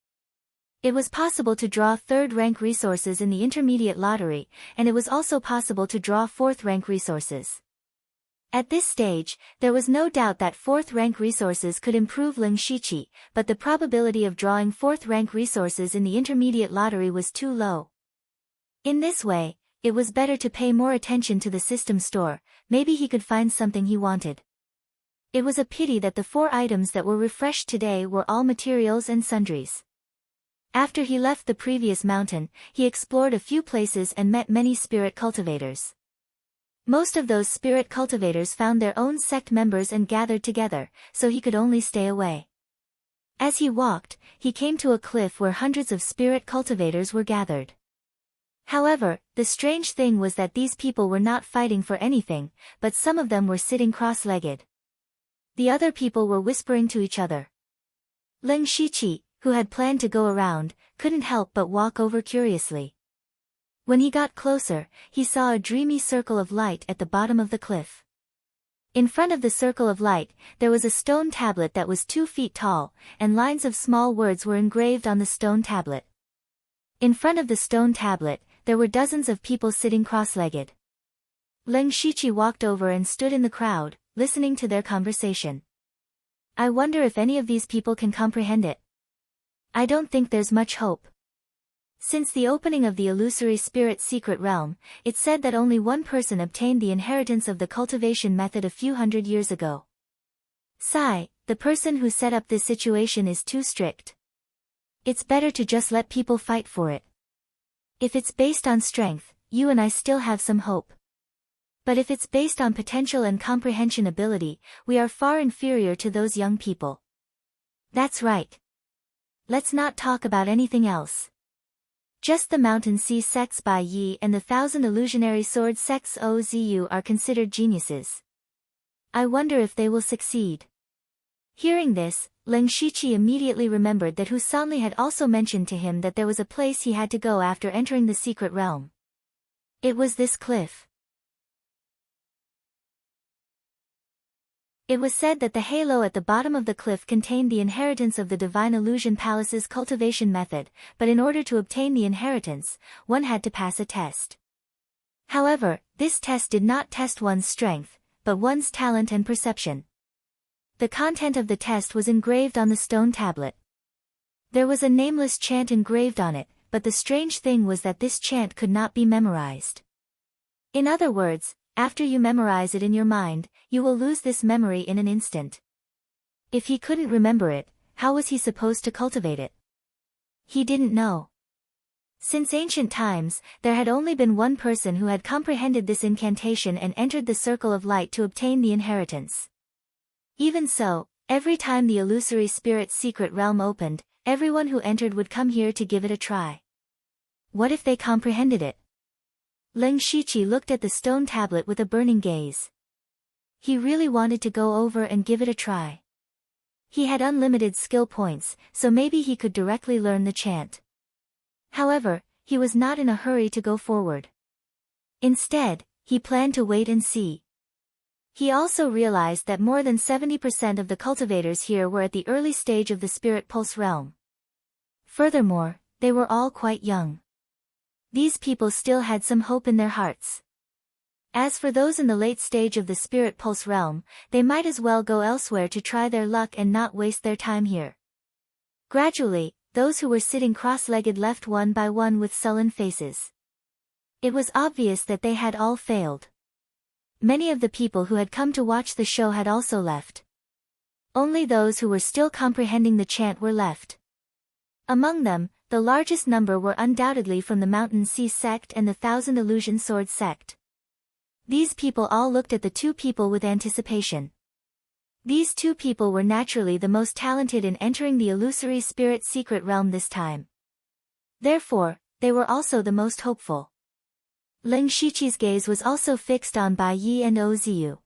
It was possible to draw third-rank resources in the intermediate lottery, and it was also possible to draw fourth-rank resources. At this stage, there was no doubt that fourth-rank resources could improve Ling Shiqi, but the probability of drawing fourth-rank resources in the intermediate lottery was too low. In this way, it was better to pay more attention to the system store. Maybe he could find something he wanted. It was a pity that the 4 items that were refreshed today were all materials and sundries. After he left the previous mountain, he explored a few places and met many spirit cultivators. Most of those spirit cultivators found their own sect members and gathered together, so he could only stay away. As he walked, he came to a cliff where hundreds of spirit cultivators were gathered. However, the strange thing was that these people were not fighting for anything, but some of them were sitting cross-legged. The other people were whispering to each other. Ling Shiqi, who had planned to go around, couldn't help but walk over curiously. When he got closer, he saw a dreamy circle of light at the bottom of the cliff. In front of the circle of light, there was a stone tablet that was 2 feet tall, and lines of small words were engraved on the stone tablet. In front of the stone tablet, there were dozens of people sitting cross-legged. Ling Shiqi walked over and stood in the crowd, listening to their conversation. I wonder if any of these people can comprehend it. I don't think there's much hope. Since the opening of the illusory spirit secret realm, it said that only one person obtained the inheritance of the cultivation method a few hundred years ago. Sigh, the person who set up this situation is too strict. It's better to just let people fight for it. If it's based on strength, you and I still have some hope. But if it's based on potential and comprehension ability, we are far inferior to those young people. That's right. Let's not talk about anything else. Just the Mountain Sea sects Bai Yi and the 1,000 Illusionary Sword sects Ozu are considered geniuses. I wonder if they will succeed. Hearing this, Ling Shiqi immediately remembered that Husanli had also mentioned to him that there was a place he had to go after entering the secret realm. It was this cliff. It was said that the halo at the bottom of the cliff contained the inheritance of the Divine Illusion Palace's cultivation method, but in order to obtain the inheritance, one had to pass a test. However, this test did not test one's strength, but one's talent and perception. The content of the test was engraved on the stone tablet. There was a nameless chant engraved on it, but the strange thing was that this chant could not be memorized. In other words, after you memorize it in your mind, you will lose this memory in an instant. If he couldn't remember it, how was he supposed to cultivate it? He didn't know. Since ancient times, there had only been one person who had comprehended this incantation and entered the circle of light to obtain the inheritance. Even so, every time the illusory spirit's secret realm opened, everyone who entered would come here to give it a try. What if they comprehended it? Ling Shiqi looked at the stone tablet with a burning gaze. He really wanted to go over and give it a try. He had unlimited skill points, so maybe he could directly learn the chant. However, he was not in a hurry to go forward. Instead, he planned to wait and see. He also realized that more than 70% of the cultivators here were at the early stage of the Spirit Pulse realm. Furthermore, they were all quite young. These people still had some hope in their hearts. As for those in the late stage of the Spirit Pulse realm, they might as well go elsewhere to try their luck and not waste their time here. Gradually, those who were sitting cross-legged left one by one with sullen faces. It was obvious that they had all failed. Many of the people who had come to watch the show had also left. Only those who were still comprehending the chant were left. Among them, the largest number were undoubtedly from the Mountain Sea sect and the 1,000 Illusion Sword sect. These people all looked at the 2 people with anticipation. These 2 people were naturally the most talented in entering the illusory spirit secret realm this time. Therefore, they were also the most hopeful. Ling Shiqi's gaze was also fixed on Bai Yi and Ozu.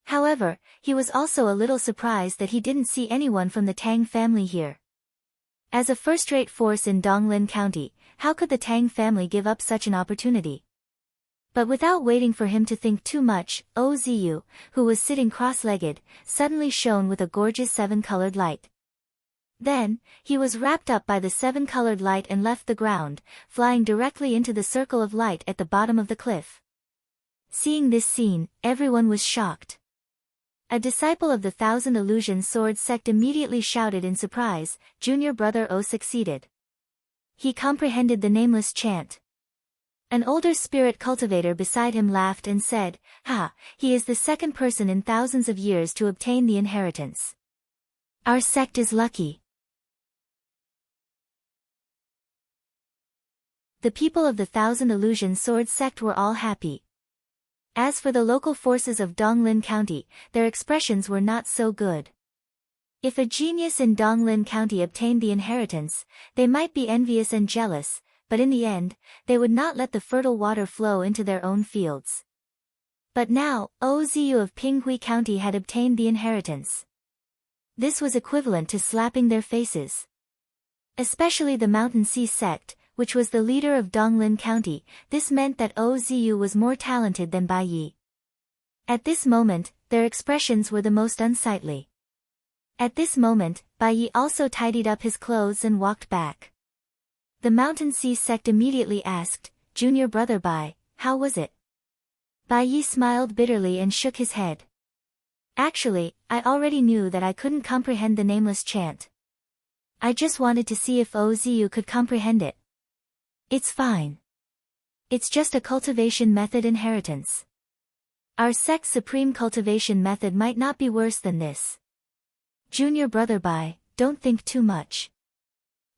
However, he was also a little surprised that he didn't see anyone from the Tang family here. As a first-rate force in Donglin County, how could the Tang family give up such an opportunity? But without waiting for him to think too much, Ozu, who was sitting cross-legged, suddenly shone with a gorgeous seven-colored light. Then, he was wrapped up by the seven-colored light and left the ground, flying directly into the circle of light at the bottom of the cliff. Seeing this scene, everyone was shocked. A disciple of the Thousand Illusion Sword sect immediately shouted in surprise, "Junior brother O succeeded. He comprehended the nameless chant." An older spirit cultivator beside him laughed and said, "Ha, he is the second person in thousands of years to obtain the inheritance. Our sect is lucky." The people of the Thousand Illusion Sword sect were all happy. As for the local forces of Donglin County, their expressions were not so good. If a genius in Donglin County obtained the inheritance, they might be envious and jealous, but in the end, they would not let the fertile water flow into their own fields. But now, Ozu of Pinghui County had obtained the inheritance. This was equivalent to slapping their faces. Especially the Mountain Sea sect, which was the leader of Donglin County, this meant that Ozu was more talented than Bai Yi. At this moment, their expressions were the most unsightly. At this moment, Bai Yi also tidied up his clothes and walked back. The Mountain Sea sect immediately asked, "Junior brother Bai, how was it?" Bai Yi smiled bitterly and shook his head. "Actually, I already knew that I couldn't comprehend the nameless chant. I just wanted to see if Ozu could comprehend it. It's fine. It's just a cultivation method inheritance. Our sect's supreme cultivation method might not be worse than this. Junior brother Bai, don't think too much."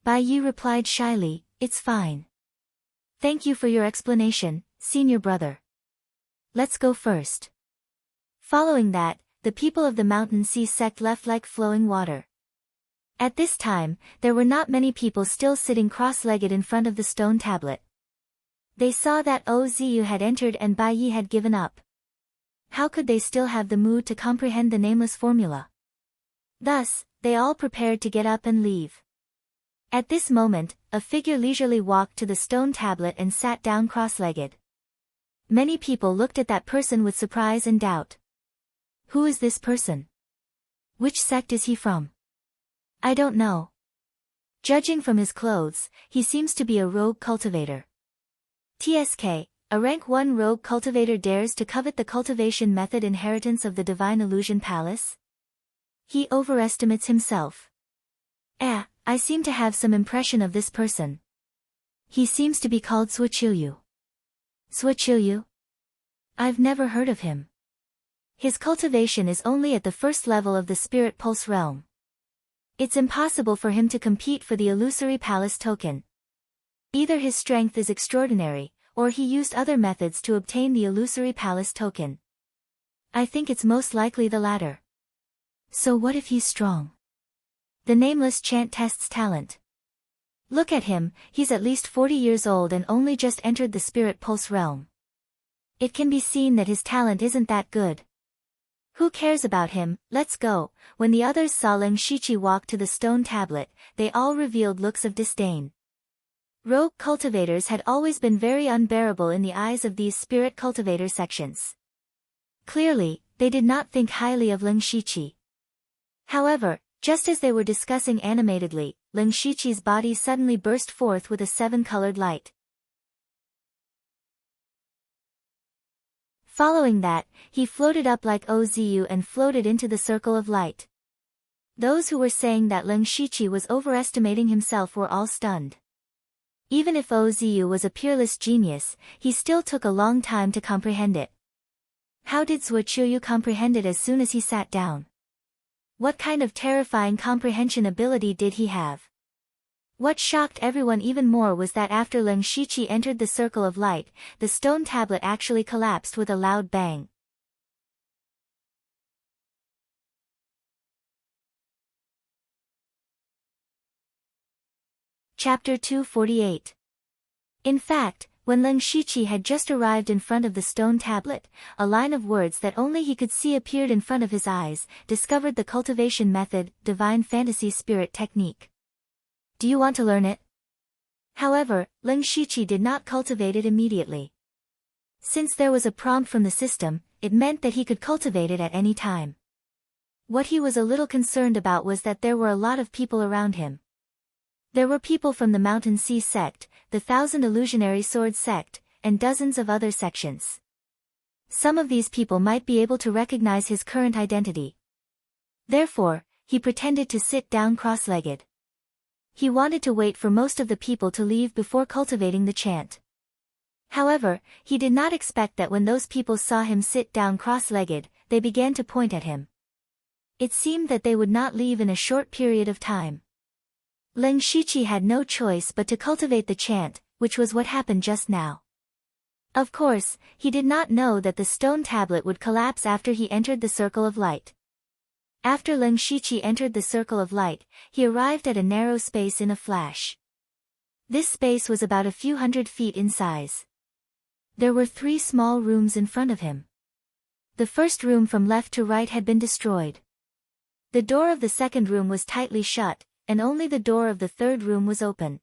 Bai Yi replied shyly, "It's fine. Thank you for your explanation, senior brother. Let's go first." Following that, the people of the Mountain Sea sect left like flowing water. At this time, there were not many people still sitting cross-legged in front of the stone tablet. They saw that Ozu had entered and Bai Yi had given up. How could they still have the mood to comprehend the nameless formula? Thus, they all prepared to get up and leave. At this moment, a figure leisurely walked to the stone tablet and sat down cross-legged. Many people looked at that person with surprise and doubt. Who is this person? Which sect is he from? I don't know. Judging from his clothes, he seems to be a rogue cultivator. TSK, a rank 1 rogue cultivator dares to covet the cultivation method inheritance of the Divine Illusion Palace? He overestimates himself. I seem to have some impression of this person. He seems to be called Suachilyu. Suachilyu? I've never heard of him. His cultivation is only at the first level of the Spirit Pulse realm. It's impossible for him to compete for the Illusory Palace token. Either his strength is extraordinary, or he used other methods to obtain the Illusory Palace token. I think it's most likely the latter. So what if he's strong? The nameless chant tests talent. Look at him, he's at least 40 years old and only just entered the Spirit Pulse realm. It can be seen that his talent isn't that good. Who cares about him, let's go. When the others saw Leng Shiqi walk to the stone tablet, they all revealed looks of disdain. Rogue cultivators had always been very unbearable in the eyes of these spirit cultivator sections. Clearly, they did not think highly of Leng Shiqi. However, just as they were discussing animatedly, Leng Shiqi's body suddenly burst forth with a 7-colored light. Following that, he floated up like Ozu and floated into the circle of light. Those who were saying that Leng Shiqi was overestimating himself were all stunned. Even if Ozu was a peerless genius, he still took a long time to comprehend it. How did Suachilyu comprehend it as soon as he sat down? What kind of terrifying comprehension ability did he have? What shocked everyone even more was that after Leng Shiqi entered the circle of light, the stone tablet actually collapsed with a loud bang. Chapter 248. In fact, when Leng Shiqi had just arrived in front of the stone tablet, a line of words that only he could see appeared in front of his eyes, discovered the cultivation method, Divine Fantasy Spirit Technique. Do you want to learn it? However, Leng Shiqi did not cultivate it immediately. Since there was a prompt from the system, it meant that he could cultivate it at any time. What he was a little concerned about was that there were a lot of people around him. There were people from the Mountain Sea sect, the Thousand Illusionary Sword sect, and dozens of other sections. Some of these people might be able to recognize his current identity. Therefore, he pretended to sit down cross-legged. He wanted to wait for most of the people to leave before cultivating the chant. However, he did not expect that when those people saw him sit down cross-legged, they began to point at him. It seemed that they would not leave in a short period of time. Leng Shiqi had no choice but to cultivate the chant, which was what happened just now. Of course, he did not know that the stone tablet would collapse after he entered the circle of light. After Leng Shiqi entered the circle of light, he arrived at a narrow space in a flash. This space was about a few hundred feet in size. There were 3 small rooms in front of him. The first room from left to right had been destroyed. The door of the second room was tightly shut, and only the door of the third room was open.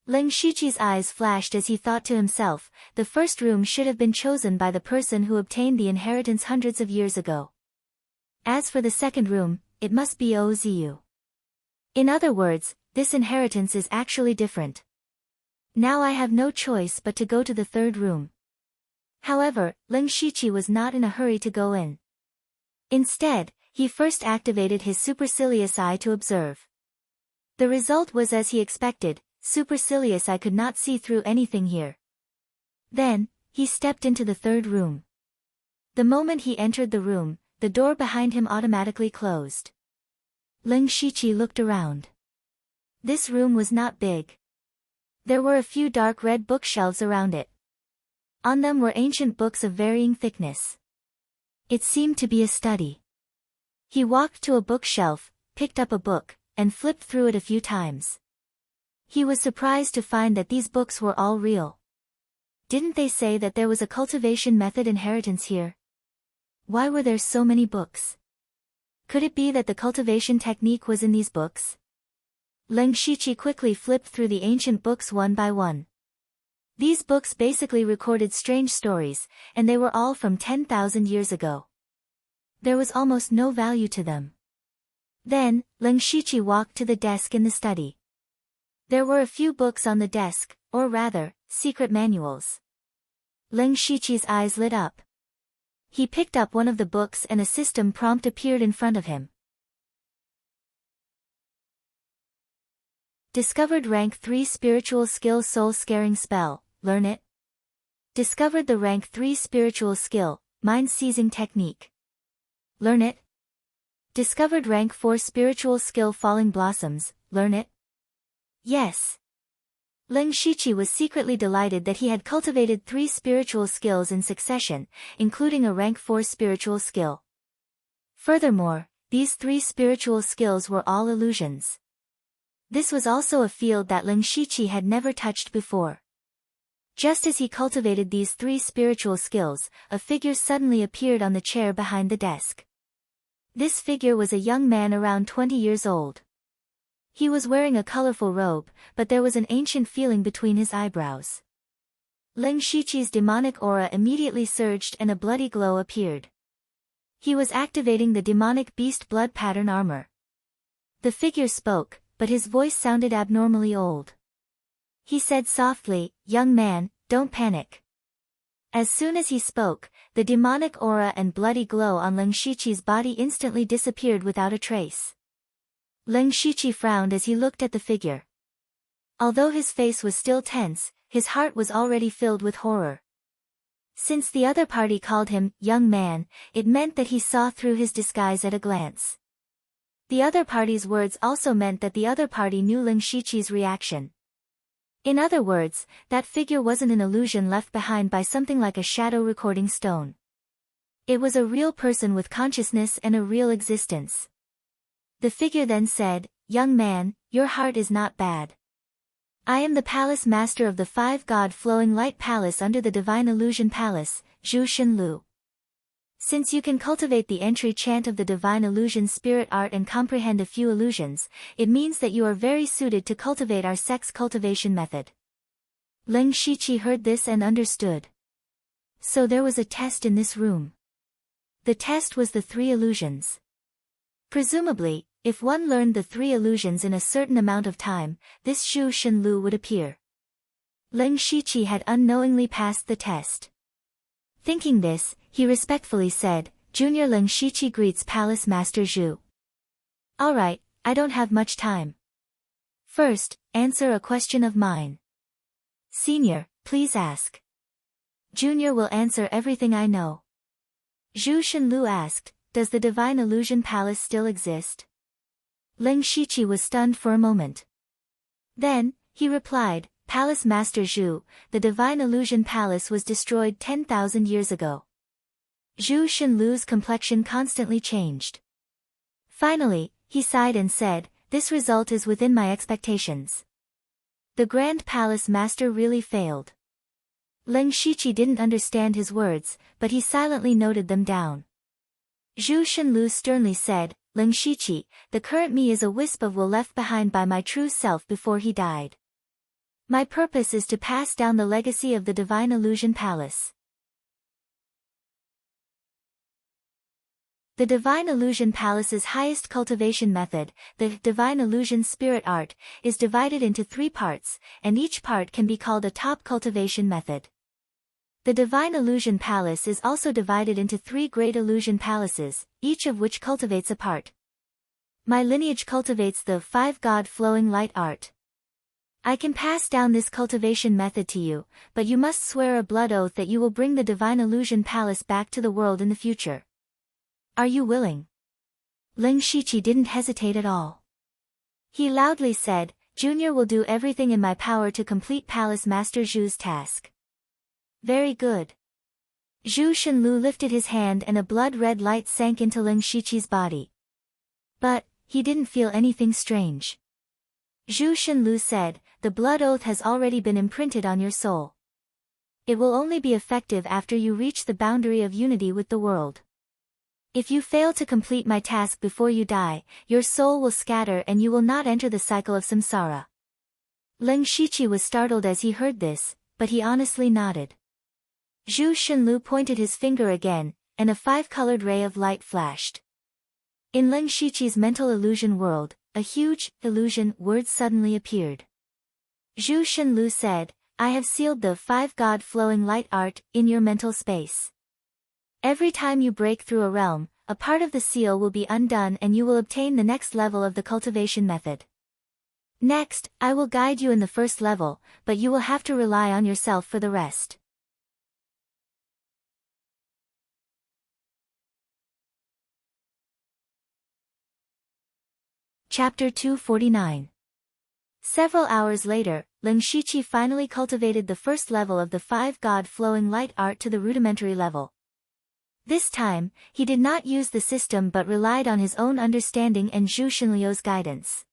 Leng Shiqi's eyes flashed as he thought to himself, the first room should have been chosen by the person who obtained the inheritance hundreds of years ago. As for the second room, it must be Ozu. In other words, this inheritance is actually different. Now I have no choice but to go to the third room. However, Leng Shiqi was not in a hurry to go in. Instead, he first activated his supercilious eye to observe. The result was as he expected. Supercilious eye could not see through anything here. Then, he stepped into the third room. The moment he entered the room, the door behind him automatically closed. Leng Shiqi looked around. This room was not big. There were a few dark red bookshelves around it. On them were ancient books of varying thickness. It seemed to be a study. He walked to a bookshelf, picked up a book, and flipped through it a few times. He was surprised to find that these books were all real. Didn't they say that there was a cultivation method inheritance here? Why were there so many books? Could it be that the cultivation technique was in these books? Leng Shiqi quickly flipped through the ancient books one by one. These books basically recorded strange stories, and they were all from 10,000 years ago. There was almost no value to them. Then, Leng Shiqi walked to the desk in the study. There were a few books on the desk, or rather, secret manuals. Leng Shiqi's eyes lit up. He picked up one of the books and a system prompt appeared in front of him. Discovered rank 3 spiritual skill soul scaring spell, learn it. Discovered the rank 3 spiritual skill, mind seizing technique. Learn it. Discovered rank 4 spiritual skill falling blossoms, learn it. Yes. Leng Shiqi was secretly delighted that he had cultivated 3 spiritual skills in succession, including a rank 4 spiritual skill. Furthermore, these 3 spiritual skills were all illusions. This was also a field that Leng Shiqi had never touched before. Just as he cultivated these 3 spiritual skills, a figure suddenly appeared on the chair behind the desk. This figure was a young man around 20 years old. He was wearing a colorful robe, but there was an ancient feeling between his eyebrows. Leng Shiqi's demonic aura immediately surged and a bloody glow appeared. He was activating the demonic beast blood pattern armor. The figure spoke, but his voice sounded abnormally old. He said softly, "Young man, don't panic." As soon as he spoke, the demonic aura and bloody glow on Leng Shiqi's body instantly disappeared without a trace. Leng Shiqi frowned as he looked at the figure. Although his face was still tense, his heart was already filled with horror. Since the other party called him young man, it meant that he saw through his disguise at a glance. The other party's words also meant that the other party knew Leng Shiqi's reaction. In other words, that figure wasn't an illusion left behind by something like a shadow recording stone. It was a real person with consciousness and a real existence. The figure then said, "Young man, your heart is not bad. I am the palace master of the 5-god flowing light palace under the divine illusion palace, Zhu Xinlu. Since you can cultivate the entry chant of the divine illusion spirit art and comprehend a few illusions, it means that you are very suited to cultivate our sex cultivation method." Leng Shiqi heard this and understood. So there was a test in this room. The test was the 3 illusions. Presumably, if one learned the 3 illusions in a certain amount of time, this Zhu Shenlu would appear. Lin Shiqi had unknowingly passed the test. Thinking this, he respectfully said, Junior Lin Shiqi greets Palace Master Zhu. Alright, I don't have much time. First, answer a question of mine. Senior, please ask. Junior will answer everything I know. Zhu Shenlu asked, does the Divine Illusion Palace still exist? Lin Shiqi was stunned for a moment. Then, he replied, Palace Master Zhu, the Divine Illusion Palace was destroyed 10,000 years ago. Zhu Shenlu's complexion constantly changed. Finally, he sighed and said, this result is within my expectations. The Grand Palace Master really failed. Lin Shiqi didn't understand his words, but he silently noted them down. Zhu Shenlu sternly said, Lin Shiqi, the current me is a wisp of wool left behind by my true self before he died. My purpose is to pass down the legacy of the Divine Illusion Palace. The Divine Illusion Palace's highest cultivation method, the Divine Illusion Spirit Art, is divided into 3 parts, and each part can be called a top cultivation method. The Divine Illusion Palace is also divided into 3 Great Illusion Palaces, each of which cultivates a part. My lineage cultivates the 5 God Flowing Light Art. I can pass down this cultivation method to you, but you must swear a blood oath that you will bring the Divine Illusion Palace back to the world in the future. Are you willing? Lin Shiqi didn't hesitate at all. He loudly said, Junior will do everything in my power to complete Palace Master Zhu's task. Very good. Zhu Shenlu lifted his hand and a blood-red light sank into Lin Shiqi's body. But, he didn't feel anything strange. Zhu Shenlu said, the blood oath has already been imprinted on your soul. It will only be effective after you reach the boundary of unity with the world. If you fail to complete my task before you die, your soul will scatter and you will not enter the cycle of samsara. Lin Shiqi was startled as he heard this, but he honestly nodded. Zhu Shenlu pointed his finger again, and a 5-colored ray of light flashed. In Lin Shiqi's mental illusion world, a huge illusion word suddenly appeared. Zhu Shenlu said, I have sealed the 5 God Flowing Light Art in your mental space. Every time you break through a realm, a part of the seal will be undone and you will obtain the next level of the cultivation method. Next, I will guide you in the first level, but you will have to rely on yourself for the rest. Chapter 249. Several hours later, Lin Shiqi finally cultivated the first level of the 5 God Flowing Light Art to the rudimentary level. This time, he did not use the system but relied on his own understanding and Zhu Shenlu's guidance.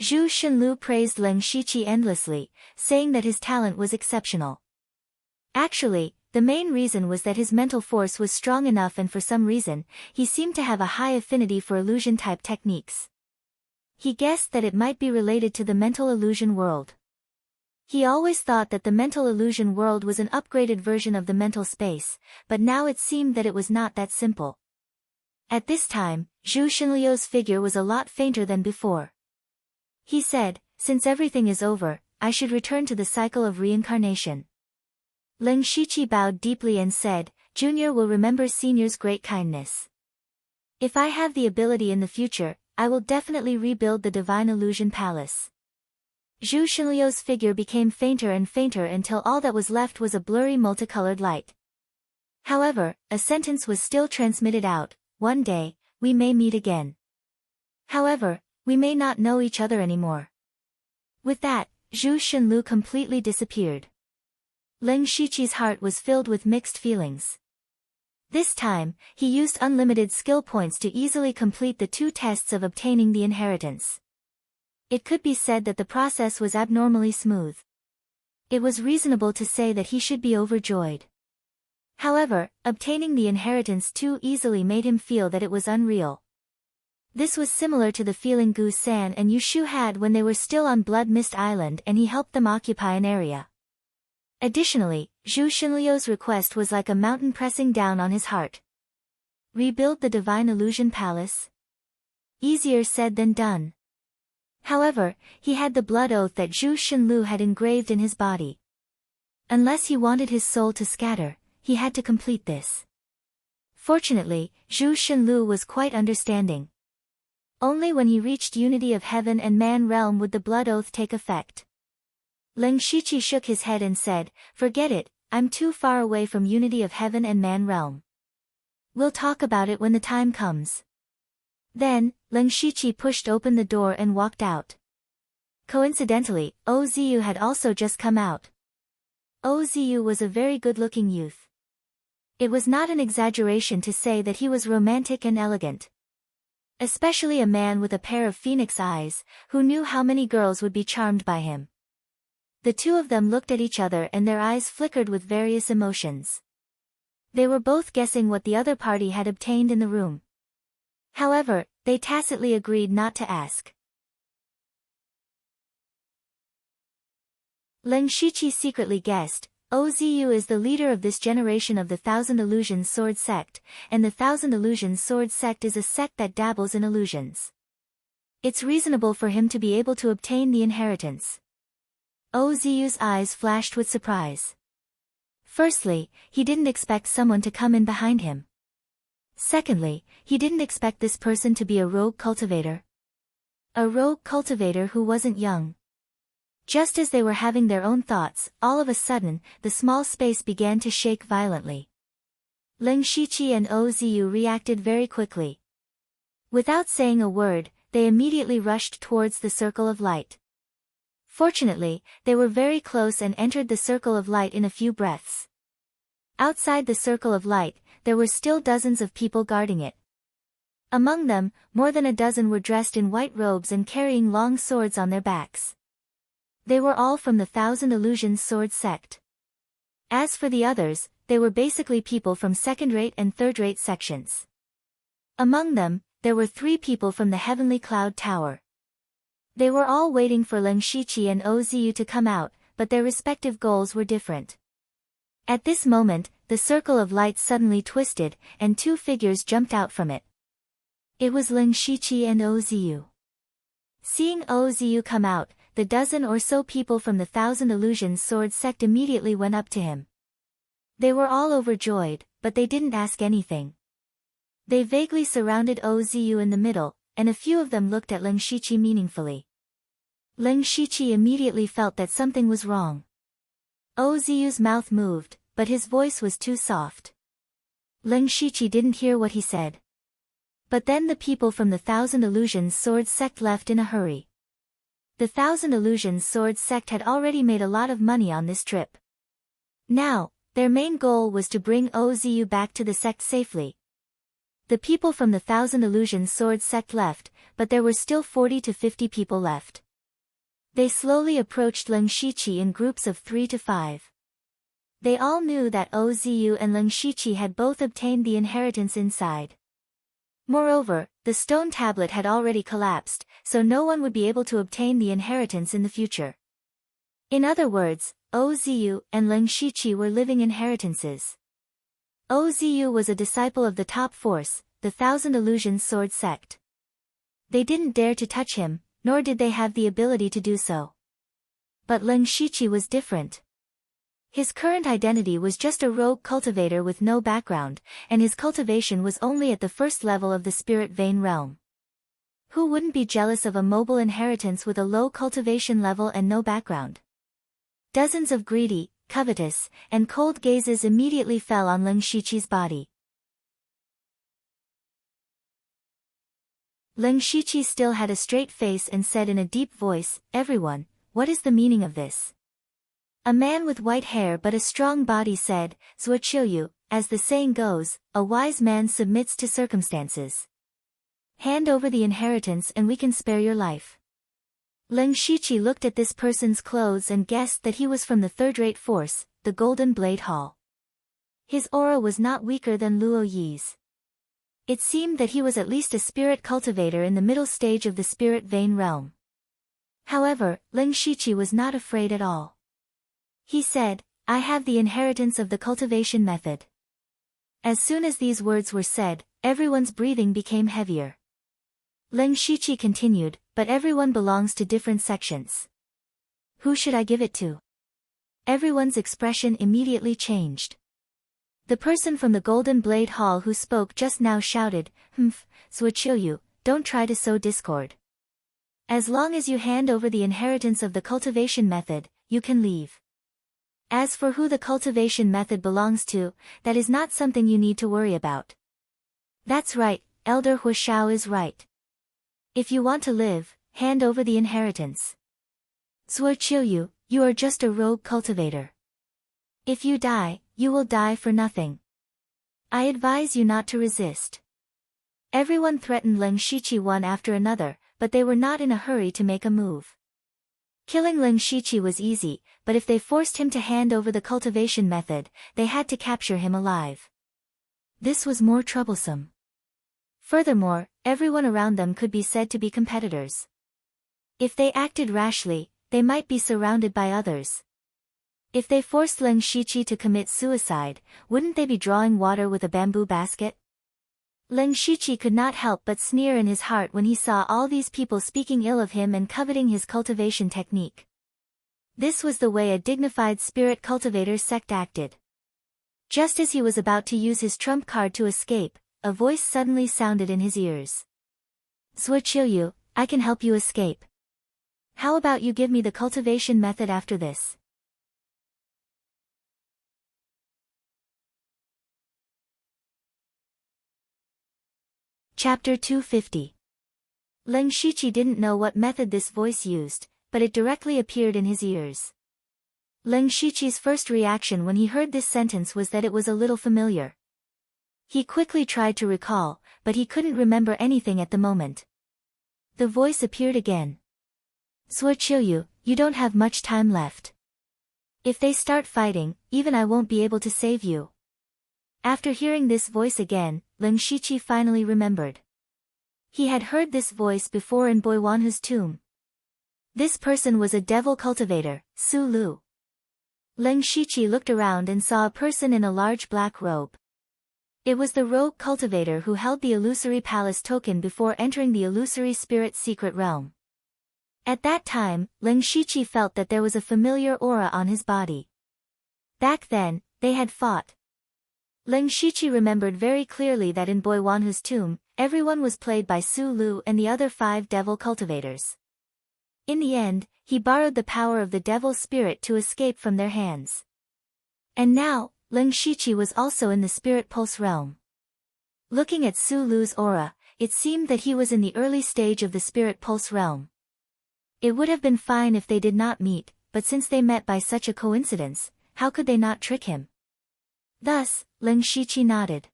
Zhu Shenlu praised Lin Shiqi endlessly, saying that his talent was exceptional. Actually, the main reason was that his mental force was strong enough and for some reason, he seemed to have a high affinity for illusion-type techniques. He guessed that it might be related to the mental illusion world. He always thought that the mental illusion world was an upgraded version of the mental space, but now it seemed that it was not that simple. At this time, Zhu Shenlu's figure was a lot fainter than before. He said, since everything is over, I should return to the cycle of reincarnation. Lin Shiqi bowed deeply and said, Junior will remember Senior's great kindness. If I have the ability in the future, I will definitely rebuild the Divine Illusion Palace. Zhu Shenlu's figure became fainter and fainter until all that was left was a blurry multicolored light. However, a sentence was still transmitted out, one day, we may meet again. However, we may not know each other anymore. With that, Zhu Shenlu completely disappeared. Lin Shiqi's heart was filled with mixed feelings. This time, he used unlimited skill points to easily complete the 2 tests of obtaining the inheritance. It could be said that the process was abnormally smooth. It was reasonable to say that he should be overjoyed. However, obtaining the inheritance too easily made him feel that it was unreal. This was similar to the feeling Gu San and Yu Shu had when they were still on Blood Mist Island and he helped them occupy an area. Additionally, Zhu Xinliu's request was like a mountain pressing down on his heart. Rebuild the Divine Illusion Palace? Easier said than done. However, he had the blood oath that Zhu Xinliu had engraved in his body. Unless he wanted his soul to scatter, he had to complete this. Fortunately, Zhu Xinliu was quite understanding. Only when he reached unity of heaven and man realm would the blood oath take effect. Lin Shiqi shook his head and said, "Forget it, I'm too far away from unity of heaven and man realm. We'll talk about it when the time comes." Then, Lin Shiqi pushed open the door and walked out. Coincidentally, Oziu had also just come out. Oziu was a very good-looking youth. It was not an exaggeration to say that he was romantic and elegant. Especially a man with a pair of phoenix eyes, who knew how many girls would be charmed by him. The two of them looked at each other and their eyes flickered with various emotions. They were both guessing what the other party had obtained in the room. However, they tacitly agreed not to ask. Lin Shiqi secretly guessed, Oziu is the leader of this generation of the Thousand Illusions Sword Sect, and the Thousand Illusions Sword Sect is a sect that dabbles in illusions. It's reasonable for him to be able to obtain the inheritance. Oziu's eyes flashed with surprise. Firstly, he didn't expect someone to come in behind him. Secondly, he didn't expect this person to be a rogue cultivator. A rogue cultivator who wasn't young. Just as they were having their own thoughts, all of a sudden, the small space began to shake violently. Lin Shiqi and Oziu reacted very quickly. Without saying a word, they immediately rushed towards the circle of light. Fortunately, they were very close and entered the circle of light in a few breaths. Outside the circle of light, there were still dozens of people guarding it. Among them, more than a dozen were dressed in white robes and carrying long swords on their backs. They were all from the Thousand Illusions Sword Sect. As for the others, they were basically people from second-rate and third-rate sections. Among them, there were 3 people from the Heavenly Cloud Tower. They were all waiting for Lin Shiqi and Oziu to come out, but their respective goals were different. At this moment, the circle of light suddenly twisted, and 2 figures jumped out from it. It was Lin Shiqi and Oziu. Seeing Oziu come out, the dozen or so people from the Thousand Illusions Sword Sect immediately went up to him. They were all overjoyed, but they didn't ask anything. They vaguely surrounded Oziu in the middle, and a few of them looked at Lin Shiqi meaningfully. Lin Shiqi immediately felt that something was wrong. Oziu's mouth moved, but his voice was too soft. Lin Shiqi didn't hear what he said. But then the people from the Thousand Illusions Sword Sect left in a hurry. The Thousand Illusions Sword Sect had already made a lot of money on this trip. Now, their main goal was to bring Oziu back to the sect safely. The people from the Thousand Illusions Sword Sect left, but there were still 40 to 50 people left. They slowly approached Lin Shiqi in groups of 3 to 5. They all knew that Oziu and Lin Shiqi had both obtained the inheritance inside. Moreover, the stone tablet had already collapsed, so no one would be able to obtain the inheritance in the future. In other words, Oziu and Lin Shiqi were living inheritances. Oziu was a disciple of the top force, the Thousand Illusions Sword Sect. They didn't dare to touch him, nor did they have the ability to do so. But Lin Shiqi was different. His current identity was just a rogue cultivator with no background, and his cultivation was only at the first level of the spirit vein realm. Who wouldn't be jealous of a mobile inheritance with a low cultivation level and no background? Dozens of greedy, covetous, and cold gazes immediately fell on Lin Shiqi's body. Lin Shiqi still had a straight face and said in a deep voice, "Everyone, what is the meaning of this?" A man with white hair but a strong body said, "Zuoqiu, as the saying goes, a wise man submits to circumstances. Hand over the inheritance and we can spare your life." Lin Shiqi looked at this person's clothes and guessed that he was from the third-rate force, the Golden Blade Hall. His aura was not weaker than Luo Yi's. It seemed that he was at least a spirit cultivator in the middle stage of the spirit vein realm. However, Lin Shiqi was not afraid at all. He said, I have the inheritance of the cultivation method." As soon as these words were said, everyone's breathing became heavier. Leng Shiqi continued, "But everyone belongs to different sections. Who should I give it to?" Everyone's expression immediately changed. The person from the Golden Blade Hall who spoke just now shouted, "Humph, Suochilyu, don't try to sow discord. As long as you hand over the inheritance of the cultivation method, you can leave. As for who the cultivation method belongs to, that is not something you need to worry about." "That's right, Elder Huashao is right. If you want to live, hand over the inheritance. Suochilyu, you are just a rogue cultivator. If you die, you will die for nothing. I advise you not to resist." Everyone threatened Leng Shiqi one after another, but they were not in a hurry to make a move. Killing Leng Shiqi was easy, but if they forced him to hand over the cultivation method, they had to capture him alive. This was more troublesome. Furthermore, everyone around them could be said to be competitors. If they acted rashly, they might be surrounded by others. If they forced Leng Shiqi to commit suicide, wouldn't they be drawing water with a bamboo basket? Leng Shiqi could not help but sneer in his heart when he saw all these people speaking ill of him and coveting his cultivation technique. This was the way a dignified spirit cultivator sect acted. Just as he was about to use his trump card to escape, a voice suddenly sounded in his ears. "Suochilyu, I can help you escape. How about you give me the cultivation method after this?" Chapter 250. Leng Shiqi didn't know what method this voice used, but it directly appeared in his ears. Leng Shiqi's first reaction when he heard this sentence was that it was a little familiar. He quickly tried to recall, but he couldn't remember anything at the moment. The voice appeared again. "Suochilyu, you don't have much time left. If they start fighting, even I won't be able to save you." After hearing this voice again, Leng Shiqi finally remembered. He had heard this voice before in Boiwanhu's tomb. This person was a devil cultivator, Su Lu. Leng Shiqi looked around and saw a person in a large black robe. It was the rogue cultivator who held the illusory palace token before entering the illusory spirit secret realm. At that time, Leng Shiqi felt that there was a familiar aura on his body. Back then, they had fought. Leng Shiqi remembered very clearly that in Boiwanhu's tomb, everyone was played by Su Lu and the other 5 devil cultivators. In the end, he borrowed the power of the devil spirit to escape from their hands. And now, Leng Shiqi was also in the spirit pulse realm. Looking at Su Lu's aura, it seemed that he was in the early stage of the spirit pulse realm. It would have been fine if they did not meet, but since they met by such a coincidence, how could they not trick him? Thus, Leng Shiqi nodded.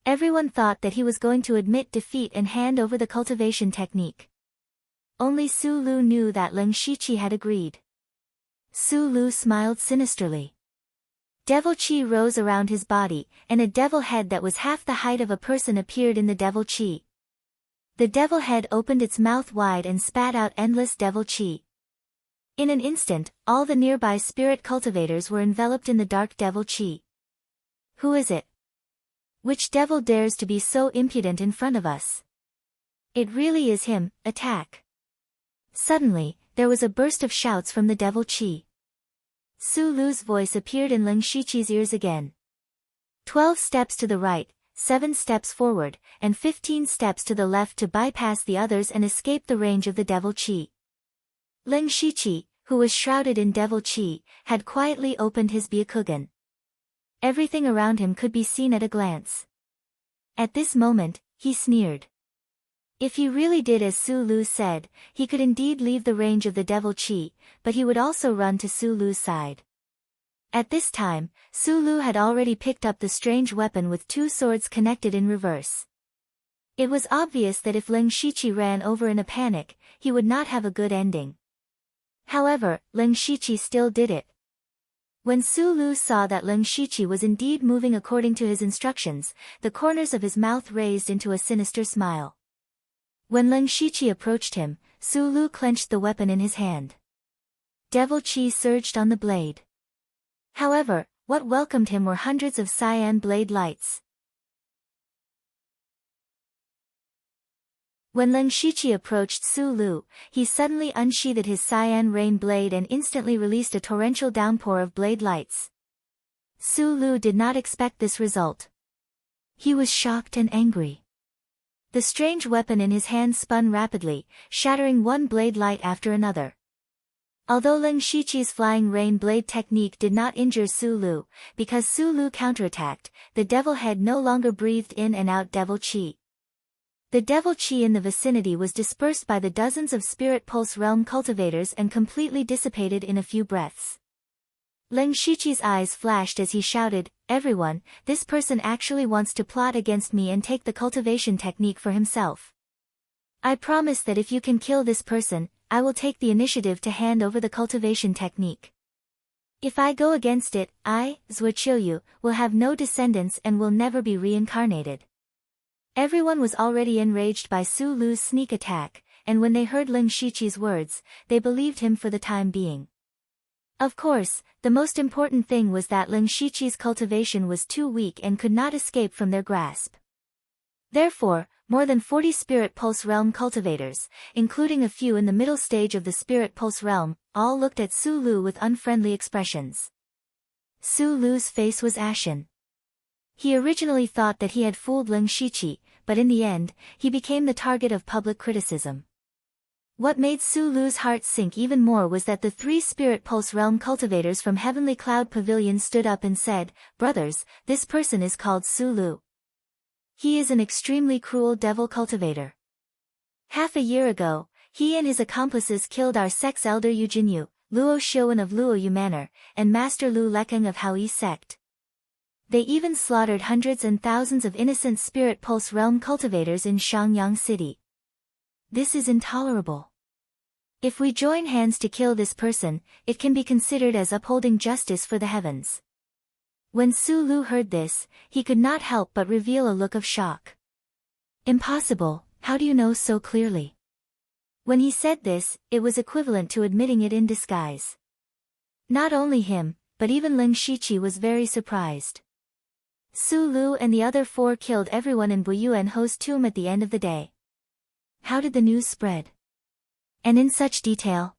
Everyone thought that he was going to admit defeat and hand over the cultivation technique. Only Su Lu knew that Leng Shiqi had agreed. Su Lu smiled sinisterly. Devil chi rose around his body, and a devil head that was half the height of a person appeared in the devil chi. The devil head opened its mouth wide and spat out endless devil chi. In an instant, all the nearby spirit cultivators were enveloped in the dark devil chi. "Who is it? Which devil dares to be so impudent in front of us? It really is him, attack!" Suddenly, there was a burst of shouts from the devil chi. Su Lu's voice appeared in Leng Shiqi's ears again. 12 steps to the right, 7 steps forward, and 15 steps to the left to bypass the others and escape the range of the devil chi. Leng Shiqi, who was shrouded in devil chi, had quietly opened his byakugan. Everything around him could be seen at a glance. At this moment, he sneered. If he really did as Su Lu said, he could indeed leave the range of the devil chi, but he would also run to Su Lu's side. At this time, Su Lu had already picked up the strange weapon with 2 swords connected in reverse. It was obvious that if Leng Shiqi ran over in a panic, he would not have a good ending. However, Leng Shiqi still did it. When Su Lu saw that Leng Shiqi was indeed moving according to his instructions, the corners of his mouth raised into a sinister smile. When Leng Shiqi approached him, Su Lu clenched the weapon in his hand. Devil chi surged on the blade. However, what welcomed him were hundreds of cyan blade lights. When Leng Shiqi approached Su Lu, he suddenly unsheathed his cyan rain blade and instantly released a torrential downpour of blade lights. Su Lu did not expect this result. He was shocked and angry. The strange weapon in his hand spun rapidly, shattering one blade light after another. Although Leng Shiqi's flying rain blade technique did not injure Su Lu, because Su Lu counterattacked, the devil head no longer breathed in and out devil qi. The devil qi in the vicinity was dispersed by the dozens of spirit pulse realm cultivators and completely dissipated in a few breaths. Leng Shiqi's eyes flashed as he shouted, "Everyone, this person actually wants to plot against me and take the cultivation technique for himself. I promise that if you can kill this person, I will take the initiative to hand over the cultivation technique. If I go against it, I, Zuoqiu, will have no descendants and will never be reincarnated." Everyone was already enraged by Su Lu's sneak attack, and when they heard Leng Shiqi's words, they believed him for the time being. Of course, the most important thing was that Leng Shiqi's cultivation was too weak and could not escape from their grasp. Therefore, more than 40 Spirit Pulse Realm cultivators, including a few in the middle stage of the Spirit Pulse Realm, all looked at Su Lu with unfriendly expressions. Su Lu's face was ashen. He originally thought that he had fooled Leng Shiqi, but in the end, he became the target of public criticism. What made Su Lu's heart sink even more was that the 3 Spirit Pulse Realm cultivators from Heavenly Cloud Pavilion stood up and said, "Brothers, this person is called Su Lu. He is an extremely cruel devil cultivator. Half a year ago, he and his accomplices killed our sect's elder Yu Jinyu, Luo Xiuan of Luoyu Manor, and Master Lu Lekeng of Haoyi sect. They even slaughtered hundreds and thousands of innocent Spirit Pulse Realm cultivators in Shangyang City. This is intolerable. If we join hands to kill this person, it can be considered as upholding justice for the heavens." When Su Lu heard this, he could not help but reveal a look of shock. "Impossible, how do you know so clearly?" When he said this, it was equivalent to admitting it in disguise. Not only him, but even Leng Shiqi was very surprised. Su Lu and the other 4 killed everyone in Buyuan Ho's tomb at the end of the day. How did the news spread? And in such detail?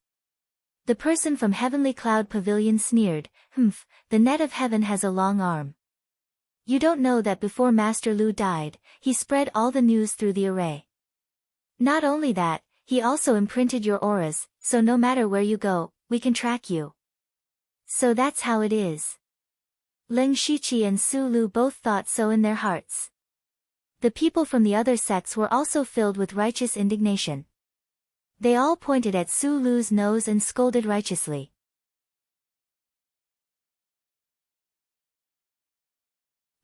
The person from Heavenly Cloud Pavilion sneered, "Humph, the net of heaven has a long arm. You don't know that before Master Lu died, he spread all the news through the array. Not only that, he also imprinted your auras, so no matter where you go, we can track you. So that's how it is." Leng Shiqi and Su Lu both thought so in their hearts. The people from the other sects were also filled with righteous indignation. They all pointed at Su Lu's nose and scolded righteously.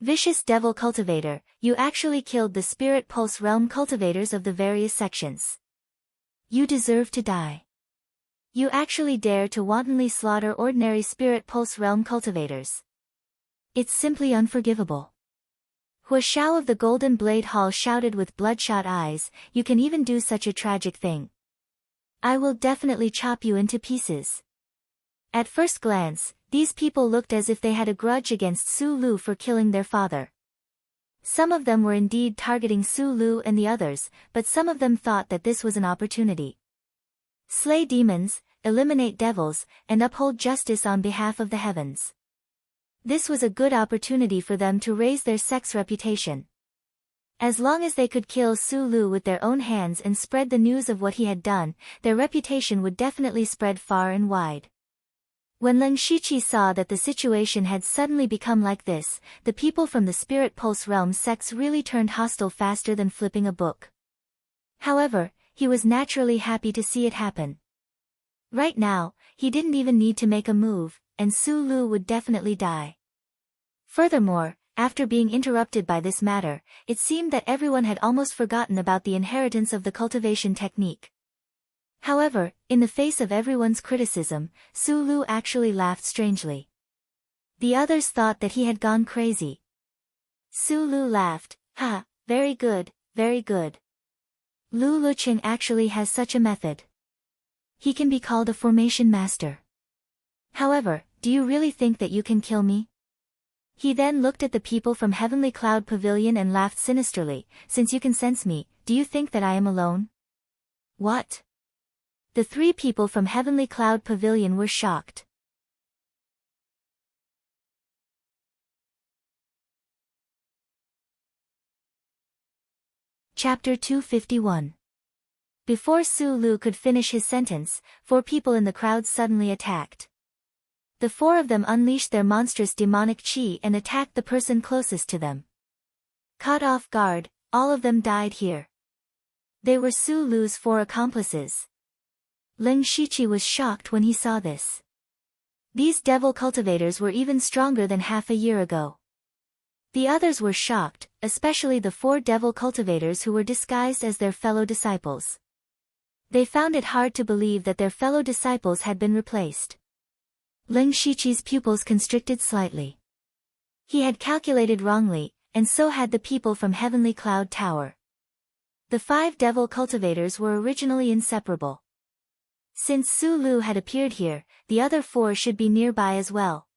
"Vicious devil cultivator, you actually killed the Spirit Pulse Realm cultivators of the various sections. You deserve to die. You actually dare to wantonly slaughter ordinary Spirit Pulse Realm cultivators. It's simply unforgivable." Hua Xiao of the Golden Blade Hall shouted with bloodshot eyes, "You can even do such a tragic thing. I will definitely chop you into pieces." At first glance, these people looked as if they had a grudge against Su Lu for killing their father. Some of them were indeed targeting Su Lu and the others, but some of them thought that this was an opportunity. Slay demons, eliminate devils, and uphold justice on behalf of the heavens. This was a good opportunity for them to raise their sect's reputation. As long as they could kill Su Lu with their own hands and spread the news of what he had done, their reputation would definitely spread far and wide. When Leng Shiqi saw that the situation had suddenly become like this, the people from the Spirit Pulse Realm sects really turned hostile faster than flipping a book. However, he was naturally happy to see it happen. Right now, he didn't even need to make a move, and Su Lu would definitely die. Furthermore, after being interrupted by this matter, it seemed that everyone had almost forgotten about the inheritance of the cultivation technique. However, in the face of everyone's criticism, Su Lu actually laughed strangely. The others thought that he had gone crazy. Su Lu laughed, "Ha, very good, very good. Lu Luqing actually has such a method. He can be called a formation master. However, do you really think that you can kill me? He then looked at the people from Heavenly Cloud Pavilion and laughed sinisterly. Since you can sense me, do you think that I am alone? What? The 3 people from Heavenly Cloud Pavilion were shocked. Chapter 251. Before Su Lu could finish his sentence, 4 people in the crowd suddenly attacked. The 4 of them unleashed their monstrous demonic chi and attacked the person closest to them. Caught off guard, all of them died here. They were Su Lu's 4 accomplices. Ling Shiqi was shocked when he saw this. These devil cultivators were even stronger than half a year ago. The others were shocked, especially the 4 devil cultivators who were disguised as their fellow disciples. They found it hard to believe that their fellow disciples had been replaced. Ling Shiqi's pupils constricted slightly. He had calculated wrongly, and so had the people from Heavenly Cloud Tower. The 5 devil cultivators were originally inseparable. Since Su Lu had appeared here, the other 4 should be nearby as well.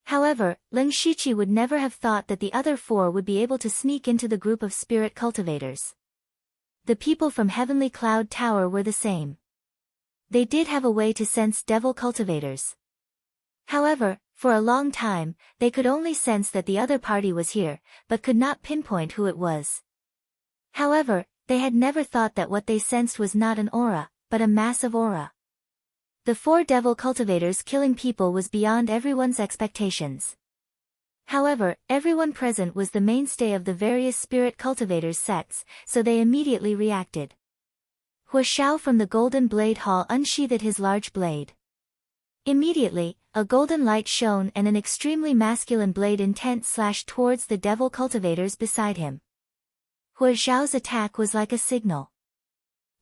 However, Ling Shiqi would never have thought that the other 4 would be able to sneak into the group of spirit cultivators. The people from Heavenly Cloud Tower were the same. They did have a way to sense devil cultivators. However, for a long time, they could only sense that the other party was here, but could not pinpoint who it was. However, they had never thought that what they sensed was not an aura, but a massive aura. The 4 devil cultivators killing people was beyond everyone's expectations. However, everyone present was the mainstay of the various spirit cultivators' sects, so they immediately reacted. Hua Xiao from the Golden Blade Hall unsheathed his large blade. Immediately, a golden light shone and an extremely masculine blade intent slashed towards the devil cultivators beside him. Hua Xiao's attack was like a signal.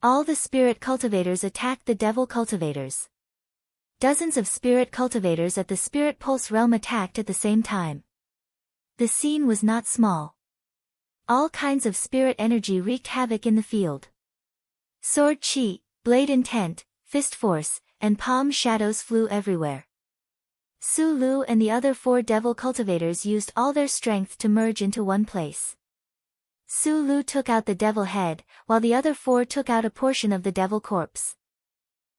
All the spirit cultivators attacked the devil cultivators. Dozens of spirit cultivators at the Spirit Pulse realm attacked at the same time. The scene was not small. All kinds of spirit energy wreaked havoc in the field. Sword chi, blade intent, fist force, and palm shadows flew everywhere. Su Lu and the other 4 devil cultivators used all their strength to merge into one place. Su Lu took out the devil head, while the other 4 took out a portion of the devil corpse.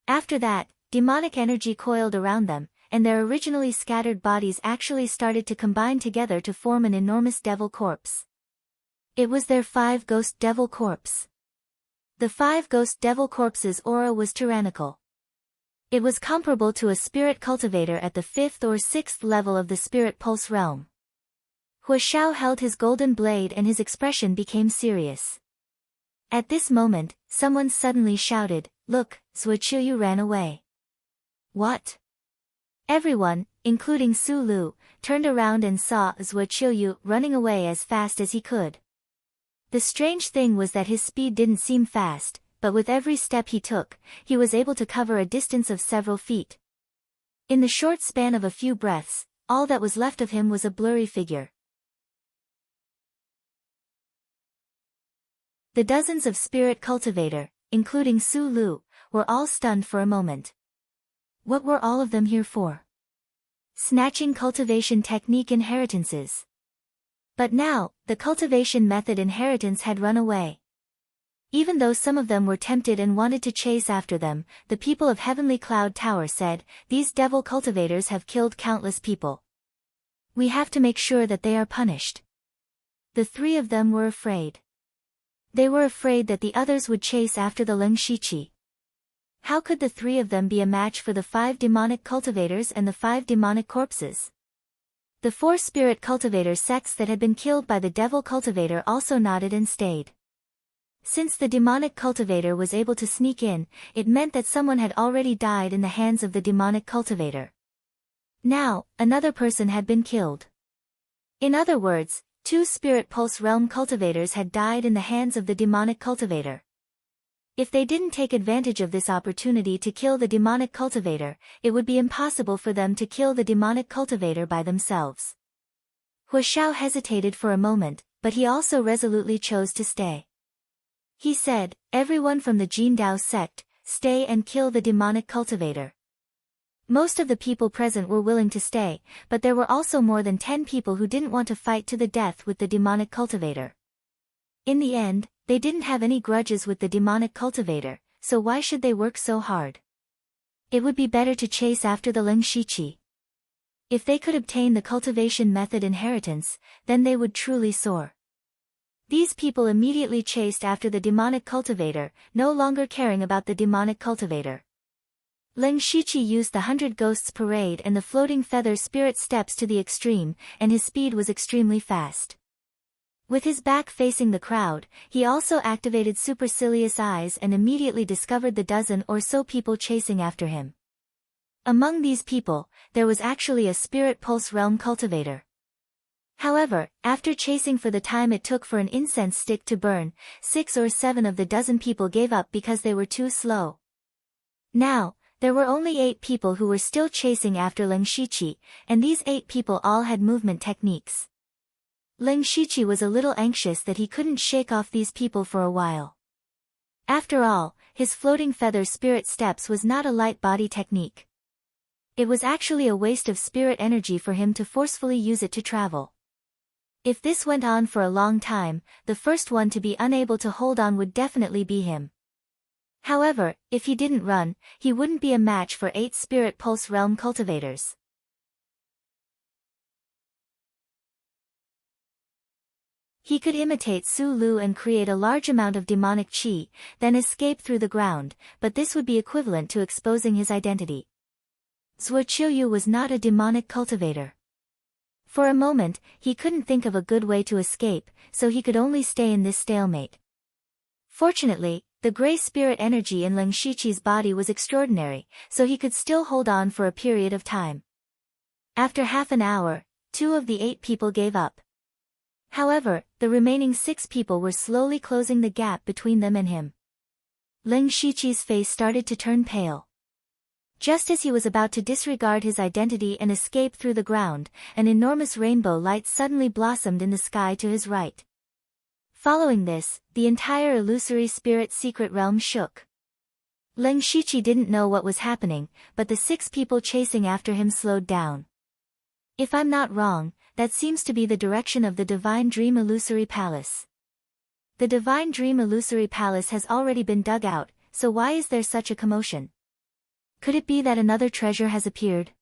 After that, demonic energy coiled around them, and their originally scattered bodies actually started to combine together to form an enormous devil corpse. It was their 5 ghost devil corpse. The 5 ghost devil corpses' aura was tyrannical. It was comparable to a spirit cultivator at the 5th or 6th level of the Spirit Pulse realm. Hua Xiao held his golden blade and his expression became serious. At this moment, someone suddenly shouted, "Look, Zuoqiu ran away." What? Everyone, including Su Lu, turned around and saw Zuoqiu running away as fast as he could. The strange thing was that his speed didn't seem fast, but with every step he took, he was able to cover a distance of several feet. In the short span of a few breaths, all that was left of him was a blurry figure. The dozens of spirit cultivator, including Su Lu, were all stunned for a moment. What were all of them here for? Snatching cultivation technique inheritances. But now, the cultivation method inheritance had run away. Even though some of them were tempted and wanted to chase after them, the people of Heavenly Cloud Tower said, "These devil cultivators have killed countless people. We have to make sure that they are punished." The 3 of them were afraid. They were afraid that the others would chase after the Ling Shiqi. How could the 3 of them be a match for the 5 demonic cultivators and the 5 demonic corpses? The 4 spirit cultivator sects that had been killed by the devil cultivator also nodded and stayed. Since the demonic cultivator was able to sneak in, it meant that someone had already died in the hands of the demonic cultivator. Now, another person had been killed. In other words, 2 Spirit Pulse Realm cultivators had died in the hands of the demonic cultivator. If they didn't take advantage of this opportunity to kill the demonic cultivator, it would be impossible for them to kill the demonic cultivator by themselves. Hua Xiao hesitated for a moment, but he also resolutely chose to stay. He said, "Everyone from the Jin Dao sect, stay and kill the demonic cultivator." Most of the people present were willing to stay, but there were also more than 10 people who didn't want to fight to the death with the demonic cultivator. In the end, they didn't have any grudges with the demonic cultivator, so why should they work so hard? It would be better to chase after the Ling Shiqi. If they could obtain the cultivation method inheritance, then they would truly soar. These people immediately chased after the demonic cultivator, no longer caring about the demonic cultivator. Ling Shiqi used the 100 Ghosts Parade and the Floating Feather Spirit Steps to the extreme, and his speed was extremely fast. With his back facing the crowd, he also activated Supercilious Eyes and immediately discovered the dozen or so people chasing after him. Among these people, there was actually a Spirit Pulse Realm cultivator. However, after chasing for the time it took for an incense stick to burn, 6 or 7 of the dozen people gave up because they were too slow. Now, there were only 8 people who were still chasing after Ling Shiqi, and these 8 people all had movement techniques. Ling Shiqi was a little anxious that he couldn't shake off these people for a while. After all, his Floating Feather Spirit Steps was not a light body technique. It was actually a waste of spirit energy for him to forcefully use it to travel. If this went on for a long time, the first one to be unable to hold on would definitely be him. However, if he didn't run, he wouldn't be a match for 8 Spirit Pulse Realm cultivators. He could imitate Su Lu and create a large amount of demonic qi, then escape through the ground, but this would be equivalent to exposing his identity. Zhuo Qiuyu was not a demonic cultivator. For a moment, he couldn't think of a good way to escape, so he could only stay in this stalemate. Fortunately, the gray spirit energy in Ling Shiqi's body was extraordinary, so he could still hold on for a period of time. After half an hour, 2 of the 8 people gave up. However, the remaining 6 people were slowly closing the gap between them and him. Ling Shiqi's face started to turn pale. Just as he was about to disregard his identity and escape through the ground, an enormous rainbow light suddenly blossomed in the sky to his right. Following this, the entire illusory spirit secret realm shook. Ling Shiqi didn't know what was happening, but the 6 people chasing after him slowed down. If I'm not wrong, that seems to be the direction of the Divine Dream Illusory Palace. The Divine Dream Illusory Palace has already been dug out, so why is there such a commotion? Could it be that another treasure has appeared?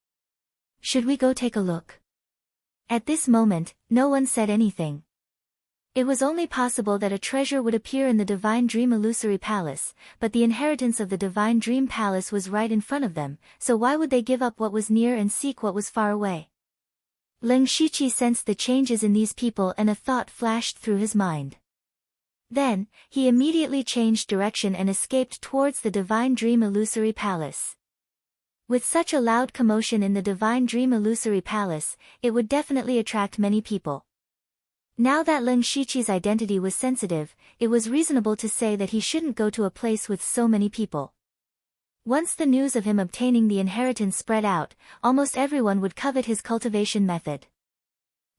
Should we go take a look? At this moment, no one said anything. It was only possible that a treasure would appear in the Divine Dream Illusory Palace, but the inheritance of the Divine Dream Palace was right in front of them, so why would they give up what was near and seek what was far away? Ling Shiqi sensed the changes in these people and a thought flashed through his mind. Then, he immediately changed direction and escaped towards the Divine Dream Illusory Palace. With such a loud commotion in the Divine Dream Illusory Palace, it would definitely attract many people. Now that Ling Shiqi's identity was sensitive, it was reasonable to say that he shouldn't go to a place with so many people. Once the news of him obtaining the inheritance spread out, almost everyone would covet his cultivation method.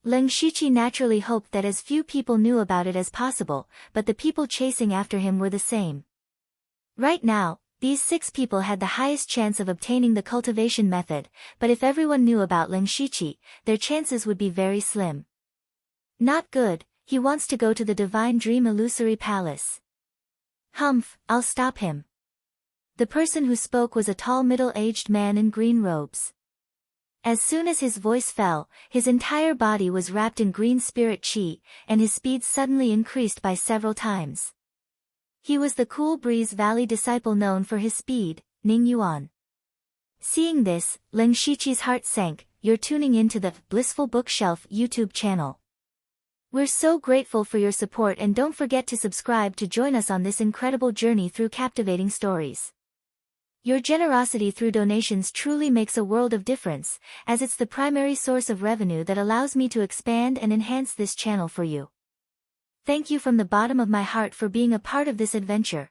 Ling Shiqi naturally hoped that as few people knew about it as possible, but the people chasing after him were the same. Right now, these 6 people had the highest chance of obtaining the cultivation method, but if everyone knew about Ling Shiqi, their chances would be very slim. Not good, he wants to go to the Divine Dream Illusory Palace. Humph, I'll stop him. The person who spoke was a tall middle-aged man in green robes. As soon as his voice fell, his entire body was wrapped in green spirit qi, and his speed suddenly increased by several times. He was the Cool Breeze Valley disciple known for his speed, Ning Yuan. Seeing this, Ling Shiqi's heart sank. You're tuning into the Blissful Bookshelf YouTube channel. We're so grateful for your support and don't forget to subscribe to join us on this incredible journey through captivating stories. Your generosity through donations truly makes a world of difference, as it's the primary source of revenue that allows me to expand and enhance this channel for you. Thank you from the bottom of my heart for being a part of this adventure.